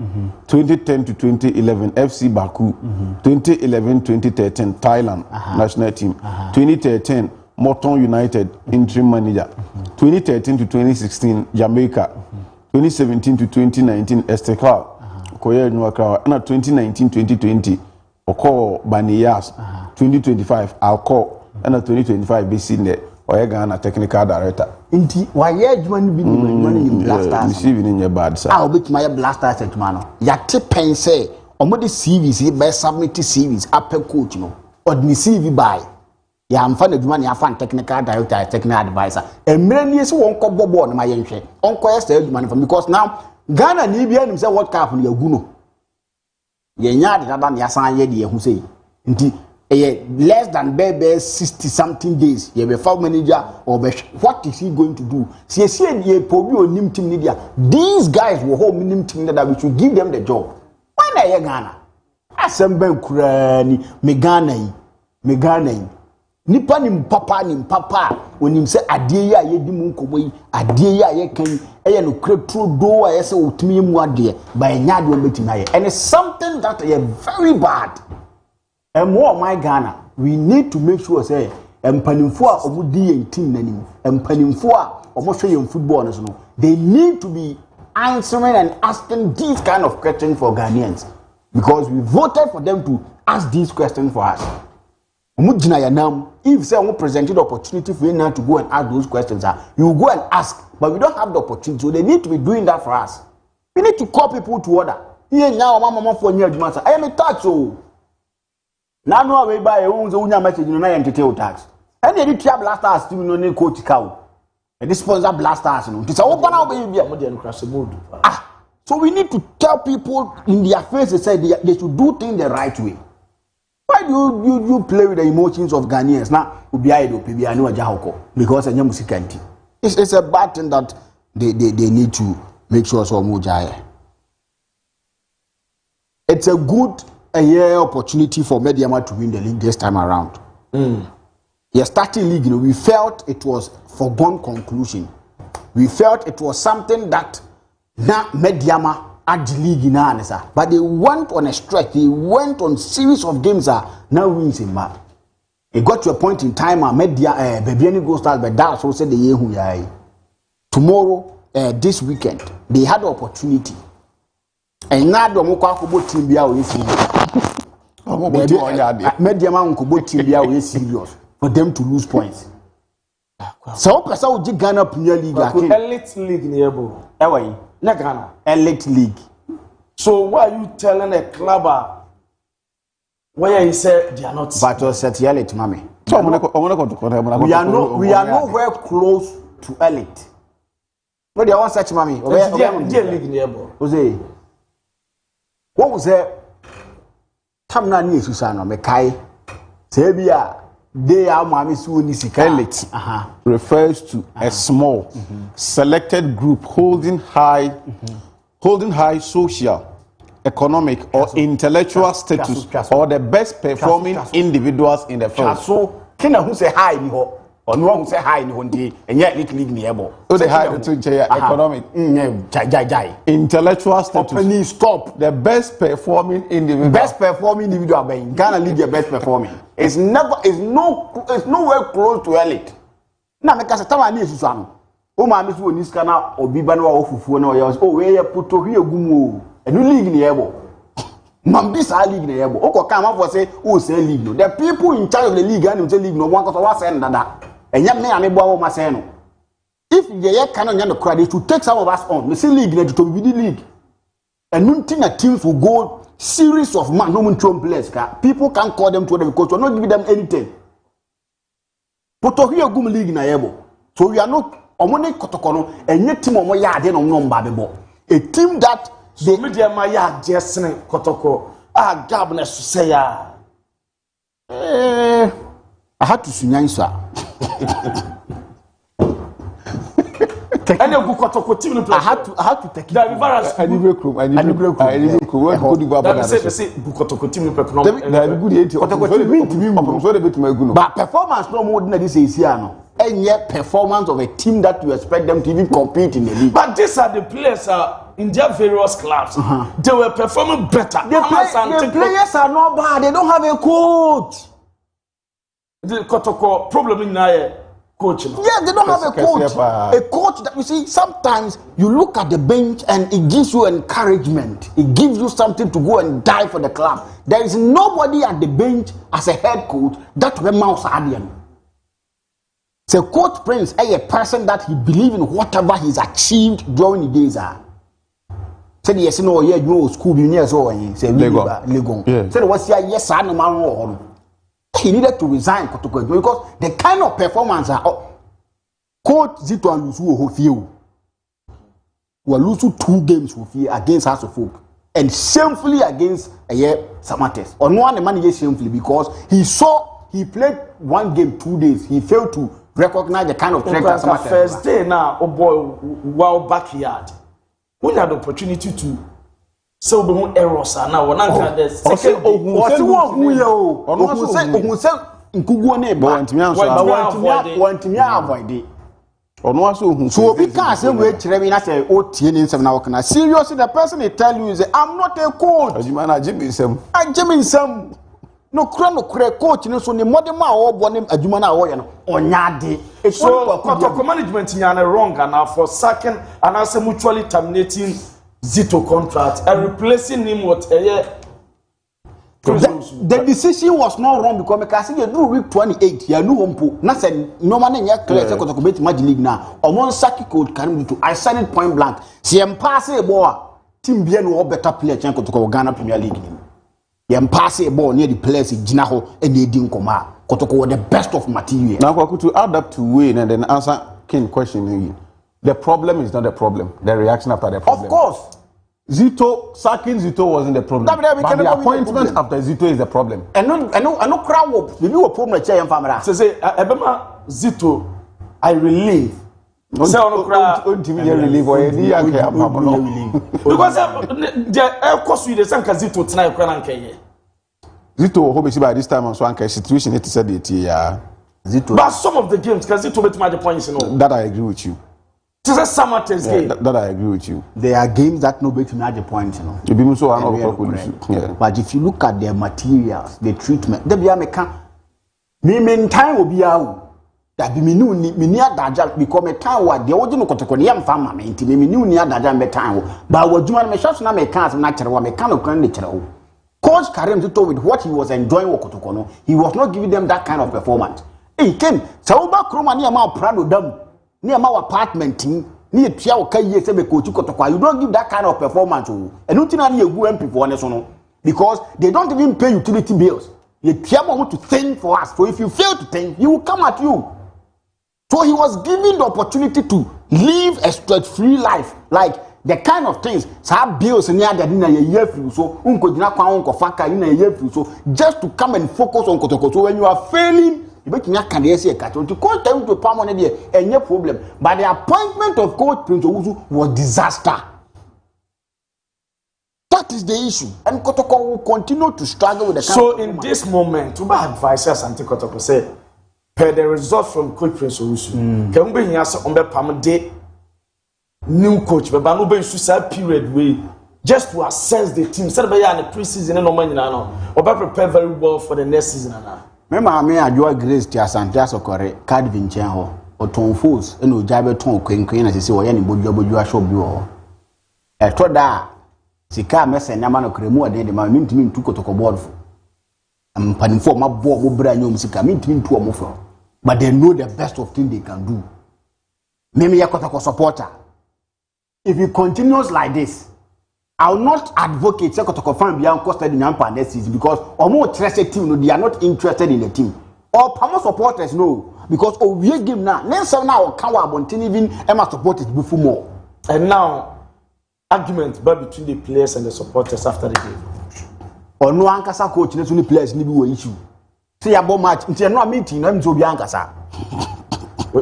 2010 to 2011 FC Baku. 2011-2013 Thailand national team. 2013 Morton United interim manager. 2013 to 2016 Jamaica. 2017 to 2019 Estekal. Koye Nwakra. And 2019-2020 Oko Baniyas. 2025 Alco. And 2025 BC Net. Oye Ghana technical director. Inti waye adwuma bi ni blasters. Receiving in your bad sir. Ah obet my blasters adwuma no. Yate pense omode CVs be submit CVs apel coach no. Odni CV buy. Ya amfa na adwuma ne afa technical director, technical advisor. Emre ni ese won ko bobo na mayenhwe. Onko yes adwuma no because now Ghana ni bia nim say World Cup no yagu no. Ye nya de dada ne asan ye de ye hu sei. Nti less than 60 something days. You be farm manager or what is he going to do? See, probably on team media. These guys will hold minimum team that we should give them the job. Why na ye Ghana? Asembe kurani me Ghana. Nipa ni papa onim se ade ya ye di mu nkomo yi ade ya ye kan eye no kretro do a ye se otumi mu ade ba nya ade o betimi aye. And it's something that is very bad. And more my Ghana, we need to make sure say empanimfo a omudi yen team nanim empanimfo a omohwe yen football no they need to be answering and asking these kind of questions for Ghanaians because we voted for them to ask these questions for us. Omujina yanam if say we presented the opportunity for you now to go and ask those questions you go and ask but we don't have the opportunity so they need to be doing that for us. We need to call people to order. Here now mama for new advance I am a tax so now no way buy unya message no na entity tax. And they try blasters still no need coach cow. And this sponsor blasters no. This open now be so we need to tell people in their faces say they should do things the right way. Why do you play with the emotions of Ghanaians now? Because it's a bad thing that they need to make sure so much. It's a good opportunity for Mediama to win the league this time around. The starting league, we felt it was foregone conclusion. We felt it was something that na Mediama at the league in answer. But they went on a stretch. They went on series of games now wins in March. It got to a point in time Bebiani go start, but that's also the year who tomorrow, this weekend, they had the opportunity. And now the Mokako team be out serious for them to lose points. So Kasa Ghana Premier League elite league nearby. Ghana elite league. So why are you telling a club where you say they are not but set elite mommy? So we are nowhere close to elite. No, they want such mommy. League nearby. What was there? Tamna ni Susano Mekai. Sebia they are mommy elite refers to a small selected group holding high social, economic or intellectual status or the best performing individuals in the field. So kina who say high ni ho. or no one say high in one day, and yet little league nearby. Oh, they high to economic. Intellectual status. Stop. The best performing individual. Best performing individual by Ghana league the best performing. It's nowhere close to elite. Now make us a time needs some. Oh my miss when this kana or bibano or fufu no yours. Oh where put to here gumo. And you league nearby. Mambisa league nearby. Oko come up for say oh say league no. The people in charge of the league and the league no one cause what send that. And yet me amebo ma say no. If ye cannot get the credit to take some of us on, we see league to be the league. And nothing a teams will go series of man no players. People can't call them to them because we're not giving them anything. But to hear gum league na yebo. So we are not omone kotokono and yet team omo ya de no number. A team that the media ma ya jesne kotoko gabness say ya. I had to sunyansa. And you go kotoko team I had to take it. I need break room. What could you about that? Say kotoko team but performance no more than this is here no. And yet performance of a team that you expect them to even compete in the league. But these are the players in their various clubs. They were performing better. The players are not bad. They don't have a coach. The kotoko problem in there. Coach. Yeah, they don't have a coach. A coach that you see, sometimes you look at the bench and it gives you encouragement. It gives you something to go and die for the club. There is nobody at the bench as a head coach that will mouse Adian. So Coach Prince is a person that he believes in whatever he's achieved during the days. Said yes, no, yeah, no school years or say Legon. Said what's yes, I know. He needed to resign because the kind of performance Coach Zito and Lusu Hofio were losing 2 games against House of Folk and shamefully against Samates. On one man shamefully because he played 1 game 2 days. He failed to recognize the kind of threat that Samates. First day now, oh boy, wow backyard. When you had the opportunity to so be one errors now one anka the second so we can't say we training as a OTN now can seriously the person they tell you is I'm not a coach Jimmy Sam no coach no so ne modema o bonem adwuma na wo ye no onyade so management nyane wrong and for second and as mutually terminating Zito contract and replacing him with the decision was not wrong because you do week 28 you know umpo na say no man nya clear say kotoko bet Madrid league now omon saki coach Karim to I said it point blank see em pass a ball team bia no better player chen kotoko Ghana Premier League em pass a ball near the players gina ho and they din koma kotoko the best of material now to add up to Wayne and then answer King question. The problem is not the problem. The reaction after the problem. Of course. Sacking Zito wasn't the problem. But the appointment after Zito is the problem. And no crowd. Maybe a problem. Say, Ebema Zito, I relieve. Because the air cost with the Sanka Zito tonight. Zito, hope by this time on Swanka situation, it said it. Zito. But some of the games, because Zito made the points, you know. That I agree with you. It's a Samate's game. That I agree with you. There are games that nobody can make the points, you know. But if you look at their materials, the treatment, they be a mechanic. Me time will be out. That be me near Daja become a town where the original Cotoconian farmer meant me knew near Daja me time. But what you want me shots not make cars natural mechanical natural. Coach Karim to with what he was enjoying with Cotocono, he was not giving them that kind of performance. He came, Sauba Chroma near my Prado Dam. Near my apartment near Tiao Kaye coach you don't give that kind of performance and nothing you go and people because they don't even pay utility bills. You want to think for us. So if you fail to think, he will come at you. So he was given the opportunity to live a stress-free life, like the kind of things bills in the year so just to come and focus on Kotoko. So when you are failing, you make me can say to coach them to permanent there and no problem. But the appointment of Coach Prince Owusu was disaster. That is the issue, and Kotoko will continue to struggle with the. So in this moment, to my advisors, Anti Kotoko say, per the result from Coach Prince Owusu. Can we hear some on the Pamade new coach, but no be suicide period way just to assess the team. Said by the pre-season and no money now, or prepare very well for the next season now. Remember, me adjoa Grace to Asante Asokore, Card Vincent or Tom Fools, and no Jabe Tom Queen as he say, or any Bojo shop you. I told that Sika Mess and Yamano Cremo, and the man to mean to go to board. I'm panning for my board, brand new music, I mean to mean to a move. But they know the best of things they can do. Maybe a Kotoko supporter. If it continues like this, I will not advocate Kotoko fan beyond costed in Ampa next season because or more interested team, no, they are not interested in the team. Or Pamo supporters know because we game now. Next now can even Emma supporters before more. And now argument between the players and the supporters after the game. Or no ankasa coach, not only players need to issue. See about match until no meeting, I'm so biankasa.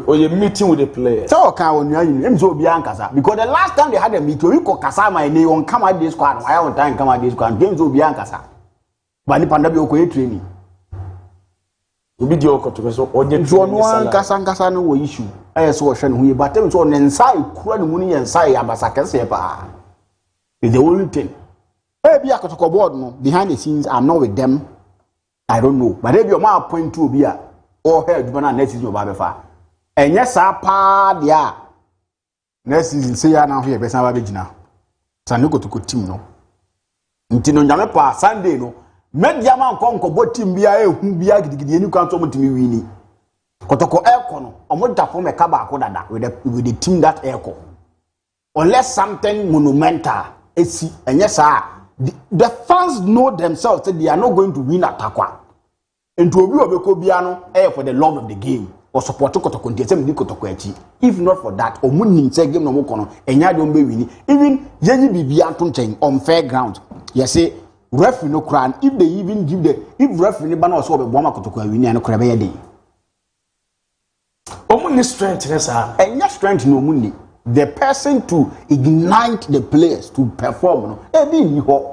Or you're meeting with the players. So can you so biankasa because the last time they had a meeting, we call Kasama and they won't come at this squad. I want time come at this squad. Games will biankasa. But the Pandabi training. Video to so or you one Kasankasa no issue. I saw Shan who but them so inside crowd money and say Abasaka sepa. It's the only thing. Maybe I could talk about no behind the scenes. I'm not with them. I don't know. But if your mouth point to be a or head when next season of Babefa. And yes, I pa dia. Next season say now here best now. Sanuko to team no. Ntino nyame pa Sunday no. Media man konko bo team bia ehun bia gidigidi enu kan so mo timi wini. Kotoko airco no omo da form e ka ba ko dada with the team that airco. Unless something monumental esi enye sa the fans know themselves that they are not going to win at Takwa. And to obi obeko bia no for the love of the game or support Kotoko ntese mdi Kotoko echi. If not for that omo nim say game no mo kono enya do mbe wini. Even yenyi bibia to nchen on fair ground. You say referee no crown if they even give the if referee ban also be bomb Kotoko wini and kra be ye dey. Omo ni strength nessa. Enya strength no money. The person to ignite the players to perform no ebi ho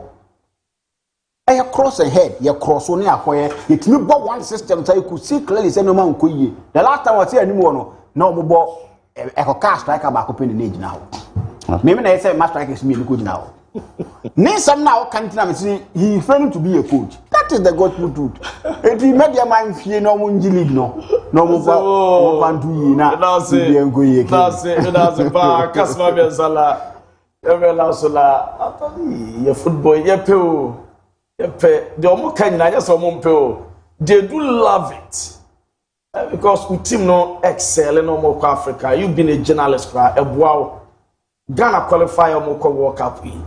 e cross ahead you cross on akoye it me bo one system so you could see clearly say no man koye the last time I see animal no na mo bo e ko cast striker ba ko pen na now me na say master striker is me ko now ne some now can't na me see he failing to be a coach that is the gospel truth and he made your mind fear no mo league no mo ba pan tu yi na that's it ba kasma be sala evela sola atoni ye football ye pe o ye pe de omo kan na ye so omo pe o they do love it because we team no excel in omo Africa. You've been a journalist for wow Ghana qualify omo ko World Cup yi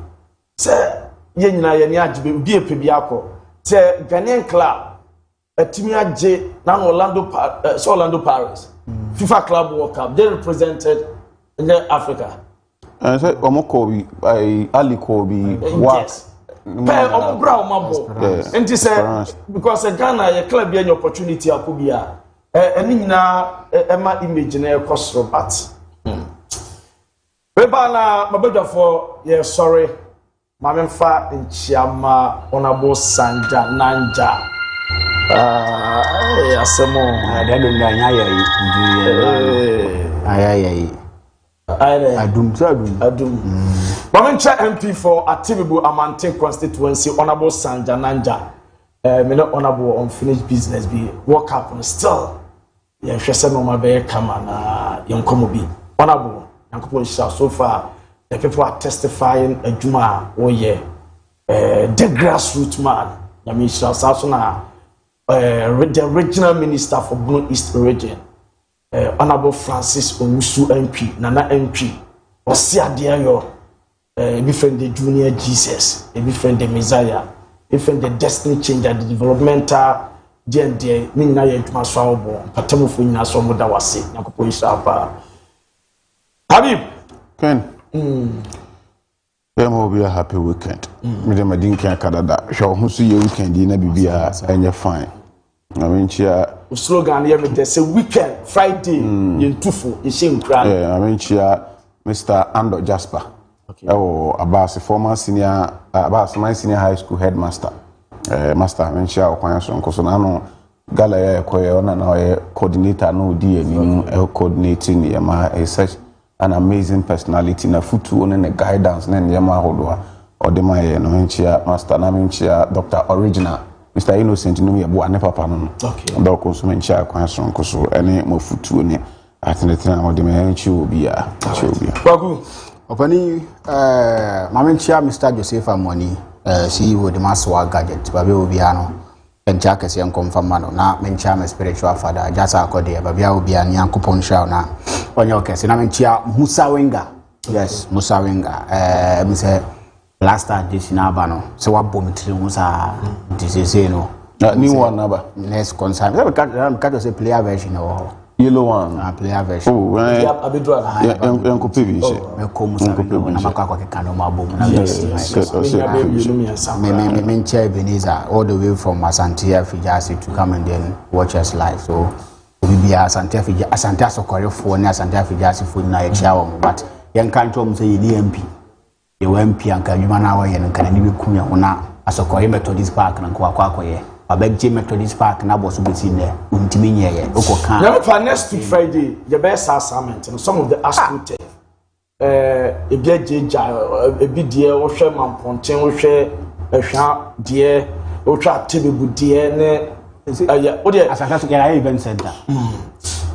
say ye nyina ye ni ajibe bi epe bi akọ say Ghanaian club atimi age na Orlando Paris FIFA Club World Cup they represented in Africa and say omo ko bi Ali ko bi yes pay omo bra omo bo and say because Ghana ye club be any opportunity akobia eni nyina ema image na ekosro but Beba na mabedwafo ye sorry MON-FRI nchiama onabo Sanja Nanja asemo ada do nganya ya yi adum MON-FRI MP for Atibibu Amante constituency onabo Sanja Nanja me no onabo unfinished business be work up on still ye hwese no mabe kama na yenkomo bi onabo so far the people are testifying a Juma oh yeah the grassroots man I mean also na the regional minister for Blue East region Honorable Francis Owusu MP Nana MP Osiadia yo be friend the junior Jesus be friend the Messiah be friend the destiny changer the developmental dia ni na ye Juma so obo patamo fo nyina so mo da wase yakopon shafa Habib Ken. We will be a happy weekend. Me dem adin kan Canada. Show who see your weekend na bibia anya fine. I mean chia slogan here me say weekend Friday in Tufu in Shinkran. Yeah, I mean chia Mr. Ando Jasper. Okay. Oh, Abbas former senior Abbas my senior high school headmaster. Master I mean chia okwan so nkoso na no Gala ya koye ona na coordinator no di eni coordinating yema such an amazing personality na futu on the guidance na yema hodo o de ma ye no nchia master na nchia Dr. Original Mr. Innocent no ye bo ane papa no okay do ko so nchia kwan so nko so ene mo futu ni atenetina o de ma nchi obi a Kwaku opani mama nchia Mr. Joseph Amoni CEO de Maswa Gadget babe obi ano encha kese enkomfama no na mencha me spiritual father jasa akode babia obi an yankopon sha na onye okese na mencha Musa Wenga yes Musa Wenga me say last edition aba no se wabom tiri Musa disese no new one aba next concern we can say player version or yellow one player version oh Abidral yanko pebi she me ko Musa na makwa ke kanu mabom na me mencha Ebenezer all the way from Asante Afijasi to come and then watch us live so we be Asante Asokore for na Asante Afijasi for na echa wo but yen kan tom say ye MP ye MP anka dwuma na wo ye no kan ni be kunya ho na Asokore Methodist Park na kwa akoye abegje Methodist Park na boso beti ne untimi nyeye okoka na next Friday the best assignment and some of the astute ebiejeja ebidie wo hwe mamponten wo hwe ehwa die wo hwa tebebu die ne o de asaka so kera event center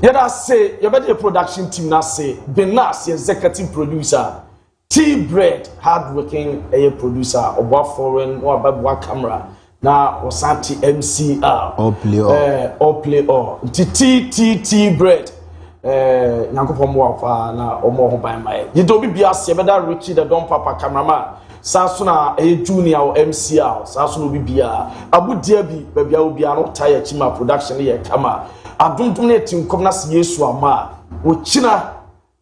yada say you better production team na say Benas executive producer T-Bread hardworking producer obo foreign or babwa camera na Osanti MCR all play all T-Bread Nyankopon mo afa na omo ho ban mai yido bibia se beda Richie the Don Papa cameraman saso na junior or MCR saso no bibia Abu Dhabi babia obia no tire chima production ye kama aduntum na tinkom na se Yesu ama wo china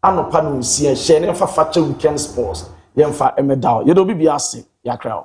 anopa no nsia hye ne fa facha weekend sports ye mfa emedal yido bibia se yakra